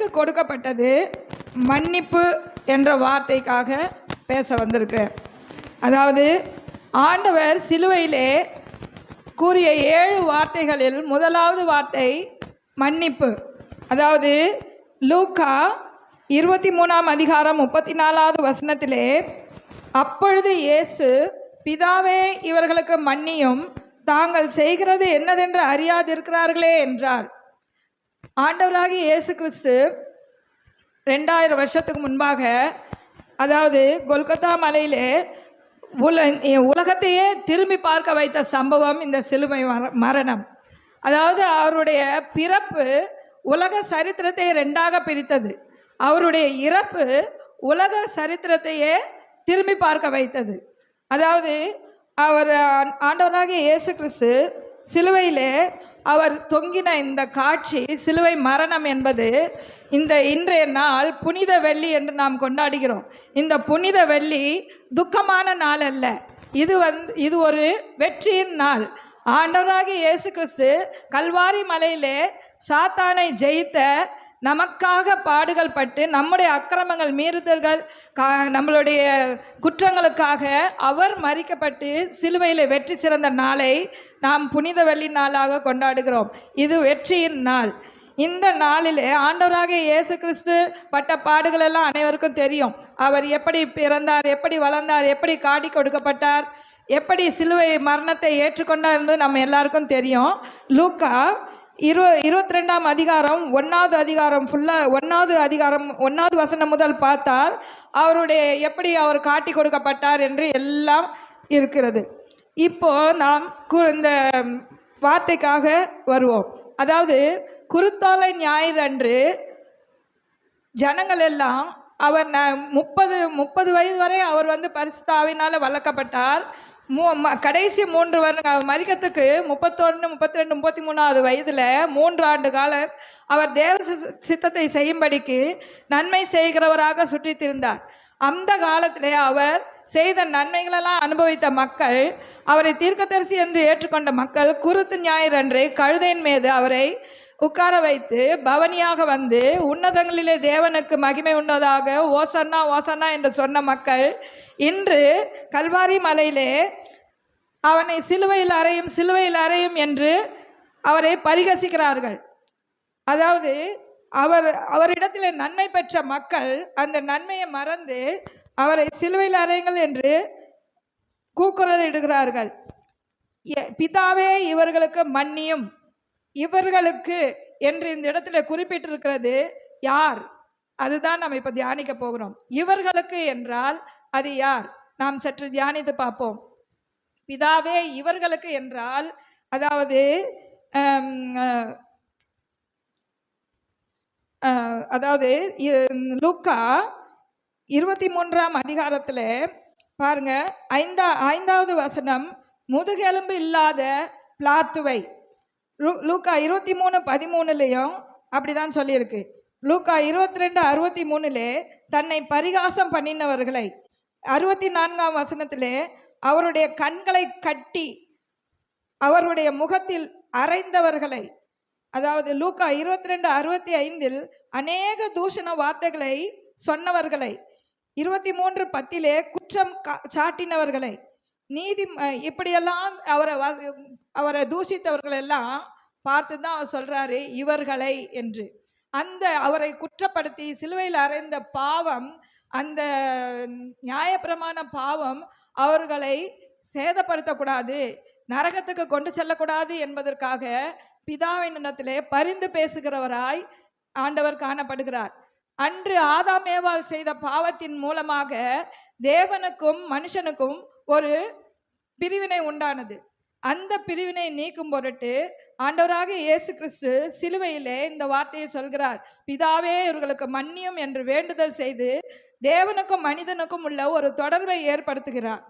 எனக்கு கொடுக்கப்பட்டது மன்னிப்பு என்ற வார்த்தைக்காக பேச வந்திருக்கிறேன். அதாவது ஆண்டவர் சிலுவையிலே கூறிய 7 வார்த்தைகளில் முதலாவது வார்த்தை மன்னிப்பு. அதாவது லூக்கா 23ஆம் அதிகாரம் 34வது வசனத்திலே, அப்பொழுது இயேசு, பிதாவே இவர்களுக்கு மன்னியும், தாங்கள் செய்கிறது என்னதென்று அறியாதிருக்கிறார்களே என்றார். ஆண்டவராகிய இயேசு கிறிஸ்து 2000 வருஷத்துக்கு முன்பாக, அதாவது கொல்கத்தா மலையிலே உலகத்தையே திரும்பி பார்க்க வைத்த சம்பவம் இந்த சிலுவை மரணம். அதாவது அவருடைய பிறப்பு உலக சரித்திரத்தை 2ஆக பிரித்தது. அவருடைய இறப்பு உலக சரித்திரத்தையே திரும்பி பார்க்க வைத்தது. அதாவது அவர் ஆண்டவராகிய இயேசு கிறிஸ்து சிலுவையிலே அவர் தொங்கின இந்த காட்சி, சிலுவை மரணம் என்பது இந்த இன்றைய நாள் புனித வெள்ளி என்று நாம் கொண்டாடுகிறோம். இந்த புனித வெள்ளி துக்கமான நாள் அல்ல, இது ஒரு வெற்றியின் நாள். ஆண்டவராகிய இயேசு கிறிஸ்து கல்வாரி மலையிலே சாத்தானை ஜெயித்த, நமக்காக பாடுகள் பட்டு, நம்முடைய அக்கிரமங்கள் மீறுதல்கள் நம்மளுடைய குற்றங்களுக்காக அவர் மரிக்கப்பட்டு சிலுவையில் வெற்றி சிறந்த நாளை நாம் புனித வெள்ளி நாளாக கொண்டாடுகிறோம். இது வெற்றியின் நாள். இந்த நாளிலே ஆண்டவராகிய இயேசு கிறிஸ்து பட்ட பாடுகள் எல்லாம் அனைவருக்கும் தெரியும். அவர் எப்படி பிறந்தார், எப்படி வளர்ந்தார், எப்படி காட்டி கொடுக்கப்பட்டார், எப்படி சிலுவை மரணத்தை ஏற்றுக்கொண்டார் என்பது நம்ம எல்லாருக்கும் தெரியும். லூக்கா 22ஆம் அதிகாரம் 1வது அதிகாரம் ஃபுல்லாக 1வது வசனம் முதல் பார்த்தால் அவருடைய எப்படி அவர் காட்டி கொடுக்கப்பட்டார் என்று எல்லாம் இருக்கிறது. இப்போ நாம் இந்த வார்த்தைக்காக வருவோம். அதாவது குருத்தோலை ஞாயிறு அன்று ஜனங்கள் எல்லாம், அவர் 30 வயது வரை அவர் பரிசுத்த ஆவியினால் வளர்க்கப்பட்டார். கடைசி 3 வருடம் மரிக்கத்துக்கு 31, 32, 33வது வயதில் 3 ஆண்டு காலம் அவர் தேவ சித்தத்தை செய்யும்படிக்கு நன்மை செய்கிறவராக சுற்றி திரிந்தார். அந்த காலத்திலே அவர் செய்த நன்மைகளெல்லாம் அனுபவித்த மக்கள், அவரை தீர்க்கதரிசி என்று ஏற்றுக்கொண்ட மக்கள், குருத்து ஞாயிறு அன்று கழுதையின் மீது அவரை உட்கார வைத்து பவனியாக வந்து, உன்னதங்களிலே தேவனுக்கு மகிமை உண்டதாக, ஓசன்னா ஓசன்னா என்று சொன்ன மக்கள் இன்று கல்வாரி மலையிலே அவனை சிலுவையில் அறையும் என்று அவரை பரிகசிக்கிறார்கள். அதாவது அவரிடத்தில் நன்மை பெற்ற மக்கள் அந்த நன்மையை மறந்து அவரை சிலுவையில் அறையுங்கள் என்று கூக்குரல் இடுகிறார்கள். பிதாவே இவர்களுக்கு மன்னியும். இவர்களுக்கு என்று இந்த இடத்துல குறிப்பிட்டிருக்கிறது யார்? அதுதான் நாம் இப்போ தியானிக்க போகிறோம். இவர்களுக்கு என்றால் அது யார்? நாம் சற்று தியானித்து பார்ப்போம். பிதாவே இவர்களுக்கு என்றால், அதாவது லூக்கா 23ஆம் அதிகாரத்தில் பாருங்க, 5வது வசனம், முதுகெலும்பு இல்லாத பிளாத்துவை. லூக்கா 23:13 அப்படிதான் சொல்லியிருக்கு. லூக்கா 22:63 தன்னை பரிகாசம் பண்ணினவர்களை. 64ஆம் வசனத்திலே அவருடைய கண்களை கட்டி அவருடைய முகத்தில் அறைந்தவர்களை. அதாவது லூக்கா 22:65 அநேக தூஷண வார்த்தைகளை சொன்னவர்களை. 23:10 குற்றம் சாட்டினவர்களை. இப்படியெல்லாம் அவரை தூஷித்தவர்களெல்லாம் பார்த்து தான் அவர் சொல்றாரு இவர்களை என்று. அந்த அவரை குற்றப்படுத்தி சிலுவையில் அறைந்த பாவம், அந்த நியாயப்பிரமாண பாவம் அவர்களை சேதப்படுத்தக்கூடாது, நரகத்துக்கு கொண்டு செல்லக்கூடாது என்பதற்காக பிதாவின் இடத்திலே பரிந்து பேசுகிறவராய் ஆண்டவர் காணப்படுகிறார். அன்று ஆதாம் ஏவாள் செய்த பாவத்தின் மூலமாக தேவனுக்கும் மனுஷனுக்கும் ஒரு பிரிவினை உண்டானது. அந்த பிரிவினை நீக்கும் பொருட்டு ஆண்டவராக இயேசு கிறிஸ்து சிலுவையிலே இந்த வார்த்தையை சொல்கிறார். பிதாவே இவர்களுக்கு மன்னியும் என்று வேண்டுதல் செய்து தேவனுக்கும் மனிதனுக்கும் உள்ள ஒரு தொடர்பை ஏற்படுத்துகிறார்.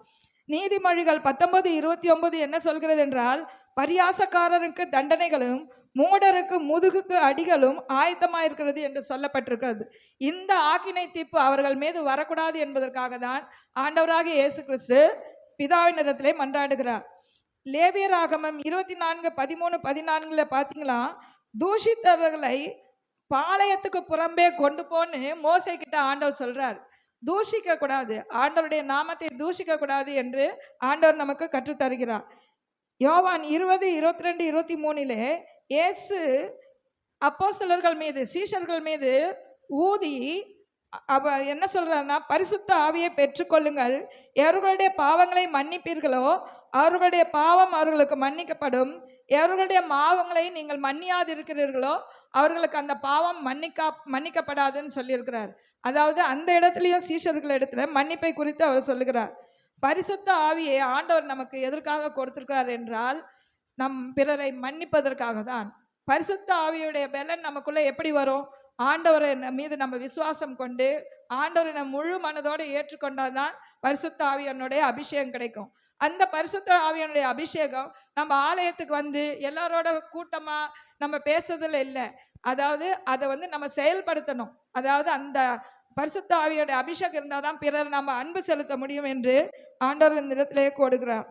நீதிமொழிகள் 19:29 என்ன சொல்கிறது என்றால், பரியாசக்காரருக்கு தண்டனைகளும் மூடருக்கு முதுகுக்கு அடிகளும் ஆயத்தமாயிருக்கிறது என்று சொல்லப்பட்டிருக்கிறது. இந்த ஆக்கினை தீர்ப்பு அவர்கள் மீது வரக்கூடாது என்பதற்காக தான் ஆண்டவராக இயேசு கிறிஸ்து பிதாவினிடத்திலே மன்றாடுகிறார். லேவியராகமம் 24:13-14 பார்த்தீங்களா, தூஷித்தவர்களை பாளையத்துக்கு புறம்பே கொண்டு போன்னு மோசே கிட்ட ஆண்டவர் சொல்றார். தூஷிக்க கூடாது, ஆண்டவருடைய நாமத்தை தூஷிக்க கூடாது என்று ஆண்டவர் நமக்கு கற்றுத்தருகிறார். யோவான் 20:22-23 இயேசு அப்போஸ்தலர்கள் மீது, சீஷர்கள் மீது ஊதி அவர் என்ன சொல்றாருன்னா, பரிசுத்த ஆவியை பெற்றுக்கொள்ளுங்கள், எவர்களுடைய பாவங்களை மன்னிப்பீர்களோ அவர்களுடைய பாவம் அவர்களுக்கு மன்னிக்கப்படும், எவர்களுடைய பாவங்களை நீங்கள் மன்னியாதிருக்கிறீர்களோ அவர்களுக்கு அந்த பாவம் மன்னிக்கப்படாதுன்னு சொல்லியிருக்கிறார். அதாவது அந்த இடத்துலையும் சீஷர்கள் இடத்துல மன்னிப்பை குறித்து அவர் சொல்லுகிறார். பரிசுத்த ஆவியை ஆண்டவர் நமக்கு எதற்காக கொடுத்திருக்கிறார் என்றால், நம் பிறரை மன்னிப்பதற்காக தான். பரிசுத்த ஆவியுடைய பலன் நமக்குள்ள எப்படி வரும்? ஆண்டவரை மீது நம்ம விசுவாசம் கொண்டு ஆண்டவரை நம்ம முழு மனதோடு ஏற்றுக்கொண்டால்தான் பரிசுத்த ஆவியனுடைய அபிஷேகம் கிடைக்கும். அந்த பரிசுத்த ஆவியனுடைய அபிஷேகம் நம்ம ஆலயத்துக்கு வந்து எல்லாரோட கூட்டமா நம்ம பேசுறதுல இல்லை. அதாவது அதை வந்து நம்ம செயல்படுத்தணும். அதாவது அந்த பரிசுத்த ஆவியோட அபிஷேகம் இருந்தால் தான் பிறர் நம்ம அன்பு செலுத்த முடியும் என்று ஆண்டவர் இந்த இடத்திலே கொடுக்கிறார்.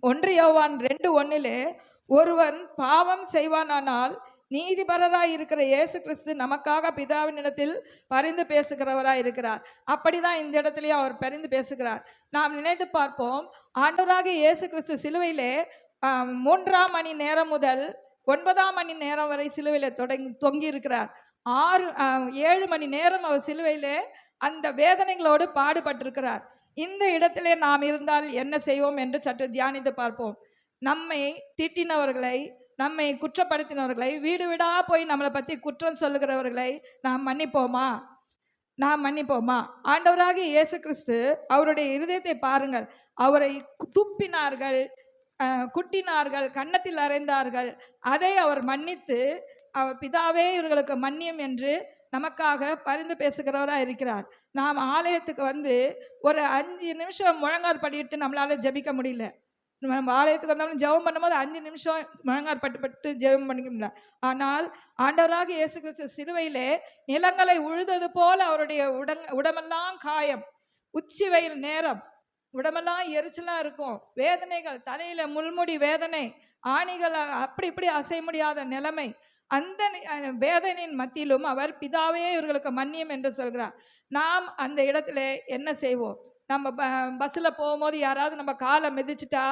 1 யோவான் 2:1 ஒருவன் பாவம் செய்வானானால் நீதிபரராய் இருக்கிற இயேசு கிறிஸ்து நமக்காக பிதாவின் இடத்தில் பரிந்து பேசுகிறவராய் இருக்கிறார். அப்படிதான் இந்த இடத்துலயும் அவர் பரிந்து பேசுகிறார். நாம் நினைத்து பார்ப்போம், ஆண்டவராக இயேசு கிறிஸ்து சிலுவையிலே 3 மணி நேரம் முதல் 9 மணி நேரம் வரை சிலுவையிலே தொங்கி இருக்கிறார். 7 மணி நேரம் அவர் சிலுவையிலே அந்த வேதனைகளோடு பாடுபட்டிருக்கிறார். இந்த இடத்திலே நாம் இருந்தால் என்ன செய்வோம் என்று சற்று தியானித்து பார்ப்போம். நம்மை திட்டினவர்களை, நம்மை குற்றப்படுத்தினவர்களை, வீடு வீடா போய் நம்மளை பற்றி குற்றம் சொல்லுகிறவர்களை நாம் மன்னிப்போமா? ஆண்டவராக இயேசு கிறிஸ்து அவருடைய இருதயத்தை பாருங்கள். அவரை துப்பினார்கள், குட்டினார்கள், கன்னத்தில் அறைந்தார்கள். அதை அவர் மன்னித்து, அவர் பிதாவே இவர்களுக்கு மன்னியும் என்று நமக்காக பரிந்து பேசுகிறவராக இருக்கிறார். நாம் ஆலயத்துக்கு வந்து ஒரு 5 நிமிஷம் முழங்கார் படிட்டு நம்மளால ஜெபிக்க முடியல. நம்ம ஆலயத்துக்கு வந்தாலும் ஜெபம் பண்ணும்போது 5 நிமிஷம் முழங்கார் பட்டு ஜெபம் பண்ணிக்க முடியல. ஆனால் ஆண்டவராக இயேசு கிறிஸ்து சிலுவையிலே நிலங்களை உழுதது போல அவருடைய உடமெல்லாம் காயம், உச்சி வெயில் நேரம், உடம்பெல்லாம் எரிச்சலா இருக்கும், வேதனைகள், தலையில முள்முடி வேதனை, ஆணிகள் அப்படி இப்படி அசைய முடியாத நிலைமை. அந்த வேதனையின் மத்தியிலும் அவர் பிதாவே இவர்களுக்கு மன்னியும் என்று சொல்கிறார். நாம் அந்த இடத்துல என்ன செய்வோம்? நம்ம பஸ்ஸில் போகும்போது யாராவது நம்ம காலை மிதிச்சிட்டா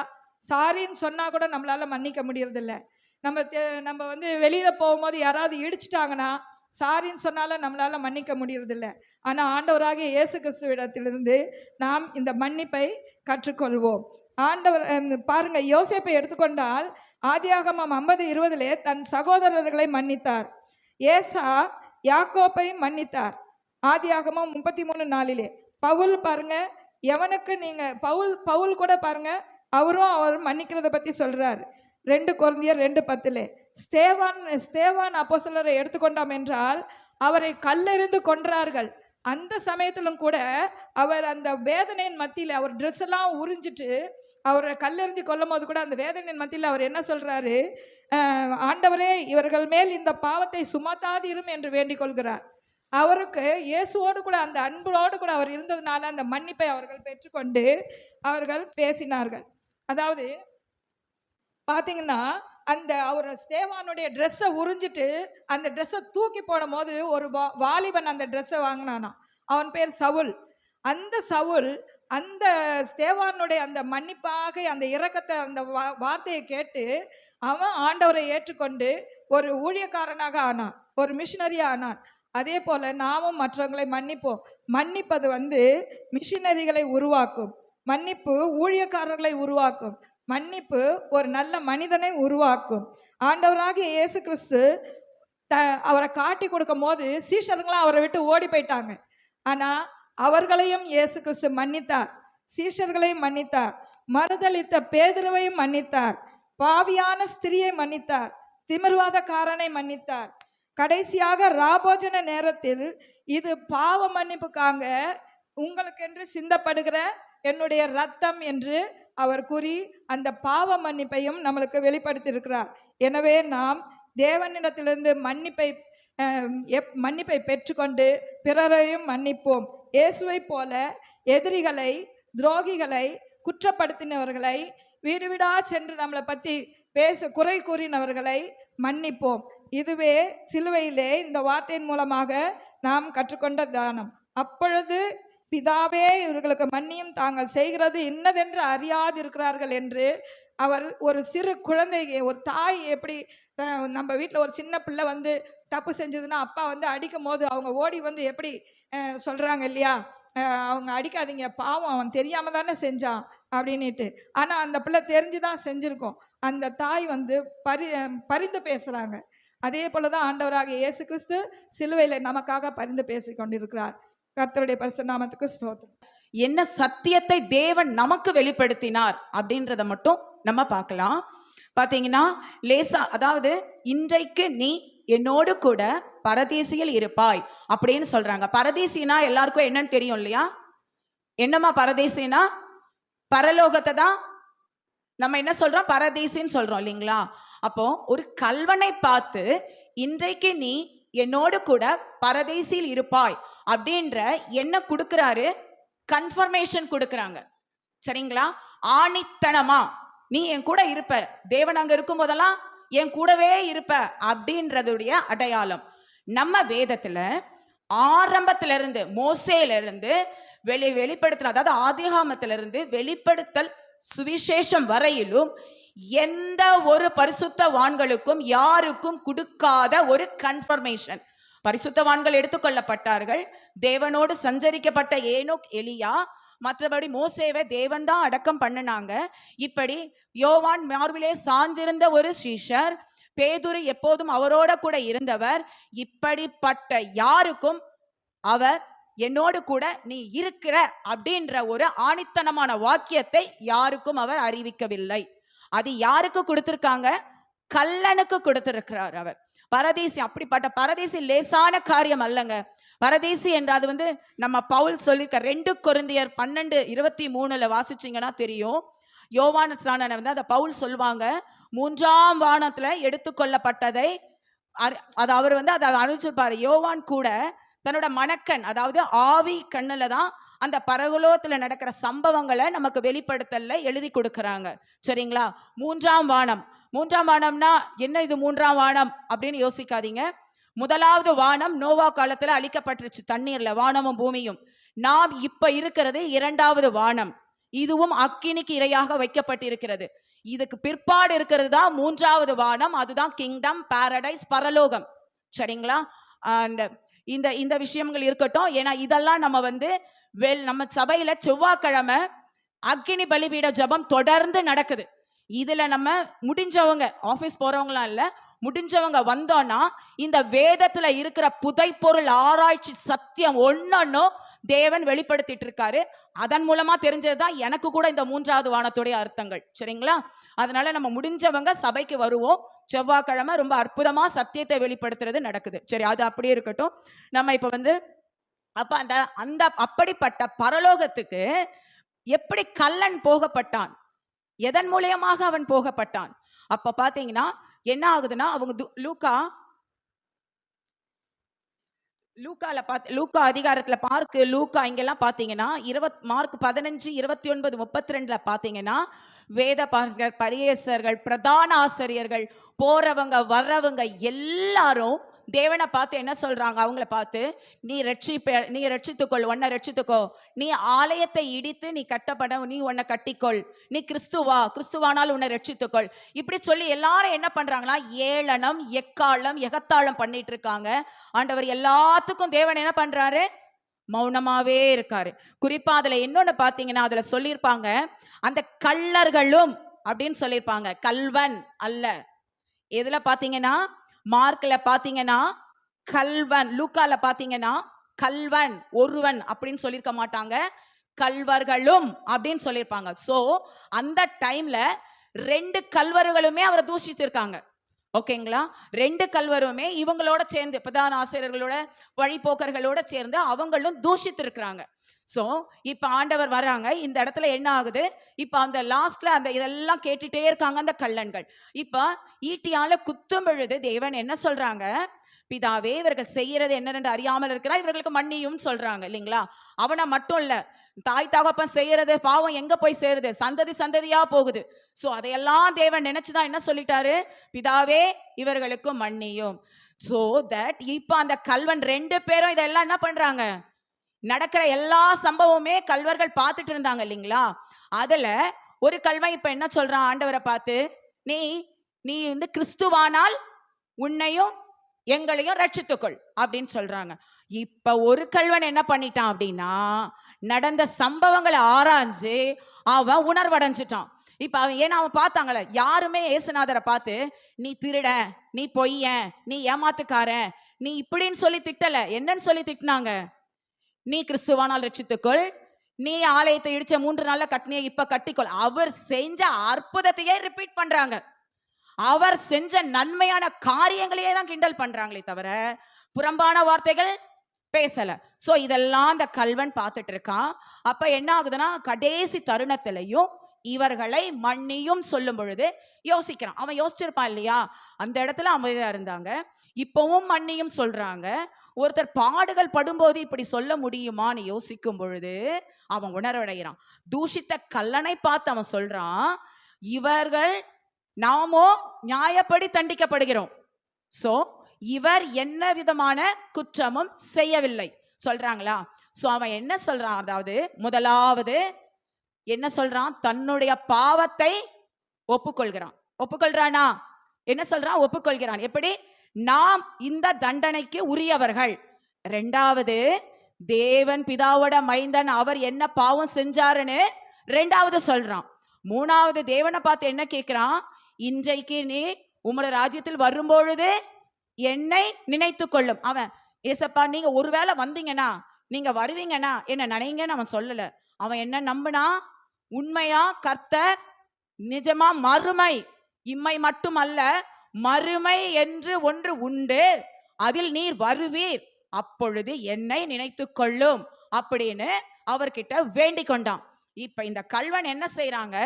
சாரின்னு சொன்னா கூட நம்மளால மன்னிக்க முடியறதில்ல. நம்ம வந்து வெளியில போகும்போது யாராவது இடிச்சிட்டாங்கன்னா சாரின்னு சொன்னாலும் நம்மளால மன்னிக்க முடியறதில்ல. ஆனால் ஆண்டவராக இயேசு கிறிஸ்துவிடத்திலிருந்து நாம் இந்த மன்னிப்பை கற்றுக்கொள்வோம். ஆண்டவர் பாருங்க, யோசேப்பை எடுத்துக்கொண்டால் ஆதியாகமம் 50:20 தன் சகோதரர்களை மன்னித்தார். ஏசா யாக்கோப்பை மன்னித்தார். ஆதியாகமம் 33:4 பவுல் பாருங்க, எவனுக்கு நீங்க பவுல் கூட பாருங்க, அவர் மன்னிக்கிறத பத்தி சொல்றார். 2 கொரிந்தியர் 2:10 ஸ்தேவான் அப்போஸ்தலரை எடுத்துக்கொண்டோம் என்றால் அவரை கல்லெறிந்து கொன்றார்கள். அந்த சமயத்திலும் கூட அவர் அந்த வேதனையின் மத்தியில் அவர் ட்ரெஸ் எல்லாம் உறிஞ்சிட்டு அவரை கல்லெறிஞ்சு கொல்லும் போது கூட அந்த வேதனையின் மத்தியில் அவர் என்ன சொல்றாரு? ஆண்டவரே, இவர்கள் மேல் இந்த பாவத்தை சுமத்தாதிரும் என்று வேண்டிக் கொள்கிறார். அவருக்கு இயேசுவோடு கூட அந்த அன்போடு கூட அவர் இருந்ததுனால அந்த மன்னிப்பை அவர்கள் பெற்றுக்கொண்டு அவர்கள் பேசினார்கள். அதாவது பார்த்தீங்கன்னா, அந்த அவர் ஸ்தேவானுடைய ட்ரெஸ்ஸை உறிஞ்சிட்டு அந்த ட்ரெஸ்ஸை தூக்கி போடும் போது ஒரு வாலிபன் அந்த ட்ரெஸ்ஸை வாங்கினானா. அவன் பேர் சவுல். அந்த சவுல் அந்த ஸ்தேவானுடைய அந்த மன்னிப்பாக அந்த இரக்கத்தை அந்த வார்த்தையை கேட்டு அவன் ஆண்டவரை ஏற்றுக்கொண்டு ஒரு ஊழியக்காரனாக ஆனான், ஒரு மிஷினரியா ஆனான். அதே போல நாமும் மற்றவங்களை மன்னிப்போம். மன்னிப்பது மிஷினரிகளை உருவாக்கும், மன்னிப்பு ஊழியக்காரர்களை உருவாக்கும், மன்னிப்பு ஒரு நல்ல மனிதனை உருவாக்கும். ஆண்டவராகிய இயேசு கிறிஸ்து அவரை காட்டி கொடுக்கும் போது சீஷர்களாம் அவரை விட்டு ஓடி போயிட்டாங்க. ஆனா அவர்களையும் இயேசு கிறிஸ்து மன்னித்தார், சீஷர்களையும் மன்னித்தார், மறுதலித்த பேதுருவையும் மன்னித்தார், பாவியான ஸ்திரியை மன்னித்தார், திமிர்வாதக்காரனை மன்னித்தார். கடைசியாக ராபோஜன நேரத்தில் இது பாவ மன்னிப்புக்காக உங்களுக்கென்று சிந்தப்படுகிற என்னுடைய ரத்தம் என்று அவர் கூறி அந்த பாவ மன்னிப்பையும் நம்மளுக்கு வெளிப்படுத்தி இருக்கிறார். எனவே நாம் தேவனிடத்திலிருந்து மன்னிப்பை பெற்றுக்கொண்டு பிறரையும் மன்னிப்போம். இயேசுவை போல எதிரிகளை, துரோகிகளை, குற்றப்படுத்தினவர்களை, வீடு வீடா சென்று நம்மளை பற்றி குறை கூறினவர்களை மன்னிப்போம். இதுவே சிலுவையிலே இந்த வார்த்தையின் மூலமாக நாம் கற்றுக்கொண்ட தானம். அப்பொழுது பிதாவே இவர்களுக்கு மன்னியும், தாங்கள் செய்கிறது இன்னதென்று அறியாதிருக்கிறார்கள் என்று அவர் ஒரு சிறு குழந்தை, ஒரு தாய் எப்படி நம்ம வீட்டில் ஒரு சின்ன பிள்ளை வந்து தப்பு செஞ்சதுன்னா அப்பா வந்து அடிக்கும் போது அவங்க ஓடி வந்து எப்படி சொல்கிறாங்க இல்லையா, அவங்க அடிக்காதீங்க, பாவம் அவன் தெரியாமல் தானே செஞ்சான் அப்படின்ட்டு. ஆனால் அந்த பிள்ளை தெரிஞ்சு தான் செஞ்சுருக்கோம். அந்த தாய் வந்து பரிந்து பேசுகிறாங்க. அதே போல தான் ஆண்டவராக இயேசு கிறிஸ்து சிலுவையில் நமக்காக பரிந்து பேசி கொண்டிருக்கிறார். கர்த்தருடைய பரிசுத்த நாமத்துக்கு ஸ்தோத்திரம். என்ன சத்தியத்தை தேவன் நமக்கு வெளிப்படுத்தினார் அப்படின்றத மட்டும் நம்ம பார்க்கலாம். பார்த்தீங்கன்னா லேசா, அதாவது இன்றைக்கு நீ என்னோடு கூட பரதேசியில் இருப்பாய் அப்படின்னு சொல்றாங்க. பரதேசினா எல்லாருக்கும் என்னன்னு தெரியும் இல்லையா? என்னமா பரதேசினா? பரலோகத்தை தான் நம்ம என்ன சொல்றோம், பரதேசின்னு சொல்றோம் இல்லைங்களா? அப்போ ஒரு கல்வனை பார்த்து இன்றைக்கு நீ என்னோடு கூட பரதேசியில் இருப்பாய் அப்படின்ற என்ன கொடுக்கிறாரு, கன்ஃபர்மேஷன் கொடுக்கறாங்க. சரிங்களா? ஆணித்தனமா நீ என் கூட இருப்ப, தேவன் அங்க இருக்கும் போதெல்லாம் என் கூடவே இருப்ப அப்படின்றதுடைய அடையாளம். நம்ம வேதத்துல ஆரம்பத்துல இருந்து, மோசேல இருந்து வெளிப்படுத்தல், அதாவது ஆதிகாமத்திலிருந்து வெளிப்படுத்தல் சுவிசேஷம் வரையிலும் எந்த ஒரு பரிசுத்தவான்களுக்கும் யாருக்கும் கொடுக்காத ஒரு கன்ஃபர்மேஷன். பரிசுத்தவான்கள் எடுத்துக்கொள்ளப்பட்டார்கள். தேவனோடு சஞ்சரிக்கப்பட்ட ஏனோக், எலியா, மற்றபடி மோசேவை தேவன் தான் அடக்கம் பண்ணினாங்க. இப்படி யோவான் மார்பிலே சார்ந்திருந்த ஒரு சீஷர், பேதுரு எப்போதும் அவரோட கூட இருந்தவர். இப்படிப்பட்ட யாருக்கும் அவர் என்னோடு கூட நீ இருக்கிற அப்படின்ற ஒரு ஆணித்தனமான வாக்கியத்தை யாருக்கும் அவர் அறிவிக்கவில்லை. அது யாருக்கு கொடுத்திருக்காங்க? கல்லனுக்கு கொடுத்திருக்கிறார் அவர். பரதேசி, அப்படிப்பட்ட பரதேசி லேசான காரியம் அல்லங்க. பரதேசி என்றது வந்து நம்ம பவுல் சொல்லியிருக்க 2 கொரிந்தியர் 12:23 வாசிச்சிங்கன்னா தெரியும். யோவான் ஸ்நானனை வந்து அதை பவுல் சொல்லுவாங்க, 3ஆம் வானத்துல எடுத்துக்கொள்ளப்பட்டதை அது அவர் வந்து அதை அனுப்பிச்சிருப்பாரு. யோவான் கூட தன்னோட மனக்கண், அதாவது ஆவி கண்ணுல தான் அந்த பரலோகத்துல நடக்கிற சம்பவங்களை நமக்கு வெளிப்படுத்தல எழுதி கொடுக்கறாங்க. சரிங்களா? 3ஆம் வானம், 3ஆம் வானம்னா என்ன? இது 3ஆம் வானம் அப்படின்னு யோசிக்காதீங்க. முதலாவது வானம் நோவா காலத்துல அழிக்கப்பட்டுருச்சு தண்ணீர்ல, வானமும் பூமியும். நாம் இப்ப இருக்கிறது 2வது வானம். இதுவும் அக்கினிக்கு இரையாக வைக்கப்பட்டிருக்கிறது. இதுக்கு பிற்பாடு இருக்கிறது தான் 3வது வானம். அதுதான் கிங்டம், பாரடைஸ், பரலோகம். சரிங்களா? அண்ட் இந்த விஷயங்கள் இருக்கட்டும். ஏன்னா இதெல்லாம் நம்ம வந்து நம்ம சபையில செவ்வாய்க்கிழமை அக்கினி பலிபீட ஜபம் தொடர்ந்து நடக்குது. இதுல நம்ம முடிஞ்சவங்க, ஆபீஸ் போறவங்களாம் இல்ல, முடிஞ்சவங்க வந்தோம்னா இந்த வேதத்துல இருக்கிற புதைப்பொருள் ஆராய்ச்சி சத்தியம் ஒன்னொன்னும் தேவன் வெளிப்படுத்திட்டு இருக்காரு. அதன் மூலமா தெரிஞ்சதுதான் எனக்கு கூட இந்த 3வது வானத்துடைய அர்த்தங்கள். சரிங்களா? அதனால நம்ம முடிஞ்சவங்க சபைக்கு வருவோம். செவ்வாய்க்கிழமை ரொம்ப அற்புதமா சத்தியத்தை வெளிப்படுத்துறது நடக்குது. சரி, அது அப்படியே இருக்கட்டும். நம்ம இப்ப வந்து அப்ப அந்த அப்படிப்பட்ட பரலோகத்துக்கு எப்படி கல்லன் போகப்பட்டான், எதன் மூலியமாக அவன் போகப்பட்டான்? அப்ப பாத்தீங்கன்னா என்ன ஆகுதுன்னா, அவங்க லூக்கா அதிகாரத்துல லூக்கா இங்கெல்லாம் பாத்தீங்கன்னா மார்க் 15, 29, 32 பாத்தீங்கன்னா வேத பாரகர், பரிசேயர்கள், பிரதான ஆசிரியர்கள், போறவங்க வர்றவங்க எல்லாரும் தேவனை பார்த்து என்ன சொல்றாங்க? அவங்கள பார்த்து, நீ ரட்சித்துக்கொள், உன்னை ரட்சித்துக்கோ, நீ ஆலயத்தை இடித்து நீ கட்டப்பட, நீ உன்னை கட்டிக்கொள், நீ கிறிஸ்துவானால் உன்னை ரட்சித்துக்கொள், இப்படி சொல்லி எல்லாரும் என்ன பண்றாங்களா? ஏளனம், எக்காலம், எகத்தாளம் பண்ணிட்டு இருக்காங்க. ஆண்டவர் எல்லாத்துக்கும் தேவன் என்ன பண்றாரு? மௌனமாவே இருக்காரு. குறிப்பா அதுல இன்னொன்னு பாத்தீங்கன்னா, அதுல சொல்லியிருப்பாங்க, அந்த கள்ளர்களும் அப்படின்னு சொல்லியிருப்பாங்க, கல்வன் அல்ல. எதுல பாத்தீங்கன்னா, மார்க்ல பாத்தீங்கன்னா கல்வன், லூக்கால பாத்தீங்கன்னா கல்வன் ஒருவன் அப்படின்னு சொல்லியிருக்க மாட்டாங்க, கல்வர்களும் அப்படின்னு சொல்லியிருப்பாங்க. சோ அந்த டைம்ல 2 கல்வர்களுமே அவரை தூஷித்திருக்காங்க. ஓகேங்களா? 2 கல்வருமே இவங்களோட சேர்ந்து, பிரதான ஆசிரியர்களோட, வழிபோக்கர்களோட சேர்ந்து அவங்களும் தூஷித்து இருக்கிறாங்க. சோ இப்ப ஆண்டவர் வராங்க. இந்த இடத்துல என்ன ஆகுது? இப்ப அந்த லாஸ்ட்ல அந்த இதெல்லாம் கேட்டுட்டே இருக்காங்க அந்த கள்ளன்கள். இப்ப ஈட்டியால குத்தும் பொழுது தேவன் என்ன சொல்றாங்க? பிதாவே இவர்கள் செய்யறது என்னென்று அறியாமல் இருக்கிறார், இவர்களுக்கு மன்னியும் சொல்றாங்க இல்லைங்களா. அவனை மட்டும் இல்ல, தாய் தகப்பன் செய்யறது பாவம் எங்க போய் சேருது, சந்ததி சந்ததியா போகுது. சோ அதையெல்லாம் தேவன் நினைச்சுதான் என்ன சொல்லிட்டாரு, பிதாவே இவர்களுக்கு மன்னியும். சோ தட் இப்ப அந்த கல்வன் 2 பேரும் இதெல்லாம் என்ன பண்றாங்க, நடக்கிற எல்லா சம்பவமே கல்வர்கள் பார்த்துட்டு இருந்தாங்க இல்லைங்களா. அதுல ஒரு கல்வன் இப்ப என்ன சொல்றான் ஆண்டவரை பார்த்து, நீ நீ கிறிஸ்துவானால் உன்னையும் எங்களையும் ரட்சித்துக்கொள் அப்படின்னு சொல்றாங்க. இப்ப ஒரு கல்வன் என்ன பண்ணிட்டான் அப்படின்னா, நடந்த சம்பவங்களை ஆராய்ஞ்சு அவன் உணர்வடைஞ்சிட்டான். இப்ப அவன் ஏன்னா அவன் பார்த்தாங்கல்ல, யாருமே இயேசுநாதரை பார்த்து நீ திருட, நீ பொய்யன், நீ ஏமாத்துக்காரன், நீ இப்படின்னு சொல்லி திட்டல. என்னன்னு சொல்லி திட்டினாங்க, நீ கிறிஸ்துவானால் ரட்சித்துக்கொள், நீ ஆலயத்தை இடிச்ச 3 நாள்ல கட்டினிய இப்ப கட்டிக்கொள். அவர் செஞ்ச அற்புதத்தையே ரிப்பீட் பண்றாங்க. அவர் செஞ்ச நன்மையான காரியங்களையே தான் கிண்டல் பண்றாங்களே தவிர புறம்பான வார்த்தைகள் பேசல. சோ இதெல்லாம் அந்த கல்வன் பார்த்துட்டு இருக்கான். அப்ப என்ன ஆகுதுன்னா, கடைசி தருணத்திலையும் இவர்களை மன்னியும் சொல்லும் பொழுது யோசிக்கிறான். அவன் யோசிச்சிருப்பான் இல்லையா, அந்த இடத்துல அமைதியா இருந்தாங்க. இப்பவும் மன்னியும் சொல்றாங்க. ஒருத்தர் பாடுகள் படும்போது இப்படி சொல்ல முடியுமான்னு யோசிக்கும் பொழுது அவன் உணர்வடைகிறான். தூஷித்த கல்லனை பார்த்து அவன் சொல்றான், இவர்கள் நாமோ நியாயப்படி தண்டிக்கப்படுகிறோம். சோ இவர் என்ன விதமான குற்றமும் செய்யவில்லை சொல்றாங்களா. சோ அவன் என்ன சொல்றான், அதாவது முதலாவது என்ன சொல்றான், தன்னுடைய பாவத்தை ஒப்புக்கொள்கிறான். ஒப்புக்கொள்றானா, என்ன சொல்றான், ஒப்புக்கொள்கிறான். எப்படி, நாம் இந்த தண்டனைக்கு உரியவர்கள். 2வது தேவன் பிதாவோட மைந்தன், அவர் என்ன பாவம் செஞ்சாருன்னு 2வது சொல்றான். 3வது தேவனை பார்த்து என்ன கேட்கிறான், இன்றைக்கு நீ உம்முடைய ராஜ்யத்தில் வரும்பொழுது என்னை நினைத்து கொள்ளும். அவன் ஏசப்பா நீங்க ஒருவேளை வந்தீங்கன்னா, நீங்க வருவீங்கன்னா என்ன நினைங்கன்னு அவன் சொல்லல. அவன் என்ன நம்பினா, உண்மையா கர்த்தர் நிஜமா மறுமை, இம்மை மட்டுமல்ல மறுமை என்று ஒன்று உண்டு, அதில் நீர் வருவீர், அப்பொழுது என்னை நினைத்து கொள்ளும் அப்படின்னு அவர்கிட்ட வேண்டிக் கொண்டான். இப்ப இந்த கல்வன் என்ன செய்யறாங்க,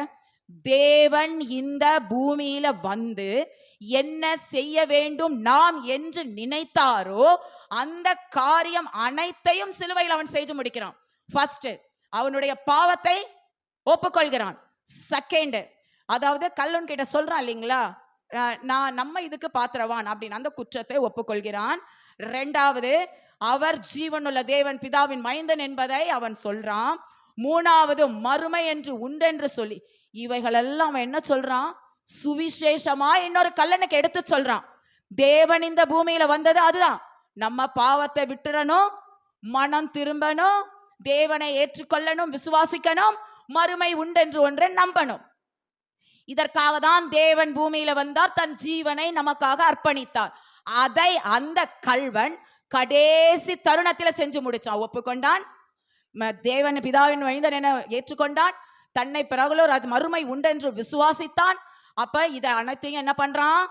தேவன் இந்த பூமியில வந்து என்ன செய்ய வேண்டும் நாம் என்று நினைத்தாரோ அந்த காரியம் அனைத்தையும் சிலுவையில் அவன் செய்து முடிக்கிறான். ஃபர்ஸ்ட் அவனுடைய பாவத்தை ஒப்புக்கொள்கிறான். செகண்ட், அதாவது கல்வன் கிட்ட சொல்றான் இல்லைங்களா, நம்ம இதுக்கு பாத்திரவான் அப்படின்னு அந்த குற்றத்தை ஒப்புக்கொள்கிறான். 2வது அவர் ஜீவனுள்ள தேவன் பிதாவின் மைந்தன் என்பதை அவன் சொல்றான். 3வது மறுமை என்று உண்டென்று சொல்லி இவைகளெல்லாம் அவன் என்ன சொல்றான், சுவிசேஷமா இன்னொரு கல்லனுக்கு எடுத்து சொல்றான். தேவன் இந்த பூமியில வந்தது அதுதான், நம்ம பாவத்தை விட்டுறணும், மனம் திரும்பணும், தேவனை ஏற்றுக்கொள்ளணும், விசுவாசிக்கணும், மறுமை உண்டென்று ஒன்றை நம்பணும். இதற்காக தான் தேவன் பூமியில வந்தார், தன் ஜீவனை நமக்காக அர்ப்பணித்தார். அதை அந்த கல்வன் கடைசி தருணத்துல செஞ்சு முடிச்சான். ஒப்புக்கொண்டான், தேவன் பிதாவின் மைந்தன் என ஏற்றுக்கொண்டான், தன்னை பிறகுலோ மறுமை உண்டென்று விசுவாசித்தான். அப்ப இதை அனைத்தையும் என்ன பண்றான்,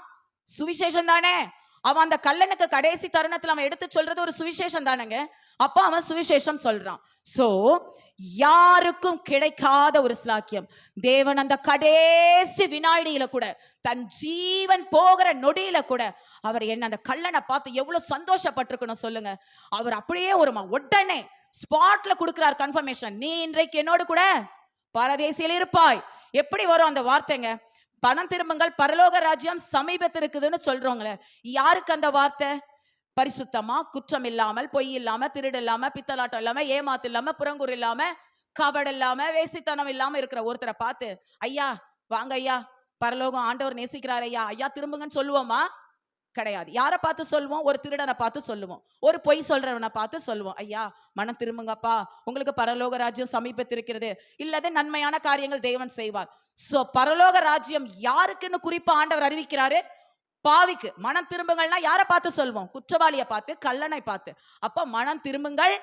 சுவிசேஷம் தானே. அவன் அந்த கல்லனுக்கு கடைசி தருணத்தில் அவன் எடுத்து சொல்றது ஒரு சுவிசேஷம் தானங்க. அப்ப அவன் சுவிசேஷம் சொல்றான். சோ யாருக்கும் கிடைக்காத ஒரு ஸ்லாக்கியம் தேவன் அந்த கடைசி வினாடியில கூட, தன் ஜீவன் போகிற நொடியில கூட அவர் என்ன அந்த கல்லனை பார்த்து எவ்வளவு சந்தோஷப்பட்டிருக்கணும் சொல்லுங்க. அவர் அப்படியே ஒரு உடனே ஸ்பாட்ல கொடுக்கிறார் கன்ஃபர்மேஷன், நீ இன்றைக்கு என்னோடு கூட பரதேசியில் இருப்பாய். எப்படி வரும் அந்த வார்த்தைங்க, பணம் திரும்புங்கள் பரலோக ராஜ்யம் சமீபத்தில் இருக்குதுன்னு சொல்றோங்களே, யாருக்கு அந்த வார்த்தை, பரிசுத்தமா குற்றம் இல்லாமல், பொய் இல்லாம, திருடு இல்லாம, பித்தலாட்டம் இல்லாம, ஏமாத்து இல்லாம, புறங்கூர் இல்லாம, கபடு இல்லாம, வேசித்தனம் இல்லாம இருக்கிற ஒருத்தரை பார்த்து ஐயா வாங்க ஐயா பரலோகம் ஆண்டவர் நேசிக்கிறார் ஐயா ஐயா திரும்புங்கன்னு சொல்லுவோமா, கிடையாது. யாரை பார்த்து சொல்லுவோம், ஒரு திருடனை பார்த்து சொல்லுவோம், ஒரு பொய் சொல்றவனை பார்த்து சொல்லுவோம், ஐயா மனம் திரும்புங்கப்பா உங்களுக்கு பரலோக ராஜ்யம் சமீபத்திருக்கிறது, இல்லது நன்மையான காரியங்கள் தேவன் செய்வார். சோ பரலோக ராஜ்யம் யாருக்குன்னு குறிப்பா ஆண்டவர் அறிவிக்கிறாரு, பாவிக்கு. மனம் திரும்புங்கள்னா யாரை பார்த்து சொல்வோம், குற்றவாளியை பார்த்து, கல்லனை பார்த்து. அப்ப மனம் திரும்புங்கள்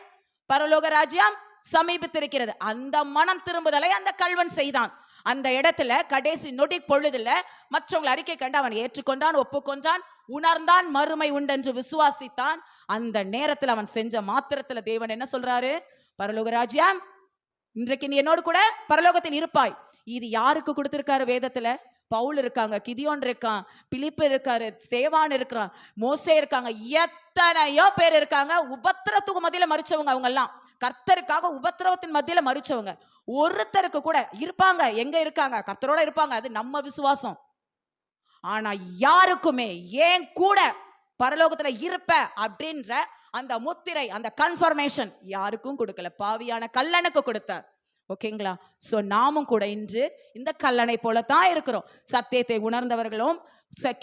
பரலோக ராஜ்யம் சமீபத்திருக்கிறது. அந்த மனம் திரும்புதலை அந்த கல்வன் செய்தான். அந்த இடத்துல கடைசி நொடி பொழுதுல மற்றவங்களை அறிக்கை கண்டு அவன் ஏற்றுக்கொண்டான், ஒப்புக்கொண்டான், உணர்ந்தான், மறுமை உண்டென்று விசுவாசித்தான். அந்த நேரத்தில் அவன் செஞ்ச மாத்திரத்துல தேவன் என்ன சொல்றாரு, பரலோக ராஜ்யம் இன்றைக்கு நீ என்னோடு கூட பரலோகத்தில் இருப்பாய். இது யாருக்கு கொடுத்திருக்காரு வேதத்துல, பவுல் இருக்காங்க, கிதியோன் இருக்கான், பிலிப்பு இருக்காரு, சேவான் இருக்கிறான், மோசே இருக்காங்க, எத்தனையோ பேர் இருக்காங்க. உபத்திரத்துக்கு மத்தியில மறிச்சவங்க அவங்க எல்லாம். கர்த்தருக்காக உபத்திரவத்தின் மத்தியில மறிச்சவங்க. ஒருத்தருக்கு கூட இருப்பாங்க, எங்க இருக்காங்க? கர்த்தரோட இருப்பாங்க, அது நம்ம விசுவாசம். ஆனா யாருக்குமே ஏன் கூட பரலோகத்துல இருப்ப அப்படின்ற அந்த முத்திரை, அந்த கன்ஃபர்மேஷன் யாருக்கும் கொடுக்கல. பாவியான கல்லனுக்கு கொடுத்தார். ஓகேங்களா? சோ நாமும் கூட இன்று இந்த கல்லனை போலத்தான் இருக்கிறோம். சத்தியத்தை உணர்ந்தவர்களும்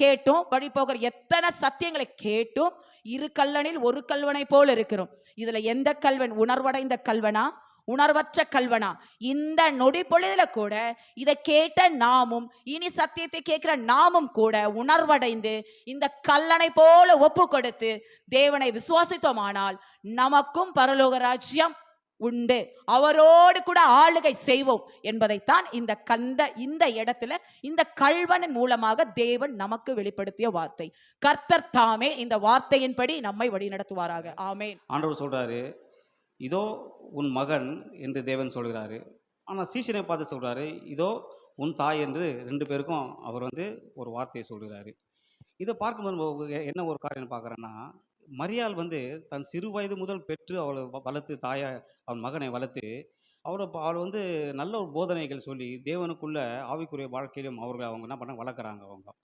கேட்டும் வழி போகிற எத்தனை சத்தியங்களை கேட்டும் இரு கல்லனில் ஒரு கல்வனை போல இருக்கிறோம். இதுல எந்த கல்வன் உணர்வடைந்த கல்வனா, உணர்வற்ற கல்வனா? இந்த நொடி பொழுதுல கூட இதை கேட்ட நாமும், இனி சத்தியத்தை கேட்கிற நாமும் கூட உணர்வடைந்து இந்த கல்லனை போல ஒப்பு கொடுத்து தேவனை விசுவாசித்தோமானால் நமக்கும் பரலோக ராஜ்யம் உண்டு, அவரோடு கூட ஆளுகை செய்வோம் என்பதைத்தான் இந்த இடத்துல இந்த கல்வனின் மூலமாக தேவன் நமக்கு வெளிப்படுத்திய வார்த்தை. கர்த்தர் தாமே இந்த வார்த்தையின்படி நம்மை வழிநடத்துவாராக. ஆமென். ஆண்டவர் சொல்றாரு, இதோ உன் மகன் என்று தேவன் சொல்கிறாரு. ஆனால் சீஷனை பார்த்து சொல்றாரு, இதோ உன் தாய் என்று 2 பேருக்கும் அவர் ஒரு வார்த்தையை சொல்கிறாரு. இதை பார்க்கும்போது என்ன ஒரு காரியம் பார்க்குறேன்னா, மரியாள் தன் சிறு வயது முதல் பெற்று அவளை வளர்த்து அவன் மகனை வளர்த்து அவள் நல்ல ஒரு போதனைகள் சொல்லி தேவனுக்குள்ள ஆவிக்குரிய வாழ்க்கையிலும் அவங்க என்ன பண்ண வளர்க்குறாங்க அவங்க.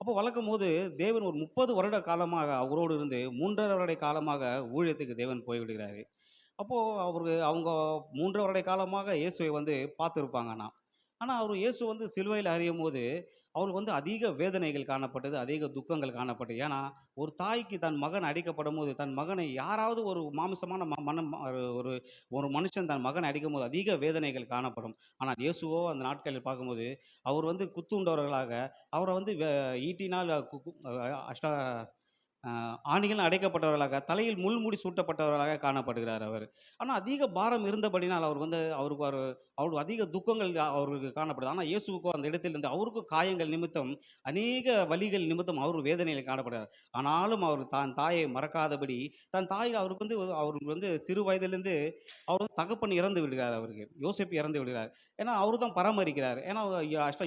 அப்போ வளர்க்கும் போது தேவன் ஒரு 30 வருட காலமாக அவரோடு இருந்து 3.5 வருட காலமாக ஊழியத்துக்கு தேவன் போய்விடுகிறாரு. அப்போது அவங்க 3 வருட காலமாக இயேசுவை பார்த்துருப்பாங்க. ஆனால் அவர் இயேசு சிலுவையில் அறியும் போது அவருக்கு அதிக வேதனைகள் காணப்பட்டது, அதிக துக்கங்கள் காணப்பட்டது. ஏன்னா ஒரு தாய்க்கு தன் மகன் அடிக்கப்படும் போது, தன் மகனை யாராவது ஒரு மாமிசமான மனம் ஒரு ஒரு மனுஷன் தன் மகனை அடிக்கும் போது அதிக வேதனைகள் காணப்படும். ஆனால் இயேசுவோ அந்த நாட்களில் பார்க்கும்போது அவர் குத்துண்டவர்களாக, அவரை ஈட்டினால் அஷ்ட ஆணிகள் அடைக்கப்பட்டவர்களாக, தலையில் முள்முடி சூட்டப்பட்டவர்களாக காணப்படுகிறார் அவர். ஆனால் அதிக பாரம் இருந்தபடினால் அவருக்கு அதிக துக்கங்கள் அவருக்கு காணப்படுது. ஆனால் இயேசுக்கோ அந்த இடத்திலிருந்து அவருக்கு காயங்கள் நிமித்தம், அநேக வலிகள் நிமித்தம் அவர் வேதனையில் காணப்படுகிறார். ஆனாலும் அவர் தான் தாயை மறக்காதபடி, தன் தாய் அவருக்கு சிறு வயதிலிருந்து அவர் தகப்பன் இறந்து விடுகிறார். அவருக்கு யோசேப்பு இறந்து விடுகிறார். ஏன்னா அவரு தான் பராமரிக்கிறார். ஏன்னா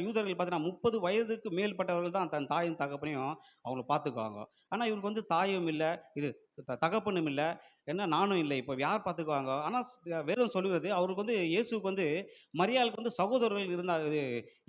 யூதர்கள் பார்த்தீங்கன்னா 30 வயதுக்கு மேற்பட்டவர்கள் தான் தன் தாயும் தகப்பனையும் அவங்கள பார்த்துக்குவாங்க. ஆனால் இவருக்கு தாயும் இல்லை, இது தகப்பனும் இல்லை, என்ன நானும் இல்லை, இப்போ யார் பார்த்துக்குவாங்க? ஆனால் வேதம் சொல்லுகிறது அவருக்கு இயேசுக்கு மரியாளுக்கு சகோதரர்கள் இருந்தார்.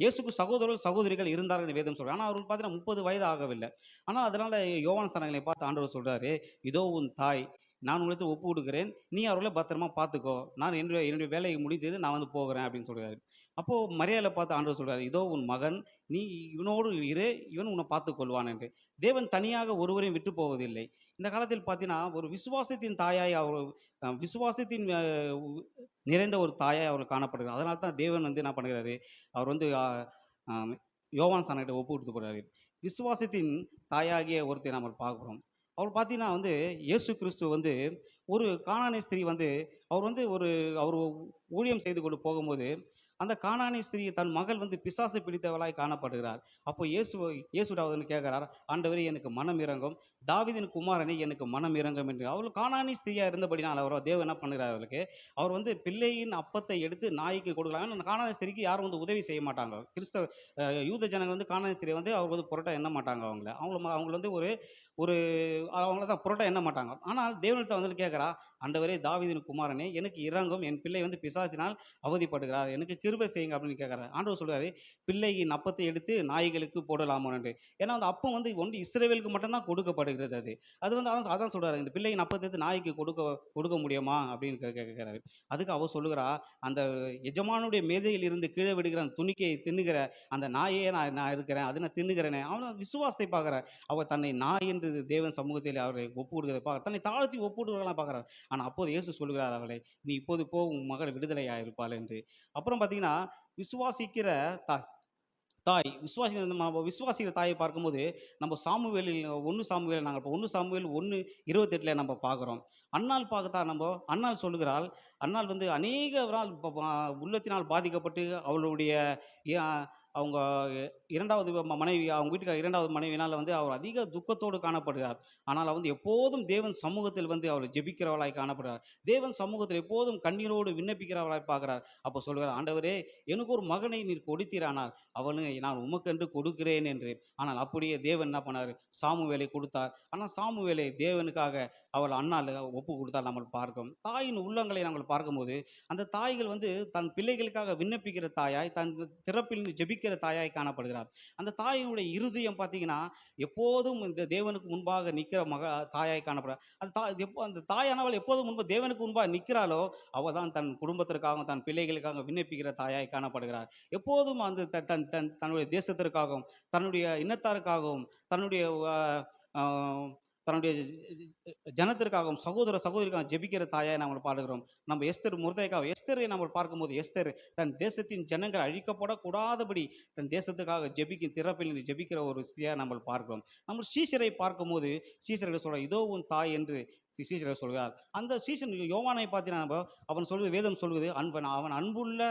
இயேசுக்கு சகோதரர்கள் சகோதரிகள் இருந்தார்கள் வேதம் சொல்கிறார். ஆனால் அவருக்கு பார்த்தீங்கன்னா 30 வயது ஆகவில்லை. ஆனால் அதனால் யோவான் ஸ்நானனை பார்த்து ஆண்டவர் சொல்கிறாரு, இதோ உன் தாய், நான் உங்களுக்கு ஒப்பு கொடுக்குறேன், நீ அவர்களை பத்திரமா பார்த்துக்கோ, நான் என்னுடைய வேலையை முடித்தது, நான் போகிறேன் அப்படின்னு சொல்கிறாரு. அப்போது மரியாதை பார்த்து ஆண்டவர் சொல்கிறார், இதோ உன் மகன், நீ இவனோடு இரு, இவன் உன்னை பார்த்து கொள்வான் என்று. தேவன் தனியாக ஒருவரையும் விட்டு போவதில்லை. இந்த காலத்தில் பார்த்தீங்கன்னா ஒரு விசுவாசத்தின் தாயாய் விசுவாசத்தின் நிறைந்த ஒரு தாயாய் அவர் காணப்படுகிறார். அதனால தான் தேவன் என்ன பண்ணுகிறாரு, அவர் யோவான் ஸ்நானகிட்ட ஒப்பு கொடுத்து போகிறாரு. விசுவாசத்தின் தாயாகிய ஒருத்தை நம்ம பார்க்குறோம். அவர் பார்த்தீங்கன்னா இயேசு கிறிஸ்து ஒரு கானானிய ஸ்திரீ அவர் ஊழியம் செய்து கொண்டு போகும்போது அந்த கானானிய ஸ்திரீ தன் மகள் பிசாசு பிடித்தவளாய் காணப்படுகிறார். அப்போ இயேசுடாவது கேட்கிறார், ஆண்டவரே எனக்கு மனம் இறங்கும், தாவீதின் குமாரனே எனக்கு மனம் இறங்கும் என்று. அவள் கானானிய ஸ்திரீயா இருந்தபடினால் தேவன் என்ன பண்ணுகிறார், அவளுக்கு அவர் பிள்ளையின் அப்பத்தை எடுத்து நாய்க்கு கொடுக்கலாம். கானானிய ஸ்திரீக்கு யாரும் உதவி செய்ய மாட்டாங்க. யூத ஜனங்கள் கானானிய ஸ்திரீ அவர் புரட்டா எண்ண மாட்டாங்க. அவங்க ஒரு அவங்கள தான் புரட்டா எண்ண மாட்டாங்க. ஆனால் தேவனிடத்தில் கேட்குறா, ஆண்டவரே தாவீதின் குமாரனே எனக்கு இறங்கும், என் பிள்ளை பிசாசினால் அவதிப்படுகிறார், எனக்கு கிருபை செய்யுங்க அப்படின்னு கேட்குறாரு. ஆண்டவர் சொல்றாரு, பிள்ளையின் அப்பத்தை எடுத்து நாய்களுக்கு போடலாமோ என்று. ஏன்னா அந்த அப்பம் ஒன்று இஸ்ரவேலுக்கு மட்டும்தான் கொடுக்கப்படுகிறது. அது அதான் சொல்றாரு, இந்த பிள்ளையின் அப்பத்தை எடுத்து நாய்க்கு கொடுக்க முடியுமா அப்படின்னு கேட்கிறாரு. அதுக்கு அவர் சொல்லுகிறா, அந்த எஜமானுடைய மேதையில் இருந்து கீழே விடுகிற அந்த துணிக்கையை தின்னுகிற அந்த நாயே நான் இருக்கிறேன், அது நான் தின்னுகிறேனே. அவன் விசுவாசத்தை பார்க்குற, அவர் தன்னை நாய் என்று தேவன் சமூகத்தில் அவரை ஒப்பு கொடுக்கிறத பார்க்க, தன்னை தாழ்த்தி ஒப்பு கொடுக்கலாம் பார்க்குறாரு. ஆனால் அப்போது இயேசு சொல்கிறார், அவளை நீ இப்போது போ, உன் மகள் விடுதலையாக இருப்பாள் என்று. அப்புறம் பார்த்தீங்கன்னா விசுவாசிக்கிற தாய் விசுவாசிக்கிற தாயை பார்க்கும்போது நம்ம சாமுவேலில் 1 சாமுவேல் நாங்கள் இப்போ 1 சாமுவேல் 1:28 நம்ம பார்க்குறோம். அன்னாள் சொல்லுகிறாள், அன்னாள் அநேக நாள் உள்ளத்தினால் பாதிக்கப்பட்டு அவங்க இரண்டாவது மனைவி, அவங்க வீட்டுக்கார இரண்டாவது மனைவினால் வந்து அவர் அதிக துக்கத்தோடு காணப்படுகிறார். ஆனால் வந்து எப்போதும் தேவன் சமூகத்தில் வந்து அவர் ஜெபிக்கிறவளாய் காணப்படுகிறார். தேவன் சமூகத்தில் எப்போதும் கண்ணீரோடு விண்ணப்பிக்கிறவளாய் பார்க்கிறார். அப்போ சொல்கிறார், ஆண்டவரே, எனக்கு ஒரு மகனை நீர் கொடுத்தீரானால் அவனை நான் உமக்கென்று கொடுக்கிறேன் என்று. ஆனால் அப்படியே தேவன் என்ன பண்ணார், சாமுவேலை கொடுத்தார். ஆனால் சாமுவேலை தேவனுக்காக அவள் அன்னாள் ஒப்பு கொடுத்தால் நம்ம பார்க்கிறோம். தாயின் உள்ளங்களை நாங்கள் பார்க்கும்போது அந்த தாய்கள் வந்து தன் பிள்ளைகளுக்காக விண்ணப்பிக்கிற தாயாய், தன் திறப்பில் ஜெபிக்கிற தாயாய் காணப்படுகிறார். அந்த தாயினுடைய இருதயம் பார்த்தீங்கன்னா எப்போதும் இந்த தேவனுக்கு முன்பாக நிற்கிற தாயாய் காணப்படுறார். அந்த எப்போ அந்த தாயானவள் எப்போதும் முன்பு தேவனுக்கு முன்பாக நிற்கிறாளோ அவள் தான் தன் குடும்பத்திற்காகவும் தன் பிள்ளைகளுக்காக விண்ணப்பிக்கிற தாயாய் காணப்படுகிறார். எப்போதும் அந்த தன் தன் தன்னுடைய தேசத்திற்காகவும் தன்னுடைய இனத்தாருக்காகவும் தன்னுடைய தன்னுடைய ஜனத்திற்காகவும் சகோதர சகோதரிக்காக ஜெபிக்கிற தாயாய் நாம் பாடுகிறோம். நம்ம எஸ்தர் முர்தேகாய், எஸ்தரை நம்ம பார்க்கும்போது எஸ்தர் தன் தேசத்தின் ஜனங்கள் அழிக்கப்படக்கூடாதபடி தன் தேசத்துக்காக ஜெபிக்கும் திறப்பில் ஜெபிக்கிற ஒரு ஸ்திரியாக நம்ம பார்க்கிறோம். நம்ம சீஷரை பார்க்கும்போது சீஷர்கள் சொல்ற, இதோ உன் தாய் என்று சீஷர்கள் சொல்கிறார். அந்த சீஷன் யோவானை பார்த்தீங்கன்னா அவன் சொல்வது, வேதம் சொல்வது, அவன் அன்புள்ள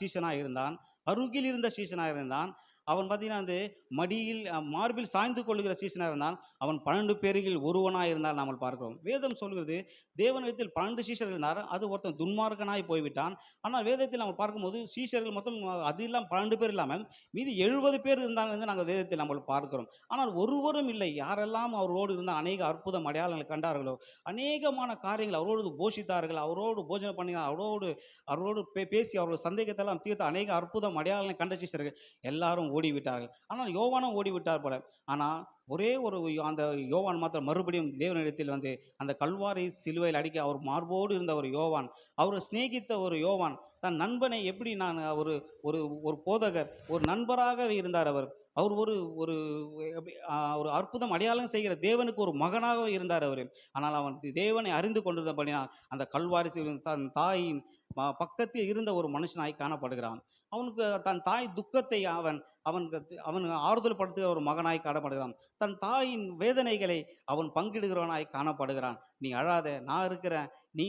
சீஷனாக இருந்தான், அருகில் இருந்த சீஷனாக இருந்தான். அவன் பார்த்தீங்கன்னா வந்து மடியில் மார்பில் சாய்ந்து கொள்ளுகிற சீசனாக இருந்தால் அவன் 12 பேரில் ஒருவனாக இருந்தால் நாம் பார்க்கிறோம். வேதம் சொல்கிறது, தேவனிடத்தில் 12 சீஷர்கள் இருந்தார், அது ஒருத்தன் துன்மார்க்கனாய் போய்விட்டான். ஆனால் வேதத்தில் நம்ம பார்க்கும்போது சீஷர்கள் மொத்தம் அது இல்லாமல் 12 பேர் இல்லாமல் மீதி 70 பேர் இருந்தாங்க நாங்கள் வேதத்தில் நம்ம பார்க்கிறோம். ஆனால் ஒருவரும் இல்லை. யாரெல்லாம் அவரோடு இருந்த அநேக அற்புதம் அடையாளங்களை கண்டார்களோ, அநேகமான காரியங்கள் அவரோடு போஷித்தார்கள், அவரோடு போஜனம் பண்ணினார், அவரோடு பேசி அவரோட சந்தேகத்தெல்லாம் தீர்த்த அநேக அற்புதம் அடையாளங்களை கண்ட சீஷர்கள் எல்லாரும் ஓடிவிட்டார்கள். ஆனால் யோவானும் ஓடிவிட்டார் போல. ஆனால் ஒரே ஒரு அந்த யோவான் மாத்திரம் மறுபடியும் தேவனிடத்தில் வந்து அந்த கல்வாரி சிலுவையில் அடிக்க அவர் மார்போடு இருந்த ஒரு யோவான், அவர் சிநேகித்த ஒரு யோவான், தன் நண்பனை எப்படி நான் ஒரு ஒரு ஒரு போதகர் ஒரு நண்பராகவே இருந்தார். அவர் ஒரு ஒரு ஒரு அற்புதம் அடையாளம் செய்கிற தேவனுக்கு ஒரு மகனாக இருந்தார் அவர். ஆனால் அவன் தேவனை அறிந்து கொண்டிருந்தபடினால் அந்த கல்வாரி தன் தாயின் பக்கத்தில் இருந்த ஒரு மனுஷனாய் காணப்படுகிறான். அவனுக்கு தன் தாய் துக்கத்தை அவன் ஆறுதல் படுத்துகிற ஒரு மகனாய் காணப்படுகிறான். தன் தாயின் வேதனைகளை அவன் பங்கிடுகிறவனாய் காணப்படுகிறான். நீ அழாத, நான் இருக்கிறேன், நீ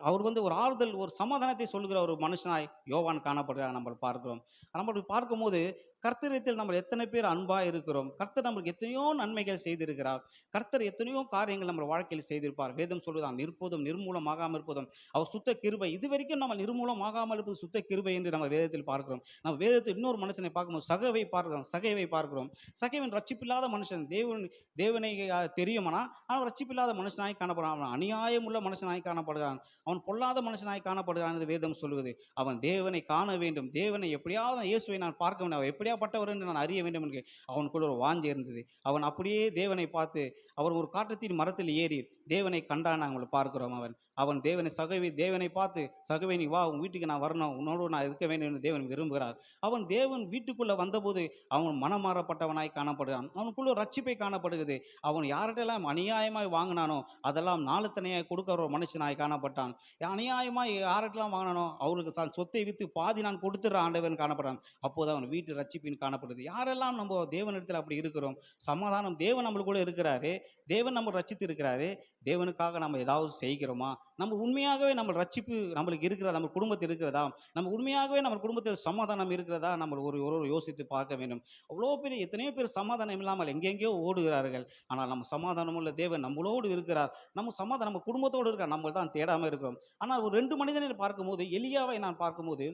அவர் வந்து ஒரு ஆறுதல் ஒரு சமாதானத்தை சொல்லுகிற ஒரு மனுஷனாய் யோவான் காணப்படுகிறான். நம்ம பார்க்கிறோம். நம்ம பார்க்கும்போது கர்த்தரிடத்தில் நம்ம எத்தனை பேர் அன்பா இருக்கிறோம், கர்த்தர் நம்மளுக்கு எத்தனையோ நன்மைகள் செய்திருக்கிறார், கர்த்தர் எத்தனையோ காரியங்கள் நம்ம வாழ்க்கையில் செய்திருப்பார். வேதம் சொல்லுதான், நிற்பதும் நிர்மூலமாகாமல் இருப்பதும் அவர் சுத்த கிருபை. இதுவரைக்கும் நம்ம நிர்மூலமாகாமல் இருப்பது சுத்த கிருபை என்று நம்ம வேதத்தில் பார்க்கிறோம். நம்ம வேதத்தில் இன்னொரு மனுஷனை பார்க்கும்போது சகைவை பார்க்கிறோம். சகைவன் ரட்சிப்பில்லாத மனுஷன், தேவனை தெரியுமானா அவன் ரட்சிப்பில்லாத மனுஷனாய் காணப்படுறான். அவன் அநியாயமுள்ள மனுஷனாய் காணப்படுகிறான், அவன் பொல்லாத மனுஷனாய் காணப்படுகிறான் என்று வேதம் சொல்லுவது. அவன் தேவனை காண வேண்டும், தேவனை எப்படியாவது இயேசுவை நான் பார்க்க வேண்டும், அவர் எப்படியாப்பட்டவர் என்று நான் அறிய வேண்டும் என்று அவனுக்குள்ள ஒரு வாஞ்சை இருந்தது. அவன் அப்படியே தேவனை பார்த்து அவர் ஒரு காட்டத்தின் மரத்தில் ஏறி தேவனை கண்டான். நாங்கள் பார்க்கிறோம். அவன் தேவனை பார்த்து, சகவே நீ வா, உன் வீட்டுக்கு நான் வரணும், உன்னோடு நான் இருக்க வேண்டும் என்று தேவன் விரும்புகிறார். அவன் தேவன் வீட்டுக்குள்ள வந்தபோது அவன் மனமாறப்பட்டவனாய் காணப்படுகிறான். அவனுக்குள்ள ரட்சிப்பை காணப்படுகிறது. அவன் யார்கிட்டெல்லாம் அநியாயமாய் வாங்கினானோ அதெல்லாம் நாளுத்தனையாய் கொடுக்கிற ஒரு மனுஷனாய் காணப்பட்டான். அநியாயமாய் யார்கிட்டலாம் வாங்கினானோ அவருக்கு தான் சொத்தை விற்று பாதி நான் கொடுத்துற ஆண்டவன் காணப்படுறான். அப்போது அவன் வீட்டு ரட்சிப்பின் காணப்படுது. யாரெல்லாம் நம்ம தேவனிடத்தில் அப்படி இருக்கிறோம், சமாதானம் தேவன் நம்மளுக்கு கூட இருக்கிறாரு, தேவன் நம்ம ரட்சித்து இருக்கிறாரு, தேவனுக்காக நம்ம ஏதாவது செய்கிறோமா, நம்ம உண்மையாகவே நம்ம ரட்சிப்பு நம்மளுக்கு இருக்கிறதா, நம்ம குடும்பத்தில் இருக்கிறதா, நம்ம உண்மையாகவே நம்ம குடும்பத்தில் சமாதானம் இருக்கிறதா, நம்ம ஒரு யோசித்து பார்க்க வேண்டும். அவ்வளோ பேர் எத்தனையோ பேர் சமாதானம் இல்லாமல் எங்கெங்கேயோ ஓடுகிறார்கள். ஆனால் நம்ம சமாதானம் உள்ள தேவன் நம்மளோடு இருக்கிறார். நம்ம குடும்பத்தோடு இருக்கிறார், நம்ம தான் தேடாமல் இருக்கிறோம். ஆனால் ஒரு 2 மனிதனை பார்க்கும்போது, எலியாவை நான் பார்க்கும்போது,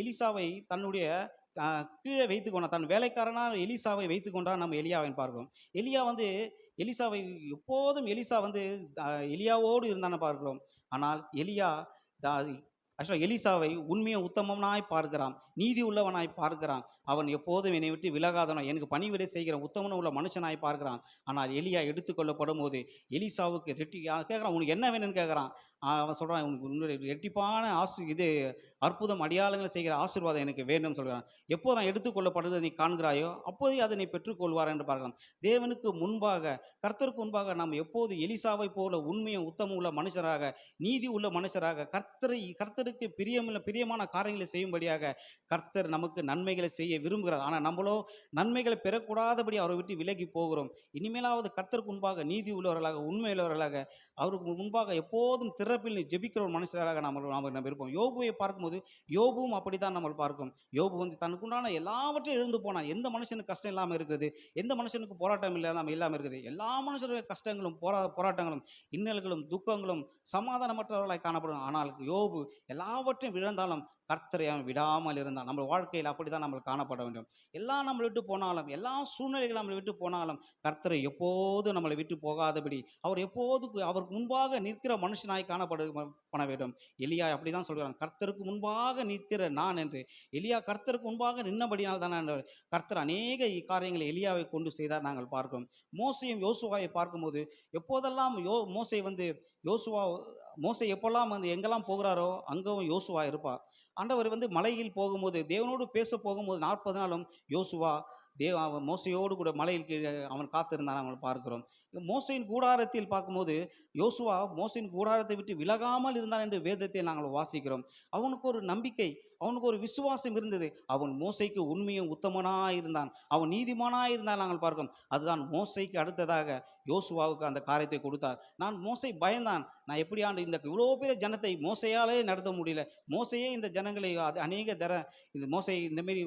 எலிசாவை தன்னுடைய கீழே வைத்து கொண்டான், தன் வேலைக்காரனாக எலிசாவை வைத்து கொண்டான். நம்ம எலியாவை பார்க்கிறோம். எலிசா வந்து எலியாவோடு இருந்தான்னு பார்க்கிறோம். ஆனால் எலிசாவை உண்மையை உத்தமனாய் பார்க்கிறான், நீதி உள்ளவனாய் பார்க்கிறான். அவன் எப்போதும் என்னை விட்டு விலகாதவன், எனக்கு பணிவிடை செய்கிற உத்தமன உள்ள மனுஷனாய் பார்க்கிறான். ஆனால் எலியா எடுத்துக்கொள்ளப்படும் போது எலிசாவுக்கு கேட்குறான், உனக்கு என்ன வேணும்னு கேட்குறான். அவன் சொல்கிறான், உன்னுடைய ரெட்டிப்பான அற்புதம் அடையாளங்களை செய்கிற ஆசீர்வாதம் எனக்கு வேண்டும் சொல்கிறான். எப்போது நான் எடுத்துக்கொள்ளப்படுறதை நீ காண்கிறாயோ அப்போதே அதை நீ பெற்றுக்கொள்வார் என்று பார்க்கலாம். தேவனுக்கு முன்பாக, கர்த்தருக்கு முன்பாக நாம் எப்போது எலிசாவை போல உண்மையும் உத்தமம் உள்ள மனுஷராக, நீதி உள்ள மனுஷராக, கர்த்தரை கர்த்தருக்கு பிரியமான காரியங்களை செய்யும்படியாக கர்த்தர் நமக்கு நன்மைகளை செய்ய விரும்புகிறார். ஆனால் நம்மளோ நன்மைகளை பெறக்கூடாதபடி அவரை விட்டு விலகி போகிறோம். இனிமேலாவது கர்த்தருக்கு முன்பாக நீதி உள்ளவர்களாக, உண்மை உள்ளவர்களாக, அவருக்கு முன்பாக எப்போதும் திறப்பில் ஜெபிக்கிற ஒரு மனுஷராக நாம் இருப்போம். யோபுவை பார்க்கும்போது யோபுவும் அப்படித்தான் நம்ம பார்க்கும். யோபு வந்து தனக்குண்டான எல்லாவற்றையும் இழந்து போனான். எந்த மனுஷனுக்கு கஷ்டம் இல்லாமல் இருக்குது, எந்த மனுஷனுக்கு போராட்டம் இல்லாமல் இருக்குது. எல்லா மனுஷருடைய கஷ்டங்களும் போராட்டங்களும் இன்னல்களும் துக்கங்களும் சமாதானமற்றவர்களாய் காணப்படும். ஆனால் யோபு எல்லாவற்றையும் இழந்தாலும் கர்த்தரை அவன் விடாமல் இருந்தான். நம்ம வாழ்க்கையில் அப்படிதான் நம்ம காணப்பட வேண்டும். எல்லாம் நம்மளை விட்டு போனாலும், எல்லா சூழ்நிலைகளும் நம்மளை விட்டு போனாலும் கர்த்தரை எப்போது நம்மளை விட்டு போகாதபடி அவர் எப்போது அவருக்கு முன்பாக நிற்கிற மனுஷனாய் பண்ண வேண்டும். எலியா அப்படிதான் சொல்கிறான், கர்த்தருக்கு முன்பாக நிற்கிற நான் என்று. எலியா கர்த்தருக்கு முன்பாக நின்னபடினால் தான் கர்த்தர் அநேக காரியங்களை எலியாவை கொண்டு செய்தார் நாங்கள் பார்க்கிறோம். மோசையும் யோசுவாவை பார்க்கும்போது எப்போதெல்லாம் மோசை எப்பெல்லாம் வந்து எங்கெல்லாம் போகிறாரோ அங்கவும் யோசுவா இருப்பார். ஆண்டவர் வந்து மலையில் போகும்போது, தேவனோடு பேச போகும்போது 40 நாளும் யோசுவா அவன் மோசையோடு கூட மலையில் கீழே அவன் காத்திருந்தான் அவன் பார்க்கிறோம். மோசையின் கூடாரத்தில் பார்க்கும்போது யோசுவா மோசையின் கூடாரத்தை விட்டு விலகாமல் இருந்தான் என்று வேதத்தை நாங்கள் வாசிக்கிறோம். அவனுக்கு ஒரு நம்பிக்கை, அவனுக்கு ஒரு விசுவாசம் இருந்தது. அவன் மோசைக்கு உண்மையும் உத்தமனாய் இருந்தான், அவன் நீதிமானாய் இருந்தான் நாங்கள் பார்க்கிறோம். அதுதான் மோசைக்கு அடுத்ததாக யோசுவாவுக்கு அந்த காரியத்தை கொடுத்தார். மோசை பயந்தான், நான் எப்படி இந்த இவ்வளோ பெரிய ஜனத்தை மோசையாலே நடத்த முடியல, மோசையே இந்த ஜனங்களை இது மோசை இந்தமாரி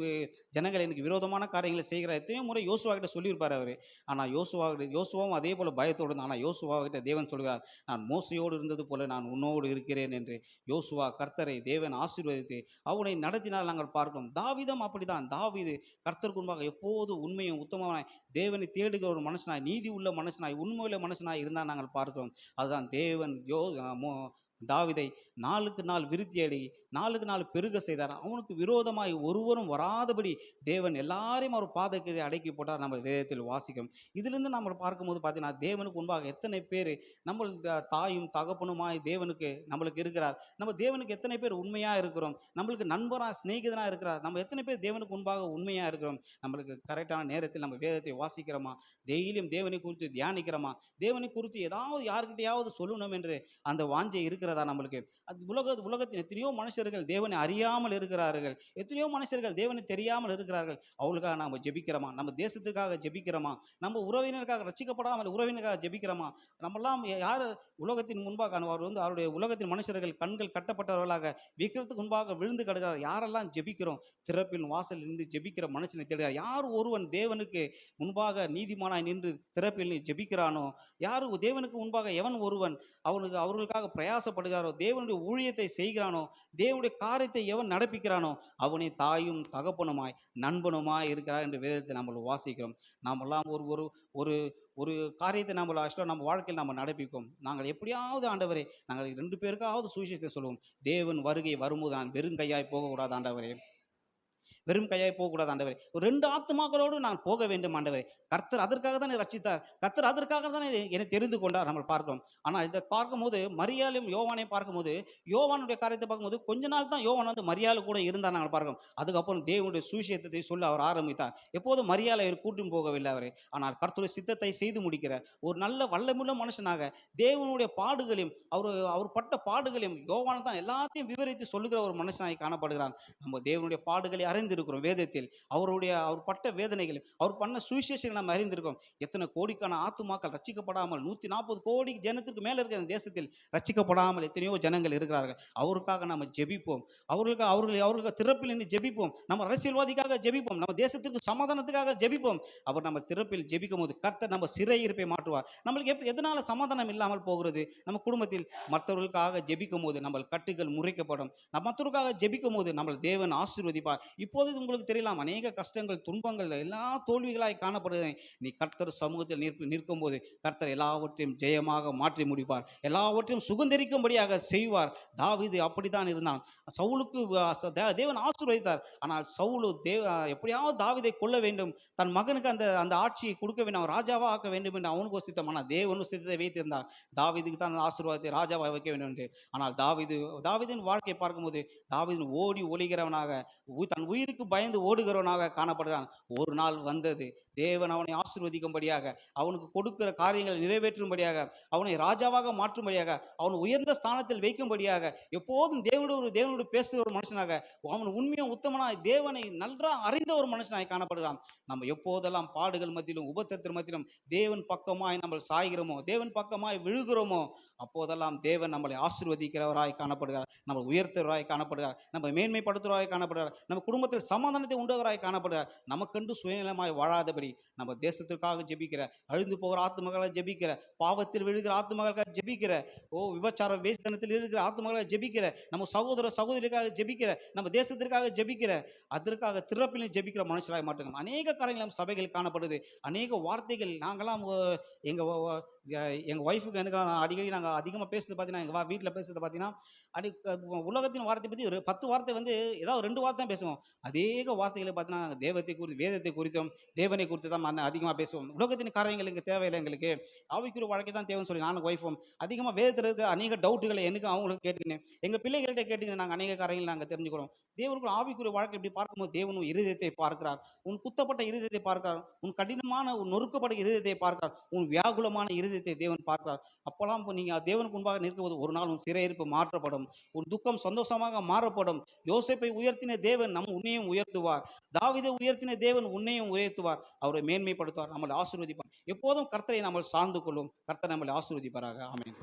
ஜனங்கள் எனக்கு விரோதமான காரியங்களை செய்கிற எத்தனையோ முறை யோசுவா கிட்ட சொல்லியிருப்பார் அவர். ஆனால் யோசுவாவும் அதே போல பயத்தோடு இருந்தான். ஆனால் யோசுவா கிட்ட தேவன் சொல்கிறார், நான் மோசையோடு இருந்தது போல நான் உன்னோடு இருக்கிறேன் என்று. யோசுவா கர்த்தரை தேவன் ஆசீர்வதித்து அவனை நடத்தினால் நாங்கள் பார்க்கிறோம். தாவீதும் அப்படிதான். தாவீது கர்த்தருக்கு முன்பாக எப்போது உண்மையும் உத்தமனாய் தேவனை தேடுகிற ஒரு மனுஷனாய், நீதி உள்ள மனுஷனாய், உண்மையுள்ள மனுஷனாய் இருந்தால் நாங்கள் பார்க்கிறோம். அதுதான் தேவன் தாவீதை நாளுக்கு நாள் விருத்தியடை, நாளுக்கு நாள் பெருக செய்தார். அவனுக்கு விரோதமாய் ஒருவரும் வராதபடி தேவன் எல்லாரையும் அவர் பாதைக்கு அடக்கி போட்டார். நம்ம வேதத்தில் வாசிக்கும். இதிலிருந்து நம்ம பார்க்கும்போது பார்த்தீங்கன்னா, தேவனுக்கு முன்பாக எத்தனை பேர் நம்ம தாயும் தகப்பனுமாய் தேவனுக்கு நம்மளுக்கு இருக்கிறார். நம்ம தேவனுக்கு எத்தனை பேர் உண்மையாக இருக்கிறோம், நம்மளுக்கு நண்பராக சிநேகிதனாக இருக்கிறார். நம்ம எத்தனை பேர் தேவனுக்கு முன்பாக உண்மையாக இருக்கிறோம், நம்மளுக்கு கரெக்டான நேரத்தில் நம்ம வேதத்தை வாசிக்கிறோமா, டெய்லியும் தேவனை குறித்து தியானிக்கிறோமா, தேவனை குறித்து ஏதாவது யாருக்கிட்டையாவது சொல்லணும் என்று அந்த வாஞ்சை இருக்கிறதா நம்மளுக்கு? அது உலகத்தின் எத்தனையோ மனுஷர்கள் தேவனை அறியாமல் இருக்கிறார்கள், எத்தனையோ மனுஷர்கள் தேவனை தெரியாமல் இருக்கிறார்கள். அவங்களுக்காக நாம் ஜெபிக்கிறோமா? நம்ம தேசத்துக்காக ஜெபிக்கிறோமா? நம்ம உறவினருக்காக, ரட்சிக்கப்படாமல் உறவினருக்காக ஜெபிக்கிறோமா? நம்மெல்லாம் யார் உலகத்தின் முன்பாக அவருடைய உலகத்தின் மனுஷர்கள் கண்கள் கட்டப்பட்டவர்களாக விக்கிரத்துக்கு முன்பாக விழுந்து கிடக்கிறார். யாரெல்லாம் ஜெபிக்கிறோம்? திறப்பின் வாசல் இருந்து ஜெபிக்கிற மனுஷனை தேடுகிறார். யார் ஒருவன் தேவனுக்கு முன்பாக நீதிமானாய் நின்று திறப்பில் ஜெபிக்கிறானோ, யார் தேவனுக்கு முன்பாக எவன் ஒருவன் அவர்களுக்காக பிரயாசப்படுகிறாரோ, தேவனுடைய ஊழியத்தை செய்கிறானோ, தேவனுடைய காரியத்தை எவன் நடப்பிக்கிறானோ, அவனை தாயும் தகப்பனுமாய் நண்பனுமாய் இருக்கிறார் என்று வேதத்தை நம்ம வாசிக்கிறோம். நாமெல்லாம் ஒரு ஒரு காரியத்தை நம்ம வாழ்க்கையில் நம்ம நடப்பிக்கும். நாங்கள் எப்படியாவது ஆண்டவரே, நாங்கள் 2 பேருக்காவது சுவிசேஷத்தை சொல்லுவோம். தேவன் வருகை வரும்போது நான் வெறும் கையாய் போகக்கூடாது ஆண்டவரே, வெறும் கையாய் போகக்கூடாது ஆண்டவரே. ஒரு 2 ஆத்துமாக்களோடு நான் போக வேண்டும் ஆண்டவரே. கர்த்தர் அதற்காக தான் ரட்சித்தார், கர்த்தர் அதற்காக தான் என்னை தெரிந்து கொண்டார் நம்ம பார்க்கிறோம். ஆனால் இதை பார்க்கும்போது மரியாளையும் யோவானையும் பார்க்கும்போது, யோவானுடைய காரியத்தை பார்க்கும்போது கொஞ்ச நாள் தான் யோவான் வந்து மரியாதை கூட இருந்தார் நாங்கள் பார்க்கிறோம். அதுக்கப்புறம் தேவனுடைய சுவிசேஷத்தை சொல்ல அவர் ஆரம்பித்தார். எப்போதும் மரியாதை அவர் கூட்டின்னு போகவில்லை அவரை. ஆனால் கர்த்தருடைய சித்தத்தை செய்து முடிக்கிற ஒரு நல்ல வல்லமுள்ள மனுஷனாக தேவனுடைய பாடுகளையும் அவர் பட்ட பாடுகளையும் யோவான் தான் எல்லாத்தையும் விவரித்து சொல்லுகிற ஒரு மனுஷனாக காணப்படுகிறான். நம்ம தேவனுடைய பாடுகளை அறிந்திருக்கிறோம் வேதத்தில். அவர் பட்ட வேதனைகள், அவர் பண்ண சுவிசேஷங்கள் நம்ம அறிந்திருக்கோம். எத்தனை கோடிக்கான ஆத்துமாக்கள் ரட்சிக்கப்படாமல், 140 கோடி ஜனத்துக்கு மேல இருக்கிற இந்த தேசத்தில் ரட்சிக்கப்படாமல் எத்தனையோ ஜனங்கள் இருக்கிறார்கள். அவருக்காக நம்ம ஜெபிப்போம். அவர்களுக்கு திறப்பில் நின்று ஜெபிப்போம். நம்ம அரசியல்வாதிக்காக ஜெபிப்போம். நம்ம தேசத்திற்கு சமாதானத்துக்காக ஜெபிப்போம். அவர் நம்ம திறப்பில் ஜெபிக்கும் போது கர்த்தர் நம்ம சிறையிருப்பை மாற்றுவார். நம்மளுக்கு எதனால சமாதானம் இல்லாமல் போகிறது? நம்ம குடும்பத்தில் மற்றவர்களுக்காக ஜெபிக்கும் போது நம்ம கட்டுகள் முறைக்கப்படும். நம்ம மற்றவர்களுக்காக ஜெபிக்கும் போது நம்ம தேவன் ஆசீர்வதிப்பார். இப்போது உங்களுக்கு தெரியலாம், அநேக கஷ்டங்கள், துன்பங்கள், எல்லா தோல்விகளாய் காணப்படுது. நீ கர்த்தர் சமூகத்தில் நிற்கும் போது கர்த்தர் எல்லாவற்றையும் ஜெயமாக மாற்றி முடிப்பார், எல்லாவற்றையும் சுகந்தரிக்கும்படியாக செய்வார். தாவீது அப்படித்தான் இருந்தான். சவுலுக்கு தேவன் ஆசீர்வதித்தார். ஆனால் சவுலு எப்படியாவது தாவீதை கொல்ல வேண்டும், தன் மகனுக்கு அந்த ஆட்சியை கொடுக்க வேண்டும், அவன் ராஜாவாக ஆக்க வேண்டும் என்று அவனுக்கு ஒரு சித்தம். ஆனால் தேவன் சித்தத்தை வைத்திருந்தார், தாவீதுக்கு தான் ஆசீர்வாதத்தை ராஜாவாக வைக்க வேண்டும் என்று. ஆனால் தாவீதின் வாழ்க்கையை பார்க்கும்போது தாவீது ஓடி ஒளிகிறவனாக, தன் உயிருக்கு கேள்விக்கு பயந்து ஓடுகிறவனாக காணப்படுகிறான். ஒரு நாள் வந்தது, தேவன் அவனை ஆசீர்வதிக்கும்படியாக, அவனுக்கு கொடுக்கிற காரியங்களை நிறைவேற்றும்படியாக, அவனை ராஜாவாக மாற்றும்படியாக, அவன் உயர்ந்த ஸ்தானத்தில் வைக்கும்படியாக, எப்போதும் தேவனோடு பேசுகிற ஒரு மனுஷனாக, அவன் உண்மையும் உத்தமனாய் தேவனை நன்றா அறிந்த ஒரு மனுஷனாய் காணப்படுகிறான். நம்ம எப்போதெல்லாம் பாடுகள் மத்தியிலும் உபத்திரத்தின் மத்தியிலும் தேவன் பக்கமாய் நம்ம சாய்கிறோமோ, தேவன் பக்கமாய் விழுகிறோமோ, அப்போதெல்லாம் தேவன் நம்மளை ஆசீர்வதிக்கிறவராய் காணப்படுகிறார், நம்ம உயர்த்துவராய் காணப்படுகிறார், நம்ம மேன்மைப்படுத்துவராய் காணப்படுகிறார், நம்ம குடும்பத்தில் சமாதானத்தை உண்டவராய் காணப்படுகிறார். நமக்கென்று சுயநலமாய் வாழாதபடி நம்ம தேசத்திற்காக ஜெபிக்கிற, அழிந்து போகிற ஆத்துமகளை ஜெபிக்கிற, பாவத்தில் விழுகிற ஆத்துமகளுக்காக ஜெபிக்கிற, விபச்சாரம் வேசித்தனத்தில் இருக்கிற ஆத்துமகளை ஜெபிக்கிற, நம்ம சகோதர சகோதரிக்காக ஜெபிக்கிற, நம்ம தேசத்திற்காக ஜெபிக்கிற, அதற்காக திறப்பிலும் ஜெபிக்கிற மனுஷராய் மாட்டோம். அநேக காரியங்களும் சபைகள் காணப்படுது, அநேக வார்த்தைகள். நாங்களாம் எங்கள் ஒய்ஃபுக்கு எனக்கு அடிக்கடி நாங்கள் அதிகமாக பேசுறது பார்த்தீங்கன்னா, எங்கள் வீட்டில் பேசுறது பார்த்தீங்கன்னா, உலகத்தின் வார்த்தை பற்றி ஒரு 10 வார்த்தை ஏதாவது 2 வார்த்தை தான் பேசுவோம். அநேக வார்த்தைகளை பார்த்தீங்கன்னா நாங்கள் தெய்வத்தை குறித்து, வேதத்தை குறித்தும் தேவனை குறித்து தான் அதிகமாக பேசுவோம். உலகத்தின் காரியங்கள் எங்களுக்கு தேவையில்லை, எங்களுக்கு ஆவிக்குரிய வாழ்க்கை தான் தேவைன்னு சொல்லி நானும் ஒய்ஃபும் அதிகமாக வேதத்தில் இருக்க அநேக டவுட்டுகளை எனக்கு அவங்களுக்கு கேட்டுக்கினேன், எங்கள் பிள்ளைகள்கிட்ட கேட்டுக்கினேன். நாங்கள் அநேக காரியங்கள் நாங்கள் தெரிஞ்சுக்கிறோம். தேவனுக்கு ஆவிக்குரிய வாழ்க்கை இப்படி பார்க்கும்போது தேவன் இருதயத்தை பார்க்கிறார், உன் குத்தப்பட்ட இருதயத்தை பார்க்கிறார், உன் கடினமான உன் நொறுக்கப்பட்ட இருதயத்தை பார்க்கிறார், உன் வியாகுலமான இருதயத்தை தேவன் பார்க்கிறார். அப்போல்லாம் நீங்கள் தேவனுக்கு முன்பாக நிற்கும்போது ஒரு நாள் உன் சிறையிருப்பு மாற்றப்படும், உன் துக்கம் சந்தோஷமாக மாறப்படும். யோசேப்பை உயர்த்தின தேவன் உன்னையும் உயர்த்துவார், தாவீதை உயர்த்தின தேவன் உன்னையும் உயர்த்துவார், அவரை மேன்மைப்படுத்துவார், நம்மளை ஆசீர்வதிப்பார். எப்போதும் கர்த்தரை நம்ம சார்ந்து கொள்ளும், கர்த்தர் நம்மளை ஆசீர்வதிப்பாராக. ஆமென்.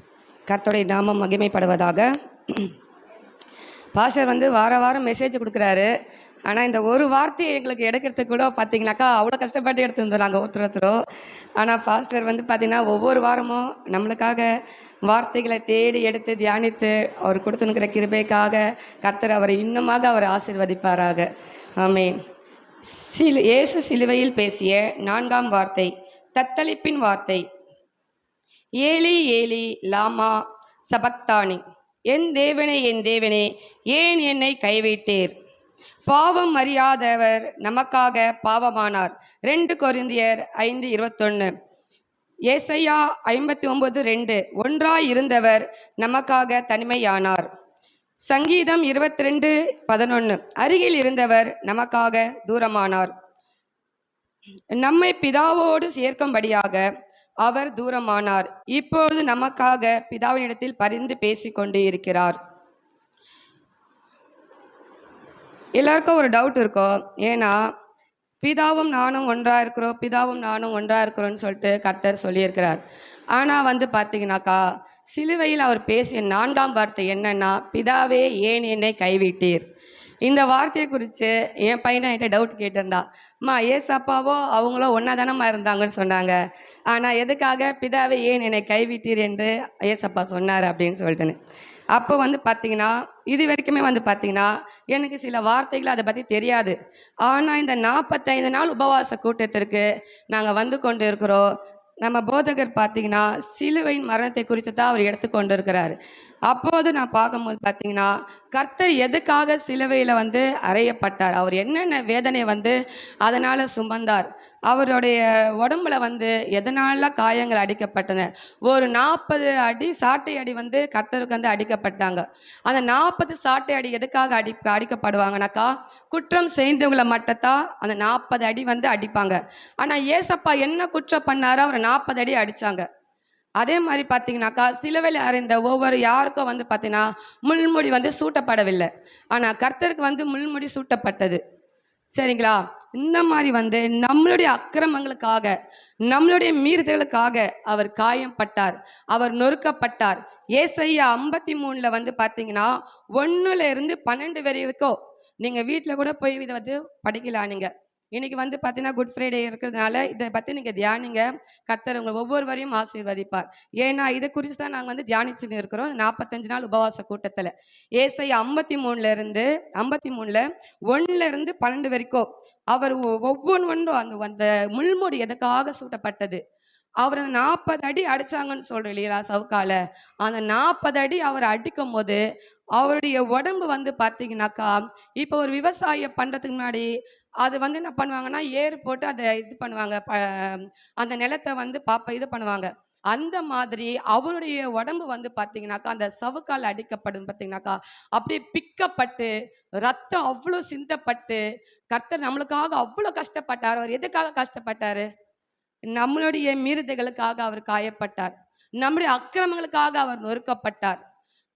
கர்த்தருடைய நாமம் மகிமைப்படுவதாக. பாஸ்டர் வாரம் மெசேஜ் கொடுக்குறாரு. ஆனால் இந்த ஒரு வார்த்தையை எங்களுக்கு எடுக்கிறதுக்கு கூட பார்த்தீங்கன்னாக்கா அவ்வளோ கஷ்டப்பட்டு எடுத்துருந்தோம் நாங்கள் ஒருத்தரும். ஆனால் பாஸ்டர் பார்த்தீங்கன்னா ஒவ்வொரு வாரமும் நம்மளுக்காக வார்த்தைகளை தேடி எடுத்து தியானித்து அவர் கொடுத்துனுக்கிற கிருபைக்காக கர்த்தர் அவரை இன்னுமாக அவர் ஆசீர்வதிப்பாராக. ஆமென். இயேசு சிலுவையில் பேசிய 4ஆம் வார்த்தை, தத்தளிப்பின் வார்த்தை. ஏலி ஏலி லாமா சபக்தானி, என் தேவனே ஏன் என்னை கைவிட்டீர். பாவம் அறியாதவர் நமக்காக பாவமானார். 2 கொரிந்தியர் 5:21. ஏசாயா 59:2, ஒன்றாய் இருந்தவர் நமக்காக தனிமையானார். சங்கீதம் 22:11, அருகில் இருந்தவர் நமக்காக தூரமானார். நம்மை பிதாவோடு சேர்க்கும்படியாக அவர் தூரமானார், இப்பொழுது நமக்காக பிதாவினிடத்தில் பரிந்து பேசிக்கொண்டு இருக்கிறார். எல்லாருக்கும் ஒரு டவுட் இருக்கும், ஏன்னா பிதாவும் நானும் ஒன்றா இருக்கிறோம், பிதாவும் நானும் ஒன்றா இருக்கிறோன்னு சொல்லிட்டு கர்த்தர் சொல்லியிருக்கிறார். ஆனால் பார்த்தீங்கன்னாக்கா சிலுவையில் அவர் பேசிய 4ஆம் வார்த்தை என்னன்னா, பிதாவே ஏன் என்னை கைவிட்டீர். இந்த வார்த்தையை குறித்து என் பையனை என்கிட்ட டவுட் கேட்டிருந்தா, அம்மா ஏசப்பாவோ அவங்களோ ஒன்றா தானம்மா இருந்தாங்கன்னு சொன்னாங்க, ஆனால் எதுக்காக பிதாவே ஏன் என்னை கைவிட்டீர் என்று ஏசப்பா சொன்னார் அப்படின்னு சொல்லிட்டுன்னு. அப்போ பார்த்தீங்கன்னா இது வரைக்குமே பார்த்தீங்கன்னா எனக்கு சில வார்த்தைகள் அதை பற்றி தெரியாது. ஆனால் இந்த 45 நாள் உபவாச கூட்டத்திற்கு நாங்கள் வந்து கொண்டு இருக்கிறோம். நம்ம போதகர் பார்த்தீங்கன்னா சிலுவையின் மரணத்தை குறித்து தான் அவர் எடுத்துக்கொண்டு இருக்கிறார். அப்போது நான் பார்க்கும்போது பார்த்தீங்கன்னா கர்த்தர் எதுக்காக சிலுவையில் அறையப்பட்டார், அவர் என்னென்ன வேதனை அதனால் சுமந்தார், அவருடைய உடம்புல எதனால காயங்கள் அடிக்கப்பட்டன. ஒரு 40 அடி சாட்டை அடி கர்த்தருக்கு அடிக்கப்பட்டாங்க. அந்த 40 சாட்டை அடி எதுக்காக அடிக்கப்படுவாங்கனாக்கா குற்றம் செய்தவங்களை மட்டும்தான் அந்த 40 அடி அடிப்பாங்க. ஆனால் ஏசப்பா என்ன குற்றம் பண்ணாரோ அவர் 40 அடி அடித்தாங்க. அதே மாதிரி பார்த்தீங்கன்னாக்கா சிலுவையில் அறைந்த ஒவ்வொரு யாருக்கும் பார்த்தீங்கன்னா முள்முடி சூட்டப்படவில்லை, ஆனால் கர்த்தருக்கு முள்முடி சூட்டப்பட்டது. சரிங்களா? இந்த மாதிரி நம்மளுடைய அக்கிரமங்களுக்காக நம்மளுடைய மீறுதலுக்காக அவர் காயப்பட்டார், அவர் நொறுக்கப்பட்டார். ஏசாயா 53 பார்த்தீங்கன்னா 1 - 12 வரைக்கும் நீங்கள் வீட்டில் கூட போய் இதை படிக்கலாம். நீங்கள் இன்னைக்கு பார்த்தீங்கன்னா குட் ஃப்ரைடே இருக்கிறதுனால இதை பற்றி நீங்கள் தியானிங்க, கர்த்தர் உங்களை ஒவ்வொருவரையும் ஆசீர்வதிப்பார். ஏன்னா இதை குறித்து தான் நாங்கள் தியானிச்சுன்னு இருக்கிறோம் 45 நாள் உபவாச கூட்டத்தில். ஏசாயா 53 1 - 12 வரைக்கும் அவர் ஒவ்வொன்றும் அந்த முள்முடி எதுக்காக சூட்டப்பட்டது. அவர் அந்த 40 அடி அடிச்சாங்கன்னு சொல்றோம் இல்லையா சவுக்கால, அந்த 40 அடி அவர் அடிக்கும் போது அவருடைய உடம்பு பார்த்தீங்கன்னாக்கா இப்போ ஒரு விவசாயம் பண்ணுறதுக்கு முன்னாடி அது என்ன பண்ணுவாங்கன்னா ஏறு போட்டு அதை இது பண்ணுவாங்க, அந்த நிலத்தை இது பண்ணுவாங்க. அந்த மாதிரி அவருடைய உடம்பு வந்து பார்த்தீங்கன்னாக்கா அந்த சவுக்கால் அடிக்கப்படும் பார்த்தீங்கன்னாக்கா அப்படியே பிக்கப்பட்டு ரத்தம் அவ்வளோ சிந்தப்பட்டு கர்த்தர் நம்மளுக்காக அவ்வளோ கஷ்டப்பட்டார். அவர் எதுக்காக கஷ்டப்பட்டாரு? நம்மளுடைய மீறுதல்களுக்காக அவர் காயப்பட்டார். நம்முடைய அக்கிரமங்களுக்காக அவர் நொறுக்கப்பட்டார்.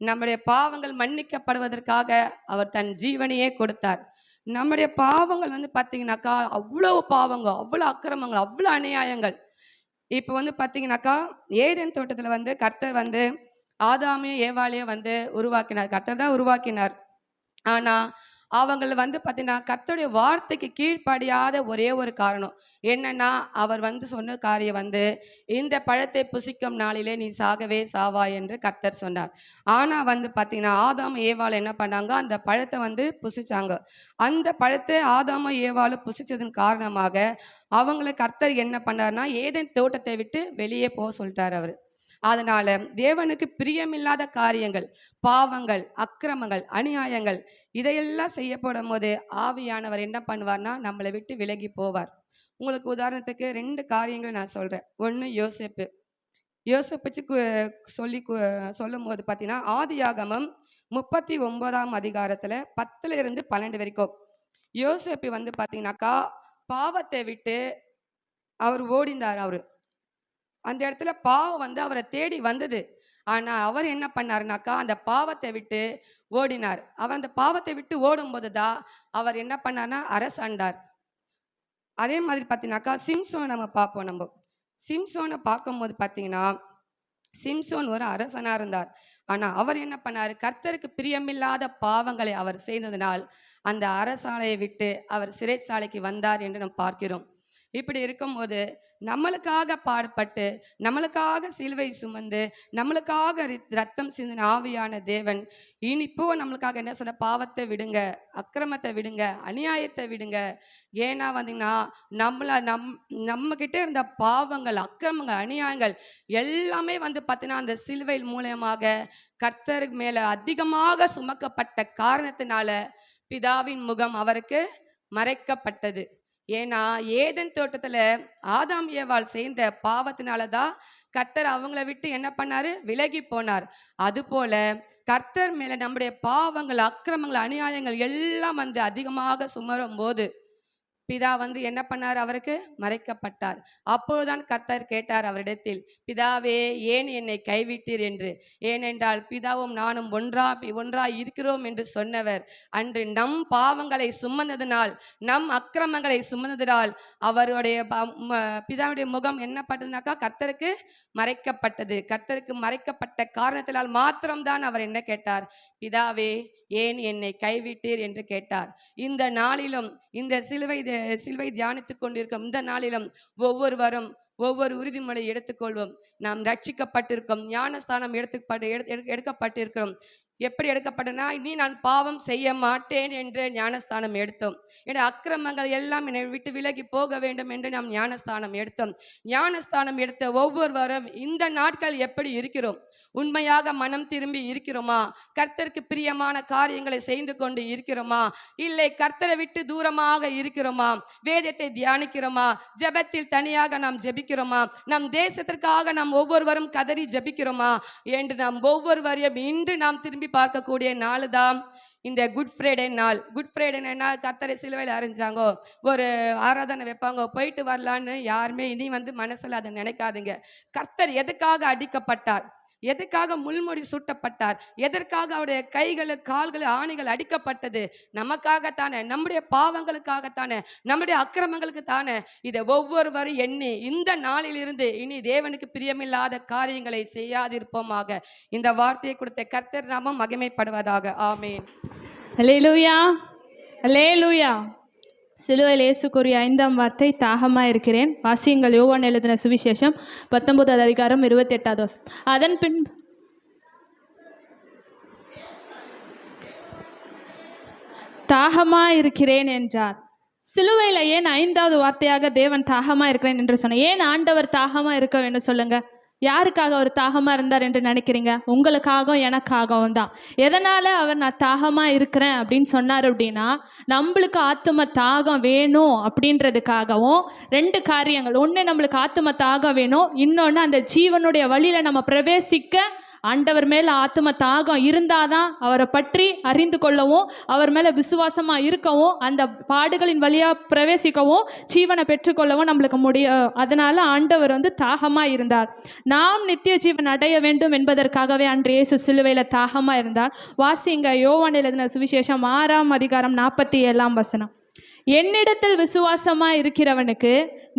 நம்முடைய பாவங்கள் மன்னிக்கப்படுவதற்காக அவர் தன் ஜீவனையே கொடுத்தார். நம்முடைய பாவங்கள் வந்து பார்த்தீங்கன்னாக்கா அவ்வளவு பாவங்கள், அவ்வளோ அக்கிரமங்கள், அவ்வளோ அநியாயங்கள். இப்போ வந்து பார்த்தீங்கன்னாக்கா ஏதேன் தோட்டத்தில் வந்து கர்த்தர் வந்து ஆதாமையும் ஏவாளையும் வந்து உருவாக்கினார். கர்த்தர் தான் உருவாக்கினார். ஆனா அவங்கள வந்து பார்த்தீங்கன்னா கர்த்தருடைய வார்த்தைக்கு கீழ்ப்படியாத ஒரே ஒரு காரணம் என்னன்னா, அவர் வந்து சொன்ன காரியம் வந்து இந்த பழத்தை புசிக்கும் நாளிலே நீ சாகவே சாவாய் என்று கர்த்தர் சொன்னார். ஆனா வந்து பார்த்தீங்கன்னா ஆதாம் ஏவாள் என்ன பண்ணாங்க, அந்த பழத்தை வந்து புசிச்சாங்க. அந்த பழத்தை ஆதாமும் ஏவாளும் புசிச்சதன் காரணமாக அவங்கள கர்த்தர் என்ன பண்ணார்னா ஏதேன் தோட்டத்தை விட்டு வெளியே போக சொல்லிட்டார் அவரு. அதனால தேவனுக்கு பிரியமில்லாத காரியங்கள், பாவங்கள், அக்கிரமங்கள், அநியாயங்கள் இதையெல்லாம் செய்யப்படும் போது ஆவியானவர் என்ன பண்ணுவார்னா நம்மளை விட்டு விலகி போவார். உங்களுக்கு உதாரணத்துக்கு 2 காரியங்கள் நான் சொல்றேன். ஒன்று யோசேப்பு. யோசேப்பு சொல்லும் போது பார்த்தீங்கன்னா ஆதியாகமம் 39ஆம் அதிகாரத்துல 10ல இருந்து 12 வரைக்கும் யோசேப்பு வந்து பார்த்தீங்கன்னாக்கா பாவத்தை விட்டு அவர் ஓடிந்தார். அந்த இடத்துல பாவம் வந்து அவரை தேடி வந்தது. ஆனா அவர் என்ன பண்ணாருனாக்கா அந்த பாவத்தை விட்டு ஓடினார். அவர் அந்த பாவத்தை விட்டு ஓடும்போது தான் அவர் என்ன பண்ணார்னா அரசாண்டார். அதே மாதிரி பார்த்தீங்கன்னாக்கா சிம்சோனை நம்ம பார்ப்போம். சிம்சோனை பார்க்கும்போது பார்த்தீங்கன்னா சிம்சோன் ஒரு அரசனா இருந்தார். ஆனா அவர் என்ன பண்ணாரு, கர்த்தருக்கு பிரியமில்லாத பாவங்களை அவர் செய்ததினால் அந்த அரசாலையை விட்டு அவர் சிறைச்சாலைக்கு வந்தார் என்று நாம் பார்க்கிறோம். இப்படி இருக்கும்போது நம்மளுக்காக பாடுபட்டு நம்மளுக்காக சிலுவை சுமந்து நம்மளுக்காக ரத்தம் சிந்தின ஆவியான தேவன் இப்போ நம்மளுக்காக என்ன சொன்ன, பாவத்தை விடுங்க, அக்கிரமத்தை விடுங்க, அநியாயத்தை விடுங்க. ஏன்னா வந்தீங்கன்னா நம்ம கிட்ட இருந்த பாவங்கள், அக்கிரமங்கள், அநியாயங்கள் எல்லாமே வந்து பார்த்தீங்கன்னா அந்த சிலுவை மூலமாக கர்த்தருக்கு மேல அதிகமாக சுமக்கப்பட்ட காரணத்தினால பிதாவின் முகம் அவருக்கு மறைக்கப்பட்டது. ஏன்னா ஏதேன் தோட்டத்துல ஆதாம் ஏவாள் செய்த பாவத்தினாலதான் கர்த்தர் அவங்கள விட்டு என்ன பண்ணாரு, விலகி போனார். அதுபோல கர்த்தர் மேல நம்முடைய பாவங்கள், அக்கிரமங்கள், அநியாயங்கள் எல்லாம் வந்து அதிகமாக சுமரும் போது பிதா வந்து என்ன பண்ணார், அவருக்கு மறைக்கப்பட்டார். அப்பொழுதுதான் கர்த்தர் கேட்டார் அவரிடத்தில், பிதாவே ஏன் என்னை கைவிட்டீர் என்று. ஏனென்றால் பிதாவும் நானும் ஒன்றாய் இருக்கிறோம் என்று சொன்னவர் அன்று நம் பாவங்களை சுமந்ததினால், நம் அக்கிரமங்களை சுமந்ததினால் அவருடைய பிதாவுடைய முகம் என்ன பண்ணதுனாக்கா கர்த்தருக்கு மறைக்கப்பட்டது. கர்த்தருக்கு மறைக்கப்பட்ட காரணத்தினால் மாத்திரம்தான் அவர் என்ன கேட்டார், பிதாவே ஏன் என்னை கைவிட்டீர் என்று கேட்டார். இந்த நாளிலும் இந்த சிலுவை தியானித்துக் கொண்டிருக்கும் இந்த நாளிலும் ஒவ்வொருவரும் ஒவ்வொரு உறுதிமொழி எடுத்துக்கொள்வோம். நாம் ரட்சிக்கப்பட்டிருக்கோம், ஞானஸ்தானம் எடுக்கப்பட்டிருக்கிறோம். எப்படி எடுக்கப்பட்டனா, இனி நான் பாவம் செய்ய மாட்டேன் என்று ஞானஸ்தானம் எடுத்தோம். என அக்கிரமங்கள் எல்லாம் என்னை விட்டு விலகி போக வேண்டும் என்று நாம் ஞானஸ்தானம் எடுத்தோம். ஞானஸ்தானம் எடுத்த ஒவ்வொருவரும் இந்த நாட்கள் எப்படி இருக்கிறோம், உண்மையாக மனம் திரும்பி இருக்கிறோமா, கர்த்தருக்கு பிரியமான காரியங்களை செய்து கொண்டு இருக்கிறோமா, இல்லை கர்த்தரை விட்டு தூரமாக இருக்கிறோமா, வேதத்தை தியானிக்கிறோமா, ஜெபத்தில் தனியாக நாம் ஜெபிக்கிறோமா, நம் தேசத்திற்காக நாம் ஒவ்வொருவரும் கதறி ஜெபிக்கிறோமா என்று நாம் ஒவ்வொருவரையும் இன்று நாம் திரும்பி பார்க்கக்கூடிய நாள் தான் இந்த குட் ஃப்ரைடே நாள். குட் ஃப்ரைடேன்னா கர்த்தரை சிலுவையில் அரைஞ்சாங்க, ஒரு ஆராதனை வைப்பாங்க, போயிட்டு வரலான்னு யாருமே இனி வந்து மனசுல அதை நினைக்காதீங்க. கர்த்தர் எதுக்காக அடிக்கப்பட்டார், எதுக்காக முள்முடி சூட்டப்பட்டார், எதற்காக அவருடைய கைகள் கால்கள் ஆணிகள் அடிக்கப்பட்டது, நமக்காகத்தானே, நம்முடைய பாவங்களுக்காகத்தானே, நம்முடைய அக்கிரமங்களுக்கு தானே. இதை ஒவ்வொருவரும் எண்ணி இந்த நாளிலிருந்து இனி தேவனுக்கு பிரியமில்லாத காரியங்களை செய்யாதிருப்போமாக. இந்த வார்த்தையை கொடுத்த கர்த்தர் நாமம் மகிமைப்படுவதாக. ஆமேன். அல்லேலூயா, அல்லேலூயா. சிலுவையில் இயேசு கூறிய 5ஆம் வார்த்தை தாகமாக இருக்கிறேன். வாசியுங்கள். யோவான் எழுதின சுவிசேஷம் 19வது அதிகாரம் 28வது வசனம். அதன் பின் தாகமாக இருக்கிறேன் என்றார். சிலுவையில் ஏன் 5வது வார்த்தையாக தேவன் தாகமாக இருக்கிறேன் என்று சொன்னார்? ஏன் ஆண்டவர் தாகமாக இருக்க வேண்டும் சொல்லுங்க. யாருக்காக அவர் தாகமாக இருந்தார் என்று நினைக்கிறீங்க? உங்களுக்காகவும் எனக்காகவும் தான். எதனால் அவர் நான் தாகமாக இருக்கிறேன் அப்படின்னு சொன்னார் அப்படின்னா, நம்மளுக்கு ஆத்தும தாகம் வேணும் அப்படின்றதுக்காகவும் 2 காரியங்கள். ஒன்று, நம்மளுக்கு ஆத்தும தாகம் வேணும். இன்னொன்று, அந்த ஜீவனுடைய வழியில் நம்ம பிரவேசிக்க ஆண்டவர் மேலே ஆத்தும தாகம் இருந்தாதான் அவரை பற்றி அறிந்து கொள்ளவும், அவர் மேலே விசுவாசமாக இருக்கவும், அந்த பாடுகளின் வழியாக பிரவேசிக்கவும், ஜீவனை பெற்றுக்கொள்ளவும் நம்மளுக்கு முடியும். அதனால ஆண்டவர் தாகமாக இருந்தார். நாம் நித்திய ஜீவன் அடைய வேண்டும் என்பதற்காகவே அன்று இயேசு சிலுவையில் தாகமாக இருந்தார். வாசிங்க யோவான் எழுதின சுவிசேஷம் 6ஆம் அதிகாரம் 47ஆம் வசனம். என்னிடத்தில் விசுவாசமாக இருக்கிறவனுக்கு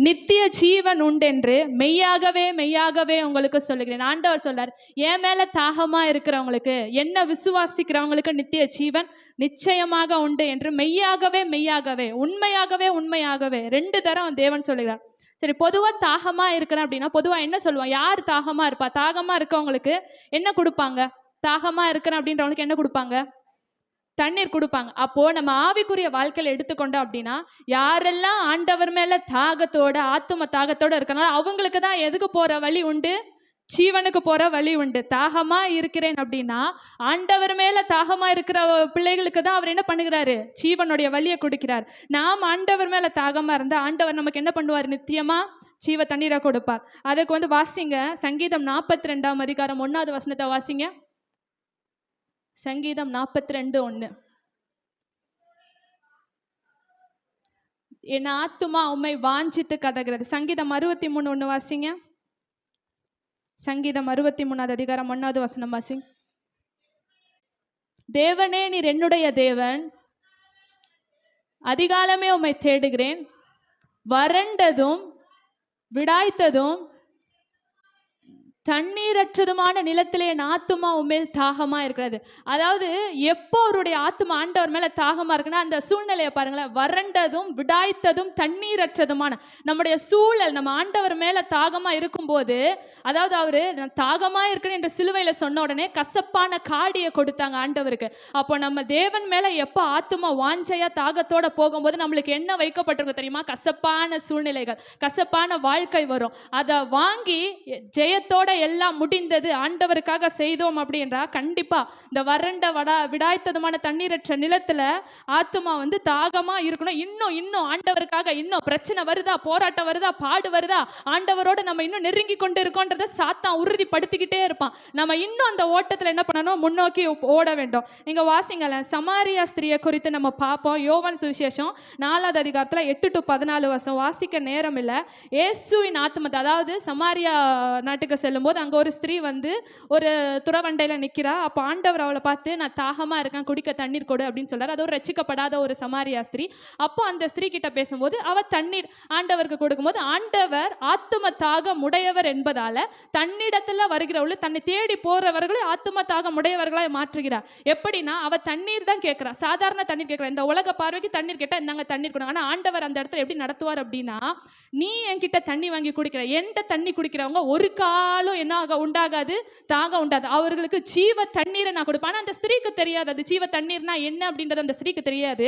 நித்திய ஜீவன் உண்டென்று மெய்யாகவே மெய்யாகவே உங்களுக்கு சொல்லுகிறேன். ஆண்டவர் சொல்றார், என் மேல தாகமா இருக்கிறவங்களுக்கு, என்ன விசுவாசிக்கிறவங்களுக்கு நித்திய ஜீவன் நிச்சயமாக உண்டு என்று மெய்யாகவே மெய்யாகவே உண்மையாகவே உண்மையாகவே 2 தரம் தேவன் சொல்லுகிறார். சரி, பொதுவாக தாகமா இருக்கிறேன் அப்படின்னா பொதுவாக என்ன சொல்லுவான்? யார் தாகமா இருப்பா? தாகமா இருக்கவங்களுக்கு என்ன கொடுப்பாங்க? தாகமா இருக்கிறேன் அப்படின்றவங்களுக்கு என்ன கொடுப்பாங்க? தண்ணீர் கொடுப்பாங்க. அப்போ நம்ம ஆவிக்குரிய வாழ்க்கையில எடுத்துக்கொண்டோம் அப்படின்னா, யாரெல்லாம் ஆண்டவர் மேல தாகத்தோட ஆத்தும தாகத்தோட இருக்கனால அவங்களுக்கு தான் எதுக்கு போற வழி உண்டு? ஜீவனுக்கு போற வழி உண்டு. தாகமா இருக்கிறேன் அப்படின்னா ஆண்டவர் மேல தாகமா இருக்கிற பிள்ளைகளுக்கு தான் அவர் என்ன பண்ணுகிறாரு? ஜீவனுடைய வழியை கொடுக்கிறார். நாம் ஆண்டவர் மேல தாகமா இருந்தா ஆண்டவர் நமக்கு என்ன பண்ணுவார்? நித்தியமா ஜீவ தண்ணீரை கொடுப்பார். அதுக்கு வாசிங்க சங்கீதம் 42ஆம் அதிகாரம் 1வது வசனத்தை வாசிங்க. சங்கீதம் 42:1. என் ஆத்துமா உம்மை வாஞ்சித்து கதகிறது. சங்கீதம் 63:1 வாசிங்க. சங்கீதம் 63ஆவது அதிகாரம் 1வது வசனம் வாசிங்க. தேவனே, நீர் என்னுடைய தேவன், அதிகாலமே உம்மை தேடுகிறேன். வறண்டதும் விடாய்த்ததும் தண்ணீரற்றதுமான நிலத்திலே என் ஆத்துமா உண்மையில் தாகமா இருக்கிறது. அதாவது எப்போ அவருடைய ஆத்துமா ஆண்டவர் மேல தாகமா இருக்குன்னா அந்த சூழ்நிலையை பாருங்களேன். வறண்டதும் விடாய்த்ததும் தண்ணீரற்றதுமான நம்முடைய சூழல் நம்ம ஆண்டவர் மேல தாகமா இருக்கும்போது, அதாவது அவரு தாகமா இருக்கிறேன் என்ற சிலுவையில சொன்ன உடனே கசப்பான காடியை கொடுத்தாங்க ஆண்டவருக்கு. அப்போ நம்ம தேவன் மேல எப்போ ஆத்துமா வாஞ்சையா தாகத்தோட போகும்போது நம்மளுக்கு என்ன வைக்கப்பட்டிருக்கும் தெரியுமா? கசப்பான சூழ்நிலைகள், கசப்பான வாழ்க்கை வரும். அதை வாங்கி ஜெயத்தோட எல்லாம் முடிந்தது ஆண்டவருக்காக செய்தோம் அப்படின்றா கண்டிப்பா இந்த வறண்ட விடாய்த்ததுமான தண்ணீரற்ற நிலத்துல ஆத்துமா தாகமா இருக்கணும். இன்னும் ஆண்டவருக்காக இன்னும் பிரச்சனை வருதா, போராட்டம் வருதா, பாடு வருதா, ஆண்டவரோட நம்ம இன்னும் நெருங்கி கொண்டு இருக்கோன்றத சாத்தான் உறுதிப்படுத்திக்கிட்டே இருப்பான். நம்ம இன்னும் அந்த ஓட்டத்துல என்ன பண்ணணும்? முன்னோக்கி ஓட வேண்டும். நீங்க வாசிங்களேன், சமாரியா ஸ்திரியை குறித்து நம்ம பார்ப்போம். யோவான் சுவிசேஷம் 4வது அதிகாரத்துல 8 to 14 வசனம் வாசிக்க நேரம் இல்லை. இயேசுவின் ஆத்துமத்தை, அதாவது சமாரியா நாட்டுக்கு செல்லும்போது அங்க ஒரு ஸ்திரீ ஒரு துறவண்டையில நிக்கிறா. அப்ப ஆண்டவர் அவளை பார்த்து, நான் தாகமா இருக்கேன், குடிக்க தண்ணீர் கொடு அப்படின்னு சொல்றாரு. அது ஒரு ரட்சிக்கப்படாத ஒரு சமாரியா ஸ்திரீ. அப்போ அந்த ஸ்திரீ கிட்ட பேசும்போது அவ தண்ணீர் ஆண்டவருக்கு கொடுக்கும்போது, ஆண்டவர் ஆத்தும தாகம் உடையவர் என்பதால தன்னிடத்துல வருகிறவர்கள் தன்னை தேடி போறவர்களை ஆத்தும தாகம் உடையவர்களாய் மாற்றுகிறார். எப்படின்னா, அவ தண்ணீர் தான் கேட்கிறா, சாதாரண தண்ணீர் கேட்கிறா. இந்த உலக பார்வைக்கு தண்ணீர் கேட்டா இந்தாங்க தண்ணீர் கொடுங்க. ஆனா ஆண்டவர் அந்த இடத்துல எப்படி நடத்துவார் அப்படின்னா, நீ என்கிட்ட தண்ணி வாங்கி குடிக்கிற, என்கிட்ட தண்ணி குடிக்கிறவங்க ஒரு காலம் என்ன உண்டாகாது, தாகம் உண்டாது. அவர்களுக்கு ஜீவ தண்ணீரை நான் கொடுப்பேன். ஆனா அந்த ஸ்திரீக்கு தெரியாது அது ஜீவ தண்ணீர்னா என்ன அப்படின்றது அந்த ஸ்திரீக்கு தெரியாது.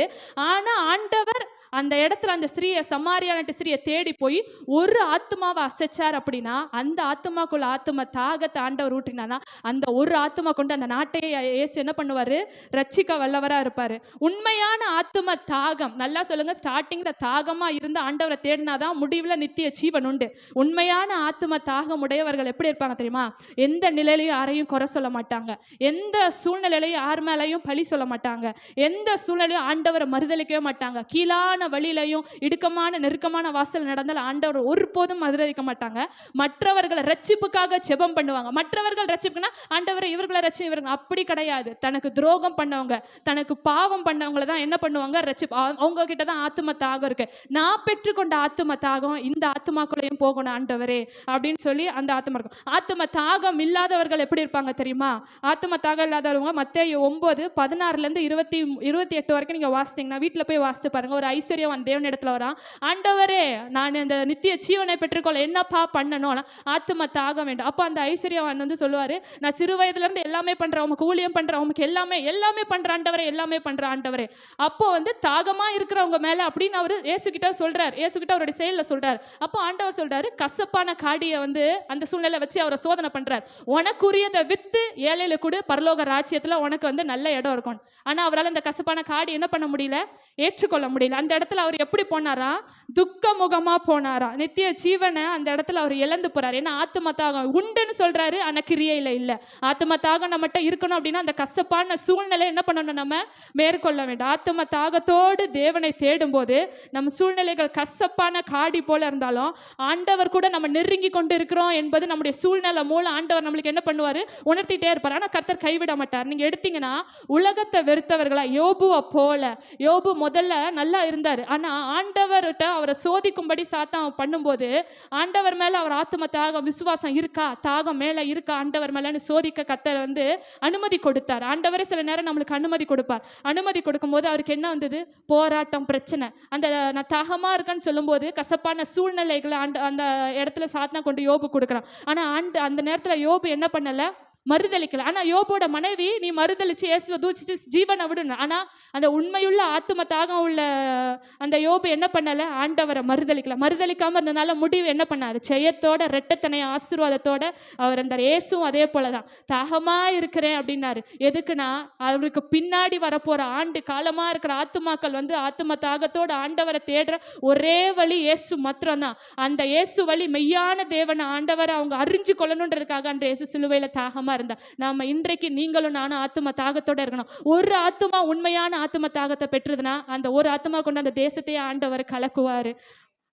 ஆனா ஆண்டவர் அந்த இடத்துல அந்த ஸ்திரீயை, சமாரியான ஸ்திரீயை தேடி போய் ஒரு ஆத்மாவை அசைச்சார் அப்படின்னா, அந்த ஆத்மாக்குள்ள ஆத்ம தாகத்தை ஆண்டவர் ஊற்றினானா அந்த ஒரு ஆத்மா கொண்டு அந்த நாட்டையே இயேசு என்ன பண்ணுவாரு? ரட்சிக்க வல்லவரா இருப்பாரு. உண்மையான ஆத்ம தாகம், நல்லா சொல்லுங்க, ஸ்டார்டிங்ல தாகமா இருந்து ஆண்டவரை தேடினாதான் முடிவுல நித்திய ஜீவன் உண்டு. உண்மையான ஆத்ம தாகம் உடையவர்கள் எப்படி இருப்பாங்க தெரியுமா? எந்த நிலையிலையும் யாரையும் குறை சொல்ல மாட்டாங்க, எந்த சூழ்நிலையிலையும் யார் மேலையும் பழி சொல்ல மாட்டாங்க, எந்த சூழ்நிலையும் ஆண்டவரை மறுதளிக்கவே மாட்டாங்க. கீழான வழியிலையும் இடுக்கமான நெருக்கமான வாசல் நடந்தால் ஆண்டவர் ஒருபோதும் மறுதளிக்க மாட்டாங்க. மற்றவர்களை ரட்சிப்புக்காக ஜெபம் பண்ணுவாங்க. மற்றவர்கள் ரட்சிப்புனா ஆண்டவரை இவர்களை ரட்சி, இவர்கள் அப்படி கிடையாது. தனக்கு துரோகம் பண்ணவங்க, தனக்கு பாவம் பண்ணவங்களை தான் என்ன பண்ணுவாங்க? ரட்சிப்பு. அவங்க கிட்ட தான் ஆத்தும தாகம் இருக்கு. நான் பெற்றுக்கொண்ட ஆத்தும தாகம் இந்த ஆத்துமாக்குள்ளையும் போகணும் ஆண்டவரே அப்படின்னு சொல்லி அந்த ஆத்துமா இருக்கும். ஆத்தும தாகம் இல்லாதவர்கள் எப்படி இருப்பாங்க தெரியுமா? ஆத்தும தாகம் இல்லாதவங்க மத்தேயு 9:16 28 வரைக்கும் நீங்க வாசித்தீங்கன்னா, வீட்டுல போய் வாசித்து பாருங்க. ஒரு ஐஸ்வர்யவான் தேவனிடத்துல வரான். ஆண்டவரே, நான் அந்த நித்திய ஜீவனை பெற்றுக்கொள்ள என்னப்பா பண்ணணும்? ஆத்தும தாக வேண்டும். அப்போ அந்த ஐஸ்வர்யவான் வந்து சொல்லுவாரு, நான் சிறு வயதுல இருந்து எல்லாமே பண்றேன், உமக்கு ஊழியம் பண்றேன், உமக்கு எல்லாமே பண்றேன் ஆண்டவரே, எல்லாமே பண்றேன் ஆண்டவரே. அப்போ வந்து தாகமா இருக்கிறவங்க மேல அப்படின்னு அவரு இயேசுகிட்ட சொல்றாரு, இயேசுகிட்ட அவருடைய செயல்ல சொல்றாரு. அப்போ ஆண்டவர் சொல்றாரு, கசப்பான காடியை வந்து அந்த சூழ்நிலை வச்சு அவரை சோதனை பண்றார். உனக்குரியதை வித்து ஏழையில கூட பரலோக ராஜ்யத்துல உனக்கு வந்து நல்ல இடம் இருக்கும். ஆனா அவரால் அந்த கசப்பான காடி என்ன பண்ண முடியல, ஏற்றுக்கொள்ள முடியல. அந்த இடத்துல அவர் எப்படி போனாரா, துக்க முகமா போனாரா. நித்திய ஜீவனை அந்த இடத்துல அவர் இழந்து போறாரு. ஏன்னா ஆத்தும தாகம் உண்டுன்னு சொல்றாரு, ஆனா கிரியையில இல்ல. ஆத்தும தாகம் நம்மகிட்ட இருக்கணும் அப்படின்னா அந்த கசப்பான சூழ்நிலை என்ன பண்ணணும், நம்ம மேற்கொள்ள வேண்டும். ஆத்தும தாகத்தோடு தேவனை தேடும் போது நம்ம சூழ்நிலைகள் கசப்பான காடி போல இருந்தாலும் ஆண்டவர் கூட நம்ம நெருங்கி கொண்டு இருக்கிறோம் என்பது நம்முடைய சூழ்நிலை மூலம் ஆண்டவர் நம்மளுக்கு என்ன பண்ணுவாரு, உணர்த்திட்டே இருப்பார். ஆனா கர்த்தர் கைவிட மாட்டார். நீங்க எடுத்தீங்கன்னா உலகத்தை வெறுத்தவர்களா யோபுவை போல, யோபு முதல்ல நல்லா இருந்தாரு. ஆனா ஆண்டவர்கிட்ட அவரை சோதிக்கும்படி சாத்தான் பண்ணும்போது ஆண்டவர் மேல அவர் ஆத்தும தாகம் விசுவாசம் இருக்கா, தாகம் மேல இருக்கா ஆண்டவர் மேலன்னு சோதிக்க கர்த்தர் வந்து அனுமதி கொடுத்தார். ஆண்டவரே சில நேரம் நம்மளுக்கு அனுமதி கொடுப்பார். அனுமதி கொடுக்கும்போது அவருக்கு என்ன வந்தது, போராட்டம், பிரச்சனை. அந்த நான் தாகமா இருக்கேன்னு சொல்லும்போது கசப்பான சூழ்நிலைகளை அந்த இடத்துல சாத்தான் கொண்டு யோபு கொடுக்குறான். ஆனா அந்த நேரத்துல யோபு என்ன பண்ணல, மறுதளிக்கல. ஆனா யோபோட மனைவி, நீ மறுதளிச்சு இயேசுவை தூசிச்சு ஜீவனை விடுன. ஆனா அந்த உண்மையுள்ள ஆத்தும தாகம் உள்ள அந்த யோபு என்ன பண்ணல, ஆண்டவரை மறுதளிக்காம அதனால முடிவு என்ன பண்ணாரு, ஜெயத்தோட இரட்டத்தனைய ஆசீர்வாதத்தோட அவர் அந்த இயேசுவும் அதே போலதான் தாகமா இருக்கிறேன் அப்படின்னாரு. எதுக்குன்னா அவருக்கு பின்னாடி வரப்போற ஆண்டு காலமா இருக்கிற ஆத்துமாக்கள் வந்து ஆத்தும தாகத்தோட ஆண்டவரை தேடுற ஒரே வழி இயேசு மாத்திரம்தான். அந்த இயேசு வழி மெய்யான தேவனை ஆண்டவரை அவங்க அறிஞ்சு கொள்ளணுன்றதுக்காக அந்த இயேசு சிலுவையில தாகமா இருந்தா. நாம இன்றைக்கு நீங்களும் நானும் ஆத்தும தாகத்தோட இருக்கணும். ஒரு ஆத்துமா உண்மையான ஆத்தும தாகத்தை பெற்றதுன்னா அந்த ஒரு ஆத்துமா கொண்டு அந்த தேசத்தையே ஆண்டவர் கலக்குவாரு.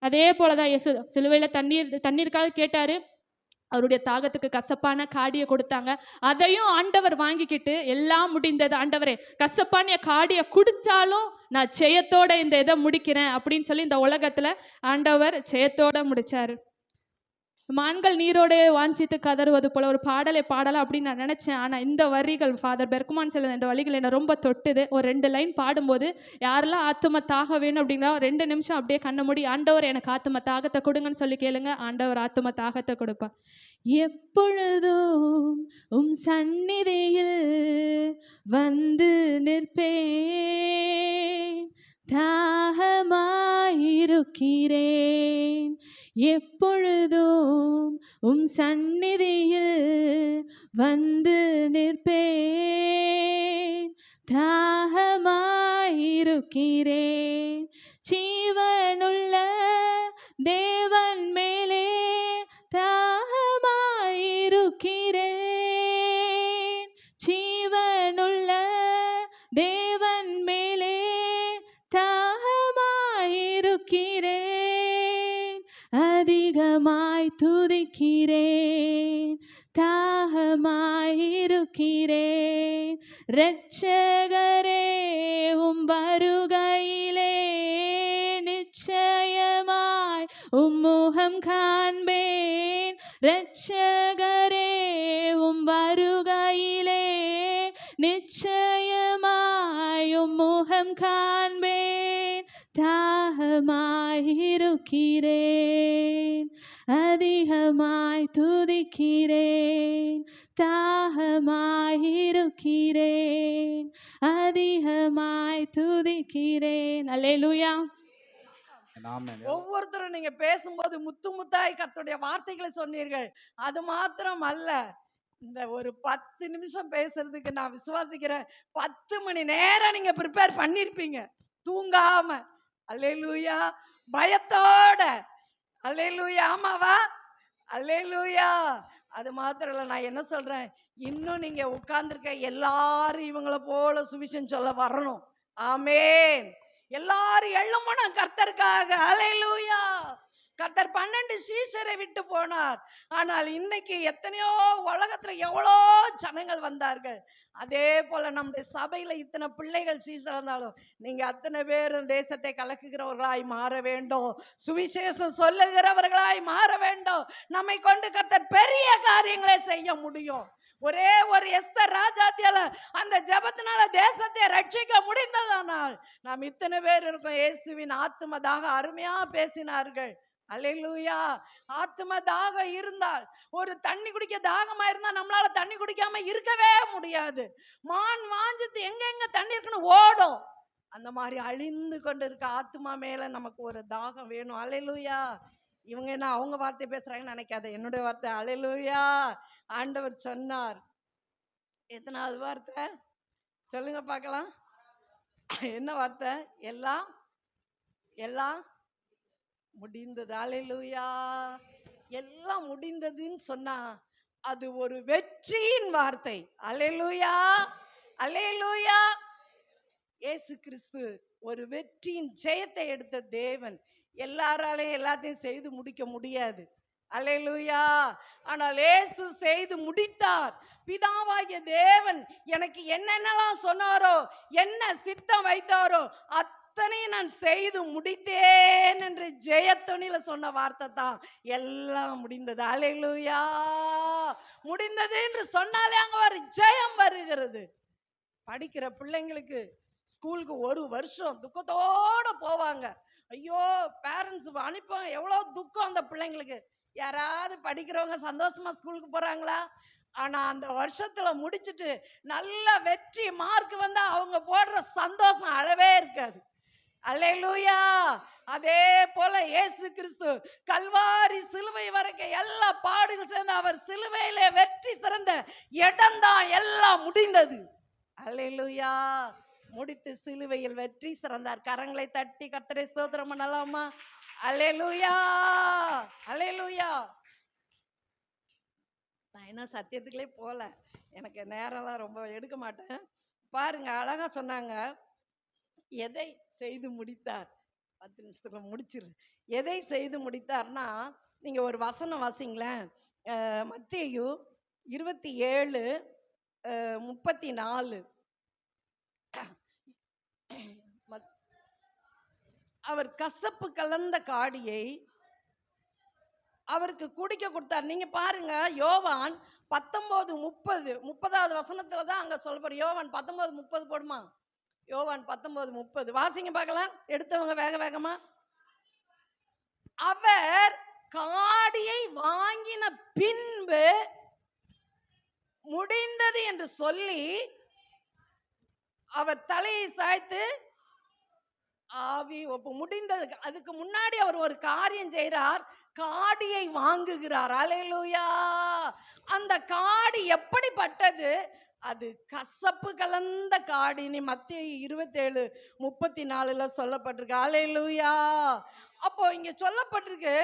அதே போலதான் இயேசு சிலுவையில தண்ணீருக்காக கேட்டாரு. அவருடைய தாகத்துக்கு கசப்பான காடியை கொடுத்தாங்க. அதையும் ஆண்டவர் வாங்கிக்கிட்டு எல்லாம் முடிந்தது ஆண்டவரே, கசப்பான காடியை கொடுத்தாலும் நான் ஜெயத்தோட இந்த இதை முடிக்கிறேன் அப்படின்னு சொல்லி இந்த உலகத்துல ஆண்டவர் ஜெயத்தோட முடிச்சாரு. மான்கள் நீரோட வாஞ்சித்து கதறுவது போல ஒரு பாடலை பாடலாம் அப்படின்னு நான் நினைச்சேன். ஆனா இந்த வரிகள் ஃபாதர் பெர்குமான் சொல்லுது, இந்த வரிகள் என்ன ரொம்ப தொட்டுது. ஒரு 2 லைன் பாடும்போது யாரெல்லாம் ஆத்தும தாக வேணும் அப்படின்னா 2 நிமிஷம் அப்படியே கண்ண மூடி ஆண்டவர் எனக்கு ஆத்தும தாகத்தை கொடுங்கன்னு சொல்லி கேளுங்க, ஆண்டவர் ஆத்தும தாகத்தை கொடுப்பார். எப்பொழுதும் உம் சந்நிதியில் வந்து நிற்பேன், தாகமாயிருக்கிறேன். எப்பொழுதும் உம் சந்நிதியில் வந்து நிற்பேன், தாகமாயிருக்கிறேன். ஜீவனுள்ள தேவன் மேலே தாகமாயிருக்கிறேன், ஜீவனுள்ள தேவன் மேலே தாகமாயிருக்கிறேன். அதிகமாய் துதிக்கிறேன், தாகமாயிருக்கிறேன். இரட்சகரே உம் வருகையிலே நிச்சயமாய் உம்முகம் காண்பேன். இரட்சகரே உம் வருகையிலே நிச்சயமாய் உம்முகம் காண்பேன். தாகமாயிருக்கிறேன், அதிகமாய் துதிக்கிறேன், தாகமாயிருக்கிறேன், அதிகமாய் துதிக்கிறேன். அல்லேலூயா. ஒவ்வொருத்தரும் நீங்க பேசும்போது முத்து முத்தாய் கர்த்தருடைய வார்த்தைகளை சொன்னீர்கள். அது மாத்திரம் அல்ல, இந்த ஒரு 10 நிமிஷம் பேசுறதுக்கு நான் விசுவாசிக்கிறேன் 10 மணி நேரம் நீங்க ப்ரிப்பேர் பண்ணிருப்பீங்க தூங்காம. அல்லேலூயா. பயத்தோட. அல்லேலூயா. ஆமாவா? அல்லேலூயா. அது மாத்திரம் இல்ல, நான் என்ன சொல்றேன், இன்னும் நீங்க உட்கார்ந்துருக்க எல்லாரும் இவங்கள போல சுவிசேஷம் சொல்ல வரணும். ஆமேன். எல்லாரும் எழும்பணும் கர்த்தருக்காக. அல்லேலூயா. கர்த்தர் 12 சீஷரை விட்டு போனார். ஆனால் இன்னைக்கு எத்தனையோ உலகத்துல எவ்வளோ ஜனங்கள் வந்தார்கள். அதே போல நம்முடைய சபையில இத்தனை பிள்ளைகள் சீசர் இருந்தாலும் நீங்க அத்தனை பேரும் தேசத்தை கலக்குகிறவர்களாய் மாற வேண்டும், சுவிசேஷம் சொல்லுகிறவர்களாய் மாற வேண்டும். நம்மை கொண்டு கர்த்தர் பெரிய காரியங்களை செய்ய முடியும். ஒரே ஒரு எஸ்தர் ராஜாத்தியால அந்த ஜெபத்தினால தேசத்தை ரட்சிக்க முடிந்ததானால் நாம் இத்தனை பேர் இருக்கோம். இயேசுவின் ஆத்துமதாக அருமையா பேசினார்கள். அல்லேலூயா. ஆத்தும தாகம் இருந்தால், ஒரு தண்ணி குடிக்க தாகமா இருந்தா நம்மளால தண்ணி குடிக்காம இருக்கவே முடியாது. மான் வாஞ்சத்து எங்க எங்க தண்ணி இருக்குன்னு ஓடும். அந்த மாதிரி அழிந்து கொண்டு இருக்க ஆத்துமா மேல நமக்கு ஒரு தாகம் வேணும். அல்லேலூயா. இவங்க என்ன அவங்க வார்த்தை பேசுறாங்கன்னு நினைக்காத, என்னுடைய வார்த்தை. அல்லேலூயா. ஆண்டவர் சொன்னார். எத்தனாவது வார்த்தை சொல்லுங்க பார்க்கலாம்? என்ன வார்த்தை? எல்லாம் எல்லாம் முடிந்தது. அல்லேலூயா. எல்லாம் முடிந்ததுன்னு சொன்னா அது ஒரு வெற்றியின் வார்த்தை. அல்லேலூயா. அல்லேலூயா. இயேசு கிறிஸ்து ஒரு வெற்றியின் ஜெயத்தை எடுத்த தேவன். எல்லாராலையும் எல்லாத்தையும் செய்து முடிக்க முடியாது. அல்லேலூயா. ஆனால் இயேசு செய்து முடித்தார். பிதாவாகிய தேவன் எனக்கு என்னென்னலாம் சொன்னாரோ, என்ன சித்தம் வைத்தாரோ அத்தனையும் நான் செய்து முடித்தேன் என்று ஜெயத்தொனில சொன்ன வார்த்தை தான் எல்லாம் முடிந்தது. அல்லேலூயா. முடிந்தது என்று சொன்னாலே அங்க ஒரு ஜெயம் வருகிறது. படிக்கிற பிள்ளைங்களுக்கு ஸ்கூலுக்கு ஒரு வருஷம் துக்கத்தோட போவாங்க. ஐயோ, பேரண்ட்ஸ் அனுப்ப எவ்வளவு துக்கம் அந்த பிள்ளைங்களுக்கு. யாராவது படிக்கிறவங்க சந்தோஷமா ஸ்கூலுக்கு போறாங்களா? ஆனா அந்த வருஷத்துல முடிச்சுட்டு நல்ல வெற்றி மார்க் வந்தா அவங்க போடுற சந்தோஷம் அளவே இருக்காது. அல்லேலூயா. அதே போல இயேசு கிறிஸ்து கல்வாரி சிலுவை வரைக்கும் எல்லா பாடுகள் சேர்ந்து அவர் சிலுவையிலே வெற்றி சிறந்த இடம்தான் எல்லாம் முடிந்தது. அல்லேலூயா. முடித்து சிலுவையில் வெற்றி சிறந்தார். கரங்களை தட்டி கர்த்தரை ஸ்தோத்திரம் பண்ணலாமா? அல்லேலூயா. அல்லேலூயா. நான் என்ன சத்தியத்துக்குள்ளே போல, எனக்கு நேரம்லாம் ரொம்ப எடுக்க மாட்டேன். பாருங்க, அழகா சொன்னாங்க. எதை செய்து முடித்தார்? 10 நிமிஷத்துக்குள்ள முடிச்சிரு. எதை செய்து முடித்தார்னா, நீங்க ஒரு வசனம் வாசிங்களேன். மத்தேயு 27:34. அவர் கசப்பு கலந்த காடியை அவருக்கு குடிக்க கொடுத்தார். நீங்க பாருங்க, யோவான் 19:30 வசனத்துல தான் அங்க சொல்ற. யோவான் 19:30 போடுமா? யோவான் 19:30 வாசிங்க பார்க்கலாம். எடுத்தவங்க வேக வேகமா. அவர் காடியை வாங்கின பின்பு முடிந்தது என்று சொல்லி அவர் தலையை சாய்த்து ஆவி ஒப்பு முடிந்தது. அதுக்கு முன்னாடி அவர் ஒரு காரியம் செய்கிறார். காடியை வாங்குகிறார். அல்லேலூயா. அந்த காடி எப்படிப்பட்டது? அது கசப்பு கலந்த காடின்னு மத்தேயு 27:34 சொல்லப்பட்டிருக்கு. அல்லேலூயா. அப்போ இங்க சொல்லப்பட்டிருக்கு,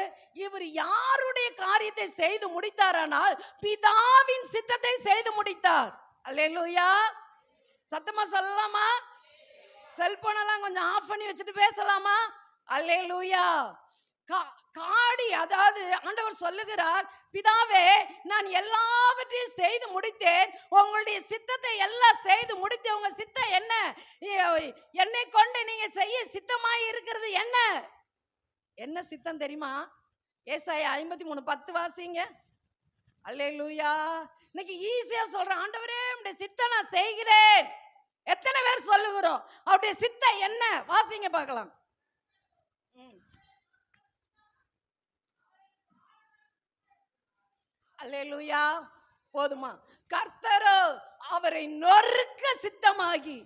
இவர் யாருடைய காரியத்தை செய்து முடித்தாரானால் பிதாவின் சித்தத்தை செய்து முடித்தார். அல்லேலூயா. சத்தமா சொல்லலாமா? செல்போன் எல்லாம் கொஞ்சம் ஆஃப் பண்ணி வச்சுட்டு பேசலாமா? அல்லேலூயா. காடி, அதாவது ஆண்டவர் சொல்லுகிறார், பிதாவே நான் எல்லாவற்றையும் செய்து முடித்தேன், உங்களுடைய சித்தத்தை எல்லாம் செய்து முடித்தேன். உங்க சித்தம் என்ன? என்னை கொண்டு நீங்க செய்ய சித்தமாய் இருக்கிறது என்ன? என்ன சித்தம் தெரியுமா? ஏசாயா 53:10 வாசிங்க. அல்லேலூயா. இன்னைக்கு ஈஸியா சொல்றேன், ஆண்டவரே உம்முடைய சித்தம் நான் செய்கிறேன். எத்தனை பேர் சொல்லுகிறோம்? அவருடைய சித்தம் என்ன? வாசிங்க பார்க்கலாம். அல்லேலூயா. போதுமா? கர்த்தரோ அவரை நொறுக்க சித்தமாகி.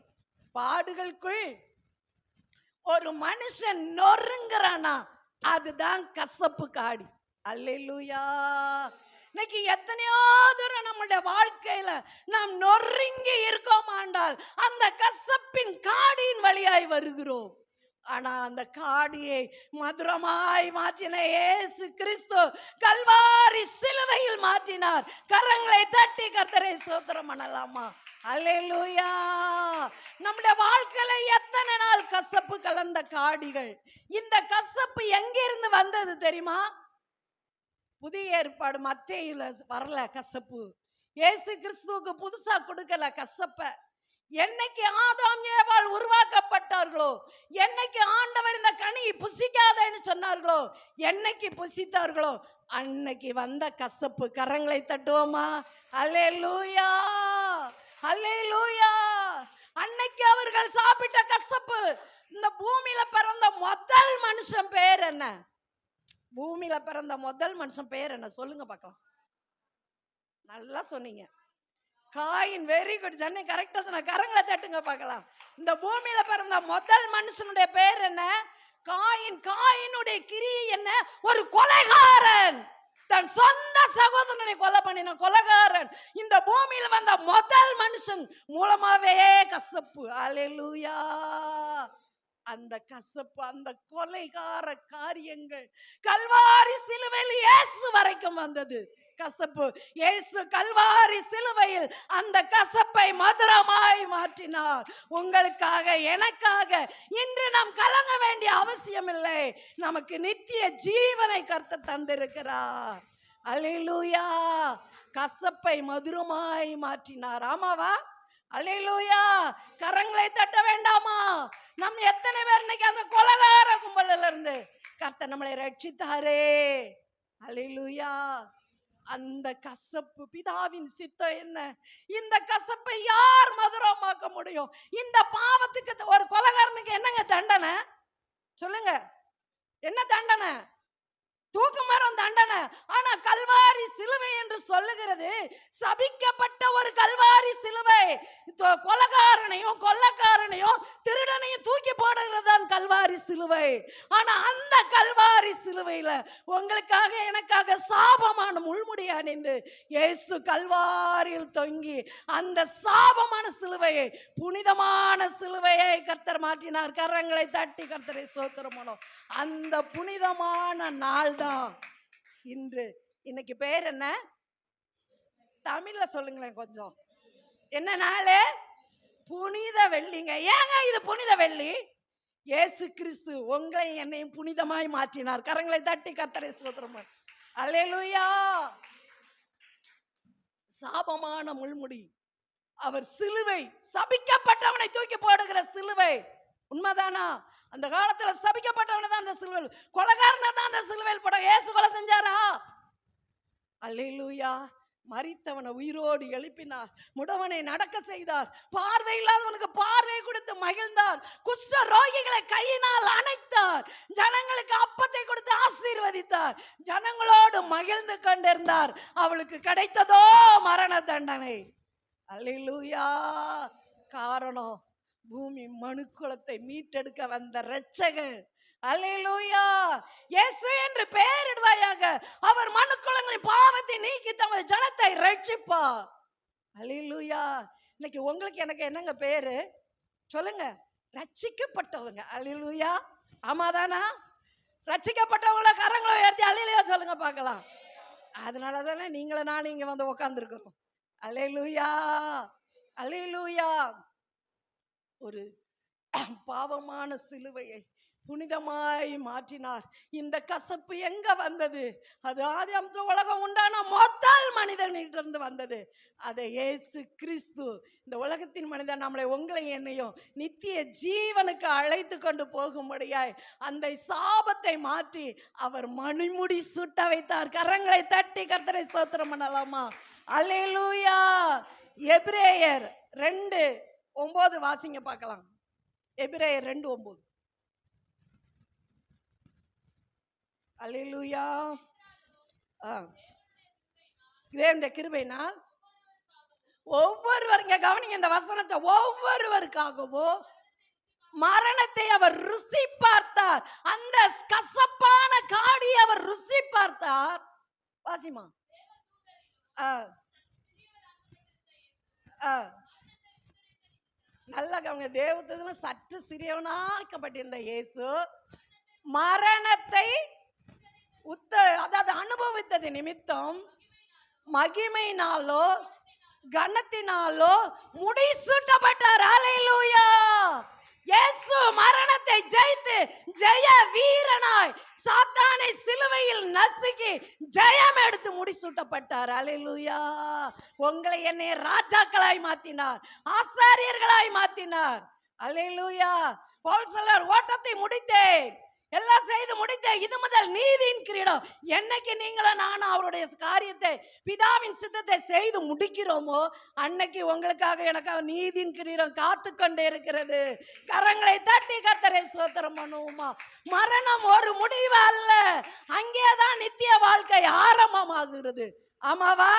பாடுகளுக்குள் ஒரு மனுஷன் நொறுங்குறானா அதுதான் கசப்பு காடி. அல்லேலூயா. இன்னைக்கு எத்தனையோ தூரம் நம்முடைய வாழ்க்கையில நாம் நொறுங்கி இருக்கோம் ஆண்டால் அந்த கசப்பின் காடியின் வழியாய் வருகிறோம். ஆனா அந்த காடியை மதுரமாய் மாற்றின இயேசு கிறிஸ்து கல்வாரி சிலுவையில் மாற்றினார். கரங்களை தட்டி கர்த்தரை ஸ்தோத்திரம் பண்ணலாமா? அல்லேலூயா. நம்முடைய வாழ்க்கையில எத்தனை நாள் கசப்பு கலந்த காடிகள். இந்த கசப்பு எங்கிருந்து வந்தது தெரியுமா? புதிய ஏற்பாடு மத்தேயுல வரல கசப்பு. இயேசு கிறிஸ்துவுக்கு புதுசா கொடுக்கல கசப்ப. என்னைக்கு ஆதாம் ஏவாள் உருவாக்கப்பட்டார்களோ, என்னைக்கு ஆண்டவர் இந்த கனி புசிக்காதேன்னு சொன்னார்களோ, என்னைக்கு புசித்தார்களோ அன்னைக்கு வந்த கசப்பு. கரங்களை தட்டுவோமா? அல்லேலூயா, அல்லேலூயா. அன்னைக்கு அவர்கள் சாப்பிட்ட கசப்பு. இந்த பூமியில பிறந்த முதல் மனுஷன் பேர் என்ன? பூமியில பிறந்த முதல் மனுஷன் பேர் என்ன சொல்லுங்க பார்க்கலாம். நல்லா சொன்னீங்க, காயின். Very good. ஜன்னி கரெக்டா சொன்ன. கரங்களை தட்டுங்க பார்க்கலாம். இந்த பூமியில பிறந்த முதல் மனுஷனுடைய பேர் என்ன? காயின். காயினுடைய கிரியை என்ன? ஒரு கொலைகாரன். தன் சொந்த சகோதரனை கொலை பண்ணின கொலைகாரன். இந்த பூமியில வந்த முதல் மனுஷன் மூலமாவே கசப்பு. அல்லேலூயா. அந்த கசப்பு, அந்த கொலைகார காரியங்கள் கல்வாரி சிலுவையில் இயேசு வரைக்கும் வந்தது. கசப்பு. இயேசு கல்வாரி சிலுவையில் அந்த கசப்பை மதுரமாய் மாற்றினார். உங்களுக்காக, எனக்காக. இன்று நாம் கலங்க வேண்டிய அவசியம் இல்லை. நமக்கு நித்திய ஜீவனை கர்த்தர் தந்திருக்கிறார். அல்லேலூயா. கசப்பை மதுரமாய் மாற்றினார். ஆமாவா? அல்லேலூயா. கரங்களை தட்ட வேண்டாமா? நம்ம எத்தனை பேர் இன்னைக்கு அந்த கொலைகார கும்பலில் இருந்து கர்த்தர் நம்மளை ரட்சித்தாரே. அல்லேலூயா. அந்த கசப்பு பிதாவின் சித்தம் என்ன? இந்த கசப்பை யார் மதுரமாக்க முடியும்? இந்த பாவத்துக்கு ஒரு கொலைகாரனுக்கு என்னங்க தண்டனை சொல்லுங்க? என்ன தண்டனை? தூக்கு மரம் தண்டனை. ஆனா கல்வாரி சிலுவை என்று சொல்லுகிறது சபிக்கப்பட்ட ஒரு கல்வாரி சிலுவை. கொலைகாரனையும் கொள்ளைக்காரனையும் திருடனையும் தூக்கி போடுகிறது தான் கல்வாரி சிலுவை. ஆனா அந்த கல்வாரி சிலுவையில உங்களுக்காக, எனக்காக சாபமான முள்முடி அணிந்து இயேசு கல்வாரியில் தொங்கி அந்த சாபமான சிலுவையை புனிதமான சிலுவையை கர்த்தர் மாற்றினார். கரங்களை தட்டி கர்த்தரை ஸ்தோத்திரம் பண்ணுவோம். அந்த புனிதமான நாள் தான் இன்று. இன்னைக்கு பேர் என்ன? தமிழ்ல சொல்லுங்களேன் கொஞ்சம். என்ன நாள்? புனித வெள்ளிங்க. ஏங்க இது புனித வெள்ளி? இயேசு கிறிஸ்து உங்களை என்னையும் புனிதமாய் மாற்றினார். கரங்களை தட்டி கர்த்தரை ஸ்தோத்திரம். அல்லேலூயா. சாபமான முள்முடி, அவர் சிலுவை, சபிக்கப்பட்டவனை தூக்கி போடுகிற சிலுவை. உண்மைதானா? அந்த காலத்துல சபிக்கப்பட்டவனை தான் அந்த சிலுவை, கொலைகாரனை தான் அந்த சிலுவையில் போட. இயேசு கொலை செஞ்சாரா? அல்லேலூயா. மரித்தவனை உயிரோடு எழுப்பினார். முடவனை நடக்க செய்தார். பார்வை இல்லாதவனுக்கு பார்வை கொடுத்து மகிழ்ந்தார். குஷ்ட ரோகிகளை கையினால் அணைத்தார். ஜனங்களுக்கு அப்பத்தை கொடுத்து ஆசீர்வதித்தார். ஜனங்களோடு மகிழ்ந்து கொண்டிருந்தார். அவளுக்கு கிடைத்ததோ மரண தண்டனை. அல்லேலூயா. காரணம், பூமி மனுக்குலத்தை மீட்டெடுக்க வந்த இரட்சகர். அல்லேலூயா. இயேசு என்று பெயரிடுவாயாக. அவர் மனுக்குலங்களின் பாவத்தை நீக்கி தமது ஜனத்தை ரட்சிப்பார். அல்லேலூயா. இன்னைக்கு உங்களுக்கு எனக்கு என்னங்க பேரு சொல்லுங்க? ரட்சிக்கப்பட்டவங்க. அல்லேலூயா. ஆமாதானா? ரட்சிக்கப்பட்டவங்கள கரங்களை உயர்த்தி அல்லேலூயா சொல்லுங்க பார்க்கலாம். அதனால தானே நீங்களும் நானும் இங்க வந்து உட்கார்ந்துருக்கிறோம். அல்லேலூயா, அல்லேலூயா. ஒரு பாவமான சிலுவையை புனிதமாய் மாற்றினார். இந்த கசப்பு எங்க வந்தது? அது ஆதியாமத்துல உலகம் உண்டான முதல் மனிதனிலிருந்து வந்தது. அதை இயேசு கிறிஸ்து இந்த உலகத்தின் மனிதன் நம்மளை, உங்களை, என்னையும் நித்திய ஜீவனுக்கு அழைத்து கொண்டு போகும்படியாய் அந்த சாபத்தை மாற்றி அவர் மணிமுடி சுட்ட வைத்தார். கரங்களை தட்டி கர்த்தரை ஸ்தோத்திரம் பண்ணலாமா? அல்லேலூயா. எபிரேயர் 2:9 வாசிங்க பார்க்கலாம். எபிரேயர் 2:9. அல்லேலூயா. தேவனுடைய கிருபையினால் ஒவ்வொருவருங்க, கவனிங்க இந்த வசனத்தை, ஒவ்வொருவருக்காகவும் மரணத்தை அவர் ருசி பார்த்தார். அந்த கசப்பான காடி அவர் ருசி பார்த்தார். வாசிமா. நல்ல கவனிங்க. தேவதூதன சற்று சிறியவனாக்கப்பட்டிருந்த இயேசு மரணத்தை அதாவது அனுபவித்தது நிமித்தம் மகிமையினாலோ கனத்தினாலோ முடிசூட்டப்பட்டார். அல்லேலூயா. இயேசு மரணத்தை ஜெயித்து ஜெய வீரனாய் சாத்தானை சாத்தானை சிலுவையில் நசுக்கி ஜெயம் எடுத்து முடிசூட்டப்பட்டார். அல்லேலூயா. உங்களை என்னை ராஜாக்களாய் மாத்தினார், ஆசாரியர்களாய் மாத்தினார். அல்லேலூயா. பவுல் சொல்றார், ஓட்டத்தை முடித்தேன், எல்லாம் செய்து முடித்தேன், இது முதல் நீதியின் கிரீடம். என்னைக்கு நீங்களும் நானும் அவருடைய காரியத்தை, பிதாவின் சித்தத்தை செய்து முடிக்கிறோமோ அன்னைக்கு உங்களுக்காக எனக்காக நீதியின் கிரீடம் காத்து கொண்டே இருக்கிறது. கரங்களை தட்டி கர்த்தரை ஸ்தோத்திரம் பண்ணுவோமா. மரணம் ஒரு முடிவு அல்ல, அங்கேதான் நித்திய வாழ்க்கை ஆரம்பமாகிறது. ஆமாவா?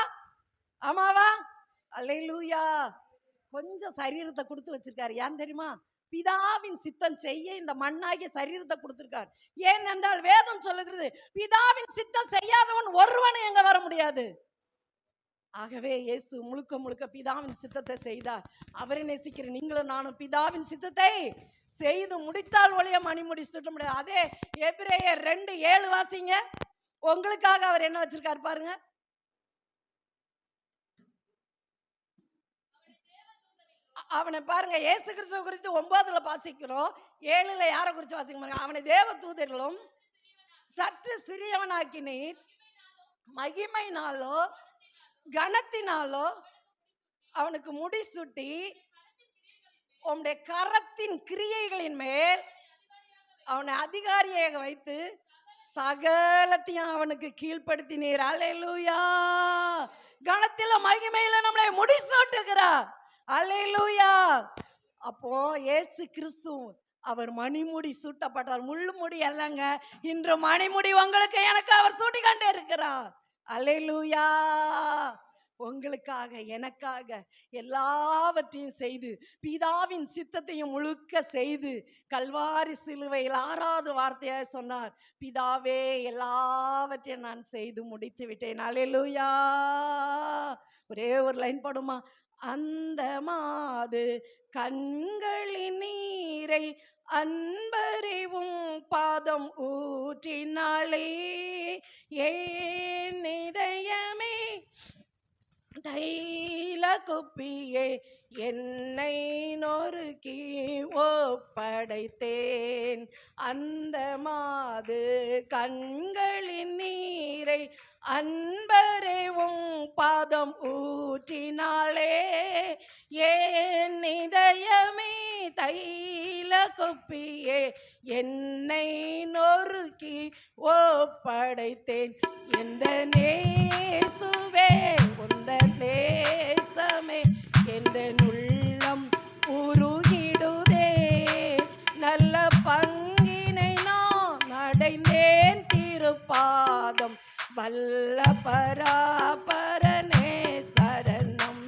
ஆமாவா? அல்லேலூயா. கொஞ்சம் சரீரத்தை கொடுத்து வச்சிருக்காரு. ஏன் தெரியுமா? பிதாவின் சித்தம் செய்ய இந்த மண்ணாகிய சரீரத்தை கொடுத்திருக்கார். ஏனென்றால் வேதம் சொல்லுகிறது, பிதாவின் சித்தம் செய்யாதவன் ஒருவனும் எங்க வர முடியாது. ஆகவே இயேசு முழுக்க முழுக்க பிதாவின் சித்தத்தை செய்தார். அவரை நேசிக்கிற நீங்களும் நானும் பிதாவின் சித்தத்தை செய்து முடித்தால் ஒழிய மணிமுடி சுட்ட முடியாது. அதே எபிரேயர் 2:7 வாசிங்க. உங்களுக்காக அவர் என்ன வச்சிருக்காரு பாருங்க. அவனை பாருங்க, இயேசு கிறிஸ்துவ குறித்து 9ல வாசிக்கிறோம், 7ல யாரை குறித்து வாசிக்க? அவனை தேவ தூதர்களும் சற்று சிறியவனாக்கினீர், மகிமையினாலோ கனத்தினாலோ அவனுக்கு முடிசூட்டி உம்முடைய கரத்தின் கிரியைகளின் மேல் அவனை அதிகாரியாக வைத்து சகலத்தையும் அவனுக்கு கீழ்ப்படுத்தினீர். அல்லேலூயா. கனத்தில மகிமையில நம்மளை முடிசூட்டுகிறார். அல்லேலூயா. அப்போ இயேசு கிறிஸ்து அவர் மணிமுடி சூட்டப்பட்டார். முள்ளுமுடி அல்லங்க, இன்று மணிமுடி உங்களுக்கு எனக்கு அவர் சூட்டி கொண்டே இருக்கிறார். அல்லேலூயா. உங்களுக்காக எனக்காக எல்லாவற்றையும் செய்து பிதாவின் சித்தத்தையும் முழுக்க செய்து கல்வாரி சிலுவையில் 6வது வார்த்தையாக சொன்னார், பிதாவே எல்லாவற்றையும் நான் செய்து முடித்து விட்டேன். அல்லேலூயா. ஒரே ஒரு லைன் பாடுமா? அந்த மாது கண்களின் நீரை அன்பறிவும் பாதம் ஊற்றினாளே, ஏன் இதயமே தைல குப்பியே என்னை நொறுக்கி ஒப்படைத்தேன். அந்த மாது கண்களின் நீரை அன்பறிவும் பாதம் ஊற்றினாளே, ஏன் இதயமே தைல குப்பியே என்னை நொறுக்கி ஒப்படைத்தேன். எந்த நேசுவே உந்த நேசமே எந்த உள்ளம் உருகிடுதே, நல்ல பங்கினை நான் அடைந்தேன் திருப்பாதம் வல்ல பராபரனே சரணம்.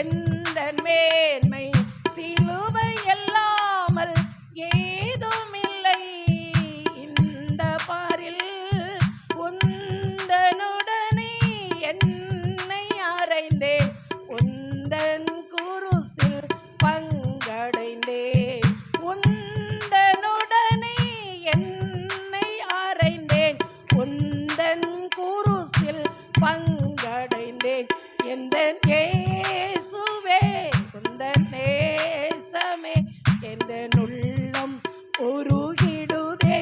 எந்த மேன்மை சிலுவை எல்லாமல் ஏதுமில்லை, இந்த பாரில் உந்தனுடனே என்னை அறைந்தேன், உந்தன் குருசில் பங்கடைந்தேன், உந்தனுடனே என்னை அறைந்தேன், உந்தன் குருசில் பங்கடைந்தேன். எந்த இயேசுவே உந்தன் நேசமே எந்த உள்ளம் உருகிடுதே,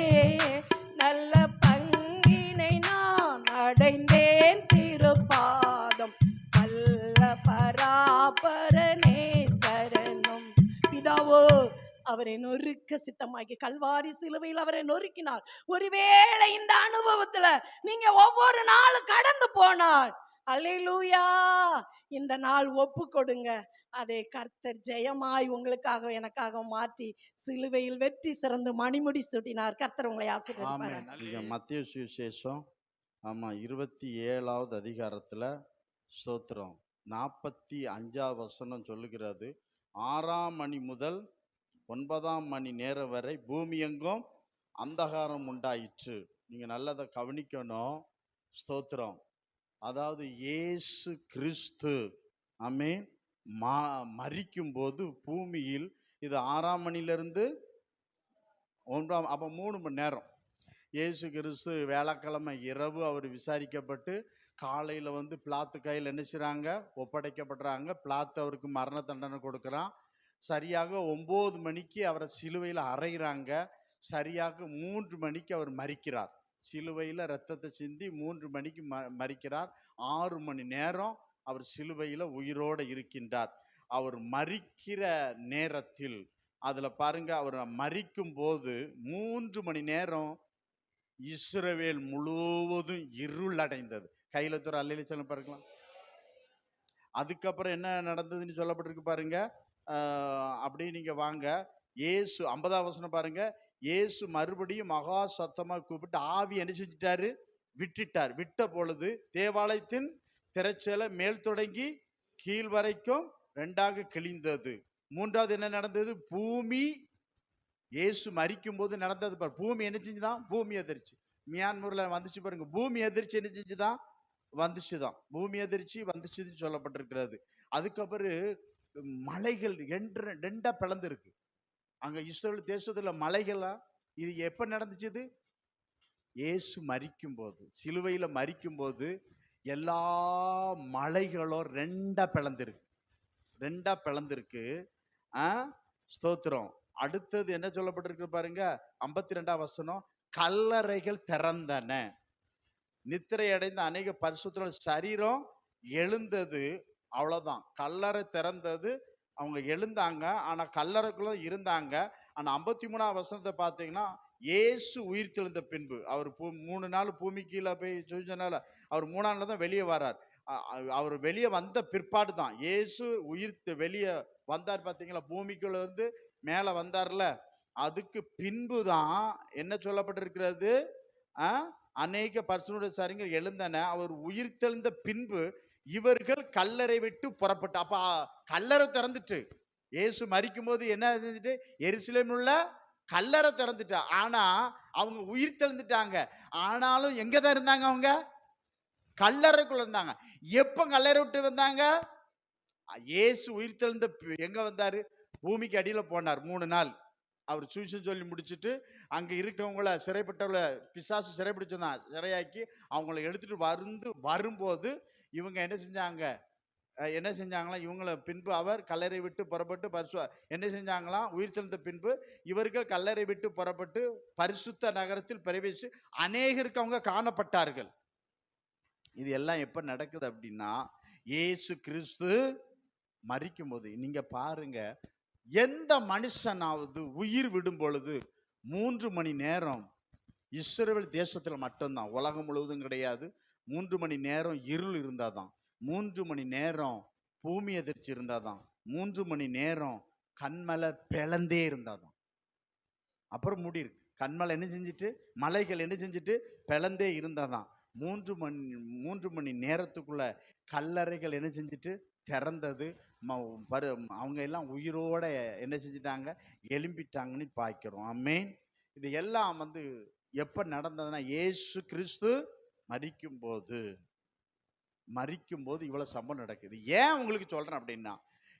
நல்ல பங்கினை நான் அடைந்தேன் திருப்பாதம் வல்ல பராபரனே சரணம். பிதாவோ அவரை நொறுக்க சித்தமாகி கல்வாரி சிலுவையில் அவரை நொறுக்கினார். ஒருவேளை இந்த அனுபவத்துல நீங்க ஒவ்வொரு நாளும் கடந்து போனால், அல்லேலூயா, இந்த நாள் ஒப்பு கொடுங்க. அதை கர்த்தர் ஜெயமாய் உங்களுக்காக எனக்காக மாற்றி சிலுவையில் வெற்றி சிறந்து மணிமுடி சூட்டினார். கர்த்தர் உங்களை ஆசீர்வதிப்பார். மத்தேயு சுவிசேஷம் 27வது அதிகாரத்துல ஸ்தோத்திரம் 45வது வசனம் சொல்லுகிறது, 6ஆம் மணி முதல் 9ஆம் மணி நேரம் வரை பூமி எங்கும் அந்தகாரம் உண்டாயிற்று. நீங்க நல்லதை கவனிக்கணும். ஸ்தோத்திரம். அதாவது இயேசு கிறிஸ்து ஆமென் மரிக்கும் போது பூமியில் இது 6ஆம் மணிலிருந்து 9ஆம், அப்போ 3 மணி நேரம். இயேசு கிறிஸ்து வியாழக்கிழமை இரவு அவர் விசாரிக்கப்பட்டு காலையில் பிளாத்து கையில் என்ன செய்கிறாங்க, ஒப்படைக்கப்படுறாங்க. பிளாத்து அவருக்கு மரண தண்டனை கொடுக்குறான். சரியாக 9 மணிக்கு அவரை சிலுவையில் அறைகிறாங்க. சரியாக 3 மணிக்கு அவர் மரிக்கிறார். சிலுவையில் ரத்தத்தை சிந்தி 3 மணிக்கு மரிக்கிறார். 6 மணி நேரம் அவர் சிலுவையில் உயிரோடு இருக்கின்றார். அவர் மரிக்கிற நேரத்தில் அதுல பாருங்க, அவர் மரிக்கும் போது 3 மணி நேரம் இஸ்ரவேல் முழுவதும் இருள் அடைந்தது. கையில தூர அல்லையில சொல்ல பாருங்களா. அதுக்கப்புறம் என்ன நடந்ததுன்னு சொல்லப்பட்டிருக்கு பாருங்க. அப்படியே நீங்க வாங்க. இயேசு 50ஆம் வசனம் பாருங்க. இயேசு மறுபடியும் மகா சத்தமா கூப்பிட்டு ஆவி என்ன செஞ்சிட்டாரு? விட்டுட்டார். விட்ட பொழுது தேவாலயத்தின் திரைச்சேலை மேல் தொடங்கி கீழ் வரைக்கும் 2ஆக கிழிந்தது. 3வது என்ன நடந்தது? பூமி இயேசு மரிக்கும் போது நடந்தது பாரு. பூமி என்ன செஞ்சுதான்? பூமி அதிர்ச்சி. மியான்மர்ல வந்துச்சு பாருங்க. பூமி அதிர்ச்சி என்ன செஞ்சுதான்? வந்துச்சுதான். பூமி அதிர்ச்சி வந்துச்சுன்னு சொல்லப்பட்டிருக்கிறது. அதுக்கப்புறம் மலைகள் 2ஆ பிளந்து இருக்கு. அங்க இஸ்ரவேல் தேசத்துல மலைகளா. இது எப்ப நடந்துச்சு? இயேசு மரிக்கும் போது, சிலுவையில மரிக்கும் போது எல்லா மலைகளும் 2ஆ பிளந்திருக்கு. 2ஆ பிளந்திருக்கு. ஸ்தோத்திரம். அடுத்தது என்ன சொல்லப்பட்டிருக்கு பாருங்க. 52ஆம் வசனம். கல்லறைகள் திறந்தன. நித்திரை அடைந்த அநேக பரிசுத்தர் சரீரம் எழுந்தது. அவ்வளவுதான். கல்லறை திறந்தது, அவங்க எழுந்தாங்க. ஆனா கல்லறைக்குள்ள இருந்தாங்க. ஆனா 53ஆம் வசனத்தை பார்த்தீங்கன்னா, இயேசு உயிர் தெழுந்த பின்பு அவர் 3 நாள் பூமி கீழே போய் சொன்னனால அவர் 3ஆம் நாள் தான் வெளியே வரார். அவர் வெளியே வந்த பிற்பாடு தான் இயேசு உயிர் வெளியே வந்தார். பார்த்தீங்களா, பூமிக்குள்ள இருந்து மேலே வந்தார்ல. அதுக்கு பின்பு தான் என்ன சொல்லப்பட்டிருக்கிறது? அநேக பரிசுத்தருடைய சரீரங்கள் எழுந்தன. அவர் உயிர் தெழுந்த பின்பு இவர்கள் கல்லறை விட்டு புறப்பட்டு. அப்ப கல்லறை திறந்துட்டு, இயேசு மரிக்கும் போது என்ன செஞ்சுட்டு? எருசலேமில் உள்ள கல்லறை திறந்துட்டா. ஆனா அவங்க உயிர் தெழுந்துட்டாங்க. ஆனாலும் எங்க தான் இருந்தாங்க? அவங்க கல்லறைக்குள்ள இருந்தாங்க. எப்ப கல்லறை விட்டு வந்தாங்க? இயேசு உயிர் தெழுந்த எங்க வந்தாரு? பூமிக்கு அடியில போனார் 3 நாள். அவர் சுவிசேஷம் சொல்லி முடிச்சுட்டு அங்க இருக்கவங்கள சிறைப்பட்டவங்கள பிசாசு சிறைப்பிடிச்சுதான் சிறையாக்கி அவங்கள எடுத்துட்டு வரும்போது இவங்க என்ன செஞ்சாங்களாம்? இவங்கள பின்பு அவர் கல்லறை விட்டு புறப்பட்டு என்ன செஞ்சாங்களாம்? உயிர் தெழுந்த பின்பு இவர்கள் கல்லறை விட்டு புறப்பட்டு பரிசுத்த நகரத்தில் பிரவேசி அநேகருக்கு அவங்க காணப்பட்டார்கள். இது எல்லாம் எப்ப நடக்குது அப்படின்னா, இயேசு கிறிஸ்து மரிக்கும் போது. நீங்க பாருங்க, எந்த மனுஷனாவது உயிர் விடும் பொழுது 3 மணி நேரம் இஸ்ரவேல் தேசத்துல மட்டும்தான், உலகம் முழுவதும் கிடையாது. 3 மணி நேரம் இருள் இருந்தாதான். 3 மணி நேரம் பூமி அதிர்ச்சி இருந்தாதான். 3 மணி நேரம் கண்மலை பிளந்தே இருந்தாதான். அப்புறம் மூடி இருக்கு. கண்மலை என்ன செஞ்சுட்டு, மலைகள் என்ன செஞ்சுட்டு பிளந்தே இருந்தாதான். 3 மணி நேரத்துக்குள்ள கல்லறைகள் என்ன செஞ்சுட்டு திறந்தது. அவங்க எல்லாம் உயிரோட என்ன செஞ்சிட்டாங்க? எழும்பிட்டாங்கன்னு பார்க்கிறோம். ஆமென். இது எல்லாம் எப்ப நடந்ததுன்னா, இயேசு கிறிஸ்து மரிக்கும் போது இவ்வளவு சம்பவம் நடக்குது. ஏன் உங்களுக்கு சொல்றேன் அப்படின்னா,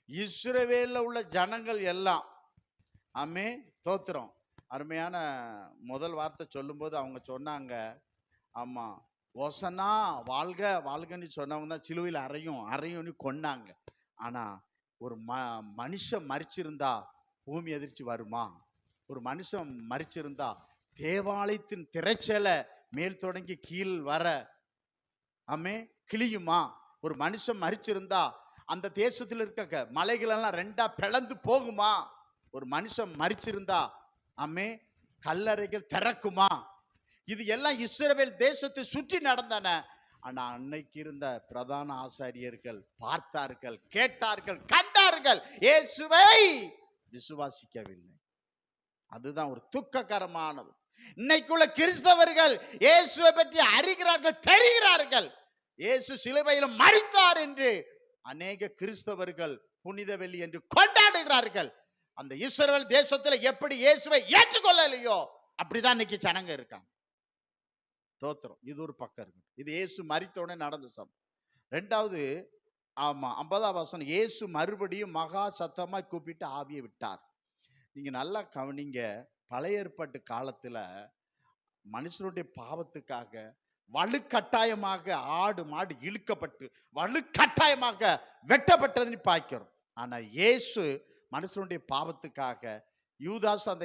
இஸ்ரவேல்ல உள்ள ஜனங்கள் எல்லாம் ஆமென் தோத்திரம். அருமையான முதல் வார்த்தை சொல்லும்போது அவங்க சொன்னாங்க, ஆமா ஓசனா வாழ்க வாழ்கன்னு சொன்னவங்க தான் சிலுவையில் அறையும்னு கொன்னாங்க. ஆனா ஒரு மனுஷன் மரிச்சிருந்தா பூமி அதிர்ச்சி வருமா? ஒரு மனுஷன் மரிச்சிருந்தா தேவாலயத்தின் திரைச்சேலை மேல் தொடங்கி கீழ் வர கிளியுமா? ஒரு மனுஷன் மரிச்சிருந்தா அந்த தேசத்தில் இருக்க மலைகள் எல்லாம் 2ஆ பிளந்து போகுமா? ஒரு மனுஷன் மரிச்சிருந்தா கல்லறைகள் திறக்குமா? இது எல்லாம் இஸ்ரவேல் தேசத்தை சுற்றி நடந்தன. ஆனா அன்னைக்கு இருந்த பிரதான ஆசாரியர்கள் பார்த்தார்கள், கேட்டார்கள், கண்டார்கள், இயேசுவை விசுவாசிக்கவில்லை. அதுதான் ஒரு துக்ககரமானது. இன்னைக்குள்ள கிறிஸ்தவர்கள் இயேசுவை பற்றி அறிகிறார்கள், தெரிகிறார்கள். இயேசு சிலுவையில் மரித்தார் என்று அநேக கிறிஸ்தவர்கள் புனித வெள்ளி என்று கொண்டாடுகிறார்கள். அந்த இஸ்ரவேல் தேசத்துல எப்படி இயேசுவை ஏற்றுக்கொள்ளலையோ அப்படிதான் இன்னைக்கு ஜனங்க இருக்காங்க. தோத்திரம். இது ஒரு பக்கம் இருக்கு. இது இயேசு மரித்தோடனே நடந்த சம்பவம். 2வது 50ஆம் வசனம். இயேசு மறுபடியும் மகா சத்தமா கூப்பிட்டு ஆவியை விட்டார். நீங்க நல்லா கவனிங்க. பழைய ஏற்பாட்டு காலத்துல மனுஷனுடைய பாவத்துக்காக வலுக்கட்டாயமாக ஆடு மாடு இழுக்கப்பட்டு வலுக்கட்டாயமாக வெட்டப்பட்டதுன்னு பார்க்கிறோம். ஆனா இயேசு மனுஷனுடைய பாவத்துக்காக யூதாஸ் அந்த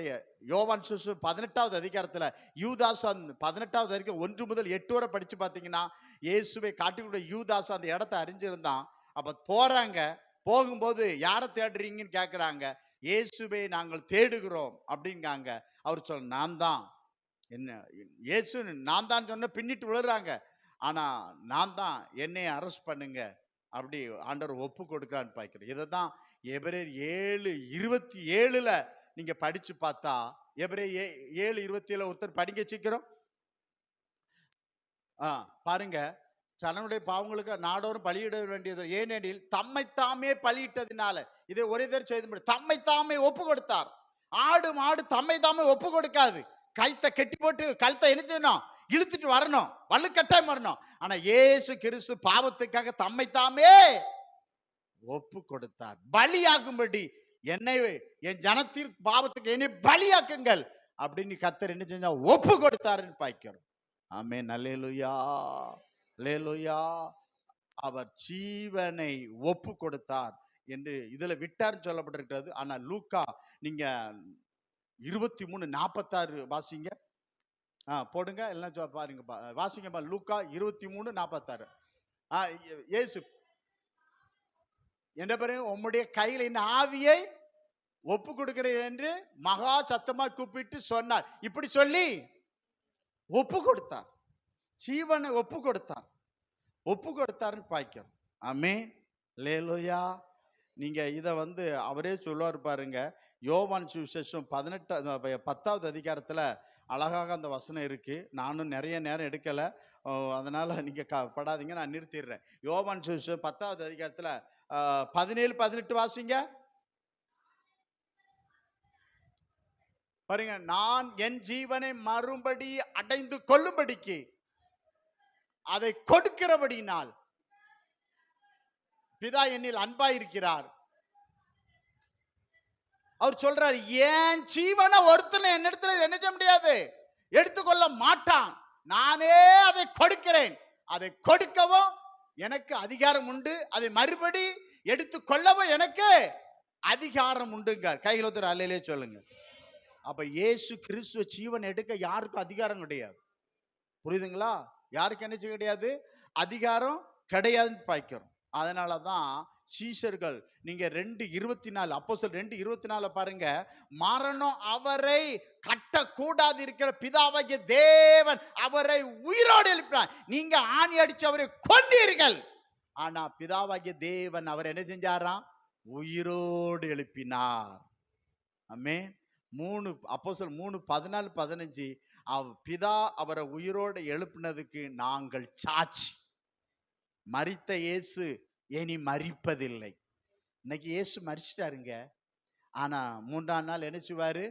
யோவான் சுவிசேஷம் 18வது அதிகாரத்துல யூதாஸ் அந்த 18வது வரைக்கும் 1 முதல் 8 வரை படிச்சு பார்த்தீங்கன்னா இயேசுவை காட்டிக்கூடிய யூதாஸ் அந்த இடத்த அறிஞ்சிருந்தான். அப்ப போறாங்க, போகும்போது யாரை தேடுறீங்கன்னு கேட்குறாங்க. இயேசுவை நாங்கள் தேடுகிறோம் அப்படிங்காங்க. அவர் சொல்ல நான் தான், என்ன இயேசு நான் தான் சொன்ன பின்னிட்டு விழுறாங்க. ஆனா நான் தான், என்னை அரெஸ்ட் பண்ணுங்க அப்படி ஆண்டவர் ஒப்பு கொடுக்கிறான்னு பார்க்கிறோம். இதை தான் எபிரேயர் 7:27 நீங்க படிச்சு பார்த்தா, எபிரேயர் 7:27 ஒருத்தர் படிங்க சீக்கிரம். பாருங்க, சனனுடைய பாவங்களுக்கு நாடோறும் பலியிட வேண்டியது, ஏனெனில் தம்மைத்தாமே பலியிட்டதினால இதை ஒரே தடவை செய்து முடியும். தம்மைத்தாமே ஒப்பு கொடுத்தார். ஆடு மாடு தம்மை தாமே ஒப்பு கொடுக்காது. கைத்தை கெட்டி போட்டு கழுத்தை இணைச்சணும், இழுத்துட்டு வரணும், வலுக்கட்டாயம் வரணும். ஆனா இயேசு கிறிஸ்து பாவத்துக்காக தம்மைத்தாமே ஒப்பு கொடுத்தார். பலியாகும்படி என்னை, என் ஜனத்திற்கு பாவத்துக்கு என்னை பலியாக்குங்கள் அப்படின்னு கர்த்தர் என்ன செஞ்சா ஒப்பு கொடுத்தாருன்னு பாய்க்கிறோம். ஆமென். அல்லேலூயா, அல்லேலூயா. அவர் ஜீவனை ஒப்பு கொடுத்தார் என்று இதுல விட்டார்னு சொல்லப்பட்டிருக்கிறது. ஆனா லூக்கா நீங்க 23:46 வாசிங்க. போடுங்க எல்லாம் பாருங்க, வாசிங்க. லூக்கா 23:46. இயேசு என்ன பாருங்க, உம்முடைய கையில் இந்த ஆவியை ஒப்பு கொடுக்கிறேன் என்று மகா சத்தமா கூப்பிட்டு சொன்னார். இப்படி சொல்லி ஒப்பு கொடுத்தார். ஜீவனை ஒப்பு கொடுத்தார். ஒப்பு கொடுத்தாருன்னு பாய்க்கிறோம். ஆமென். அல்லேலூயா. நீங்க இதை அவரே சொல்லுவார் பாருங்க. யோவான் சுவிசேஷம் 10வது அதிகாரத்துல அழகாக அந்த வசனம் இருக்கு. நானும் நிறைய நேரம் எடுக்கல, அதனால நீங்க படாதீங்க, நான் நிறுத்திடுறேன். யோவான் சுவிசேஷம் 10வது அதிகாரத்துல 17-18 வாசிங்க பாருங்க. நான் என் ஜீவனை மறுபடி அடைந்து கொள்ளும்படிக்கு அதை கொடுக்கிறபடினால் பிதா என்னில் அன்பாயிருக்கிறார். அவர் சொல்றாரு, என் ஜீவனை ஒருத்தனை என்னிடத்துல என்ன செய்ய முடியாது, எடுத்துக்கொள்ள மாட்டான். நானே அதை கொடுக்கிறேன். அதை கொடுக்கவும் எனக்கு அதிகாரம் உண்டு, அதை மறுபடி எடுத்து கொள்ளவும் எனக்கு அதிகாரம் உண்டுங்க. கையில் ஒருத்தர் அல்லேலே சொல்லுங்க. அப்ப இயேசு கிறிஸ்துவ ஜீவன் எடுக்க யாருக்கும் அதிகாரம் கிடையாது. புரியுதுங்களா? யாருக்கு என்ன செய்ய கிடையாது, அதிகாரம் கிடையாதுன்னு பாய்க்கிறோம். அதனாலதான் சீஷர்கள், நீங்க 2:24 அப்போஸ்தலர் 2:24 பாருங்க. மரணம் அவரை கட்டக்கூடாது இருக்கிற பிதாவாகிய தேவன் அவரை உயிரோடு எழுப்பினார். நீங்க ஆணி அடிச்சு அவரை கொன்னீர்கள். ஆனா பிதாவாகிய தேவன் அவர் என்ன செஞ்சாராம், உயிரோடு எழுப்பினார். ஆமென். அப்போஸ்தலர் 3:14-15 பிதா அவரை உயிரோடு எழுப்பினதுக்கு நாங்கள் சாட்சி. மரித்த இயேசு இனி மரிப்பதில்லை. இன்னைக்கு இயேசு மரிச்சிட்டாருங்க. ஆனா 3ஆம் நாள் என்ன செய்வாரு,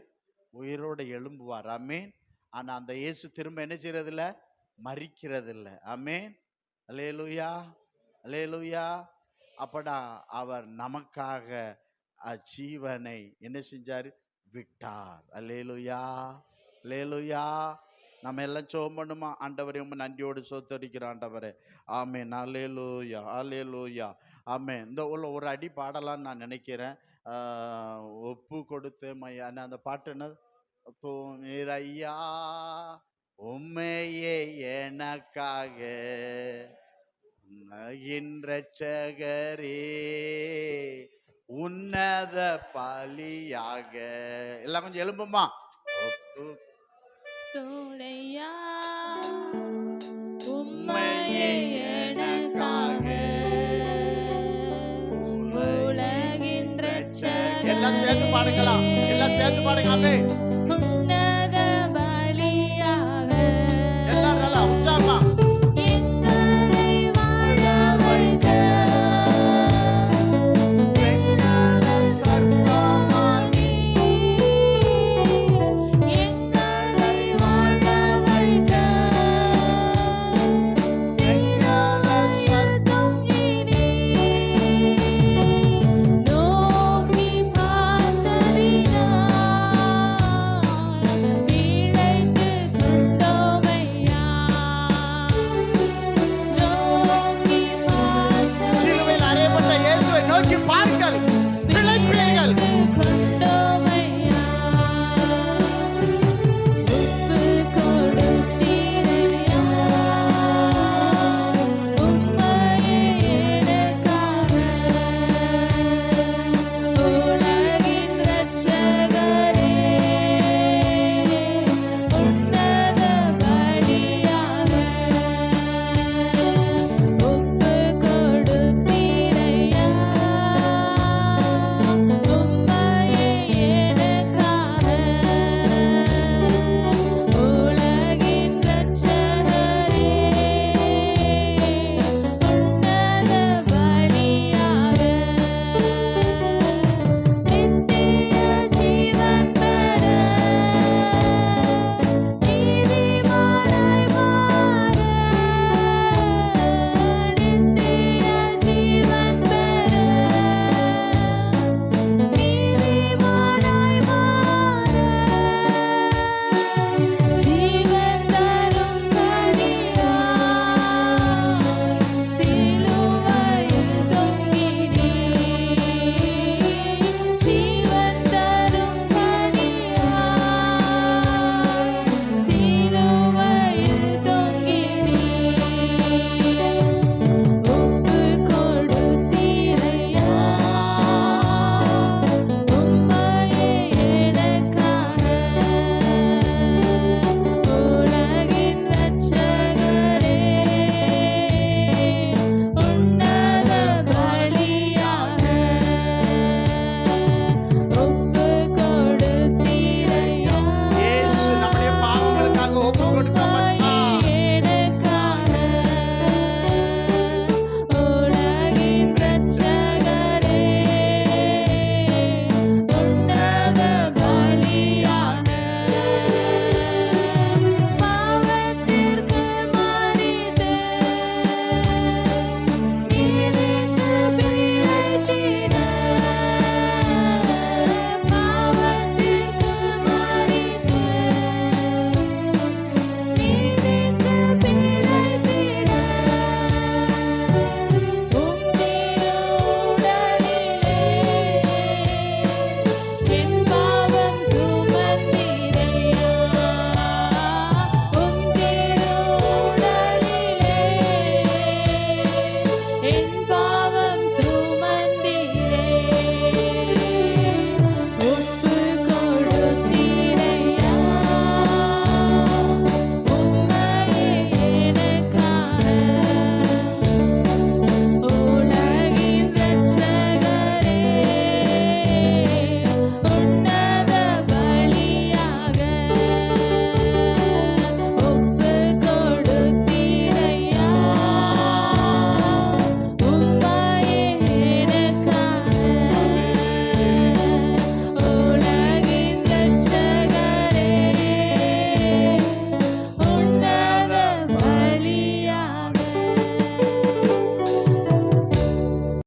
உயிரோடு எழும்புவார். ஆமென். ஆனா அந்த இயேசு திரும்ப என்ன செய்யறதில்ல, மரிக்கிறதில்ல. ஆமென். அல்லேலூயா, அல்லேலூயா. அப்படா அவர் நமக்காக ஜீவனை என்ன செஞ்சாரு, விட்டார். அல்லேலூயா, அல்லேலூயா. நம்ம எல்லாம் ஜெபம் பண்ணுமா? ஆண்டவரே உம்மை நன்றியோடு சோத்தரிக்கிறோம் ஆண்டவரே. ஆமென். அல்லேலூயா, அல்லேலூயா. ஆமென். இந்த ஒரு அடி பாடலான்னு நான் நினைக்கிறேன். ஒப்பு கொடுத்து மையா, அந்த பாட்டு என்ன, ஐயா உம்மையே எனக்காக ரட்சகரே உன்னத பலியாக. எல்லாம் கொஞ்சம் எழும்புமா. ஒப்பு தோடையா உம்மையே எனக்காக உலகின் ரட்சகரே. எல்லாம் சேர்ந்து பாடுங்களா, எல்லாம் சேர்ந்து பாடுங்க. ஆமென்.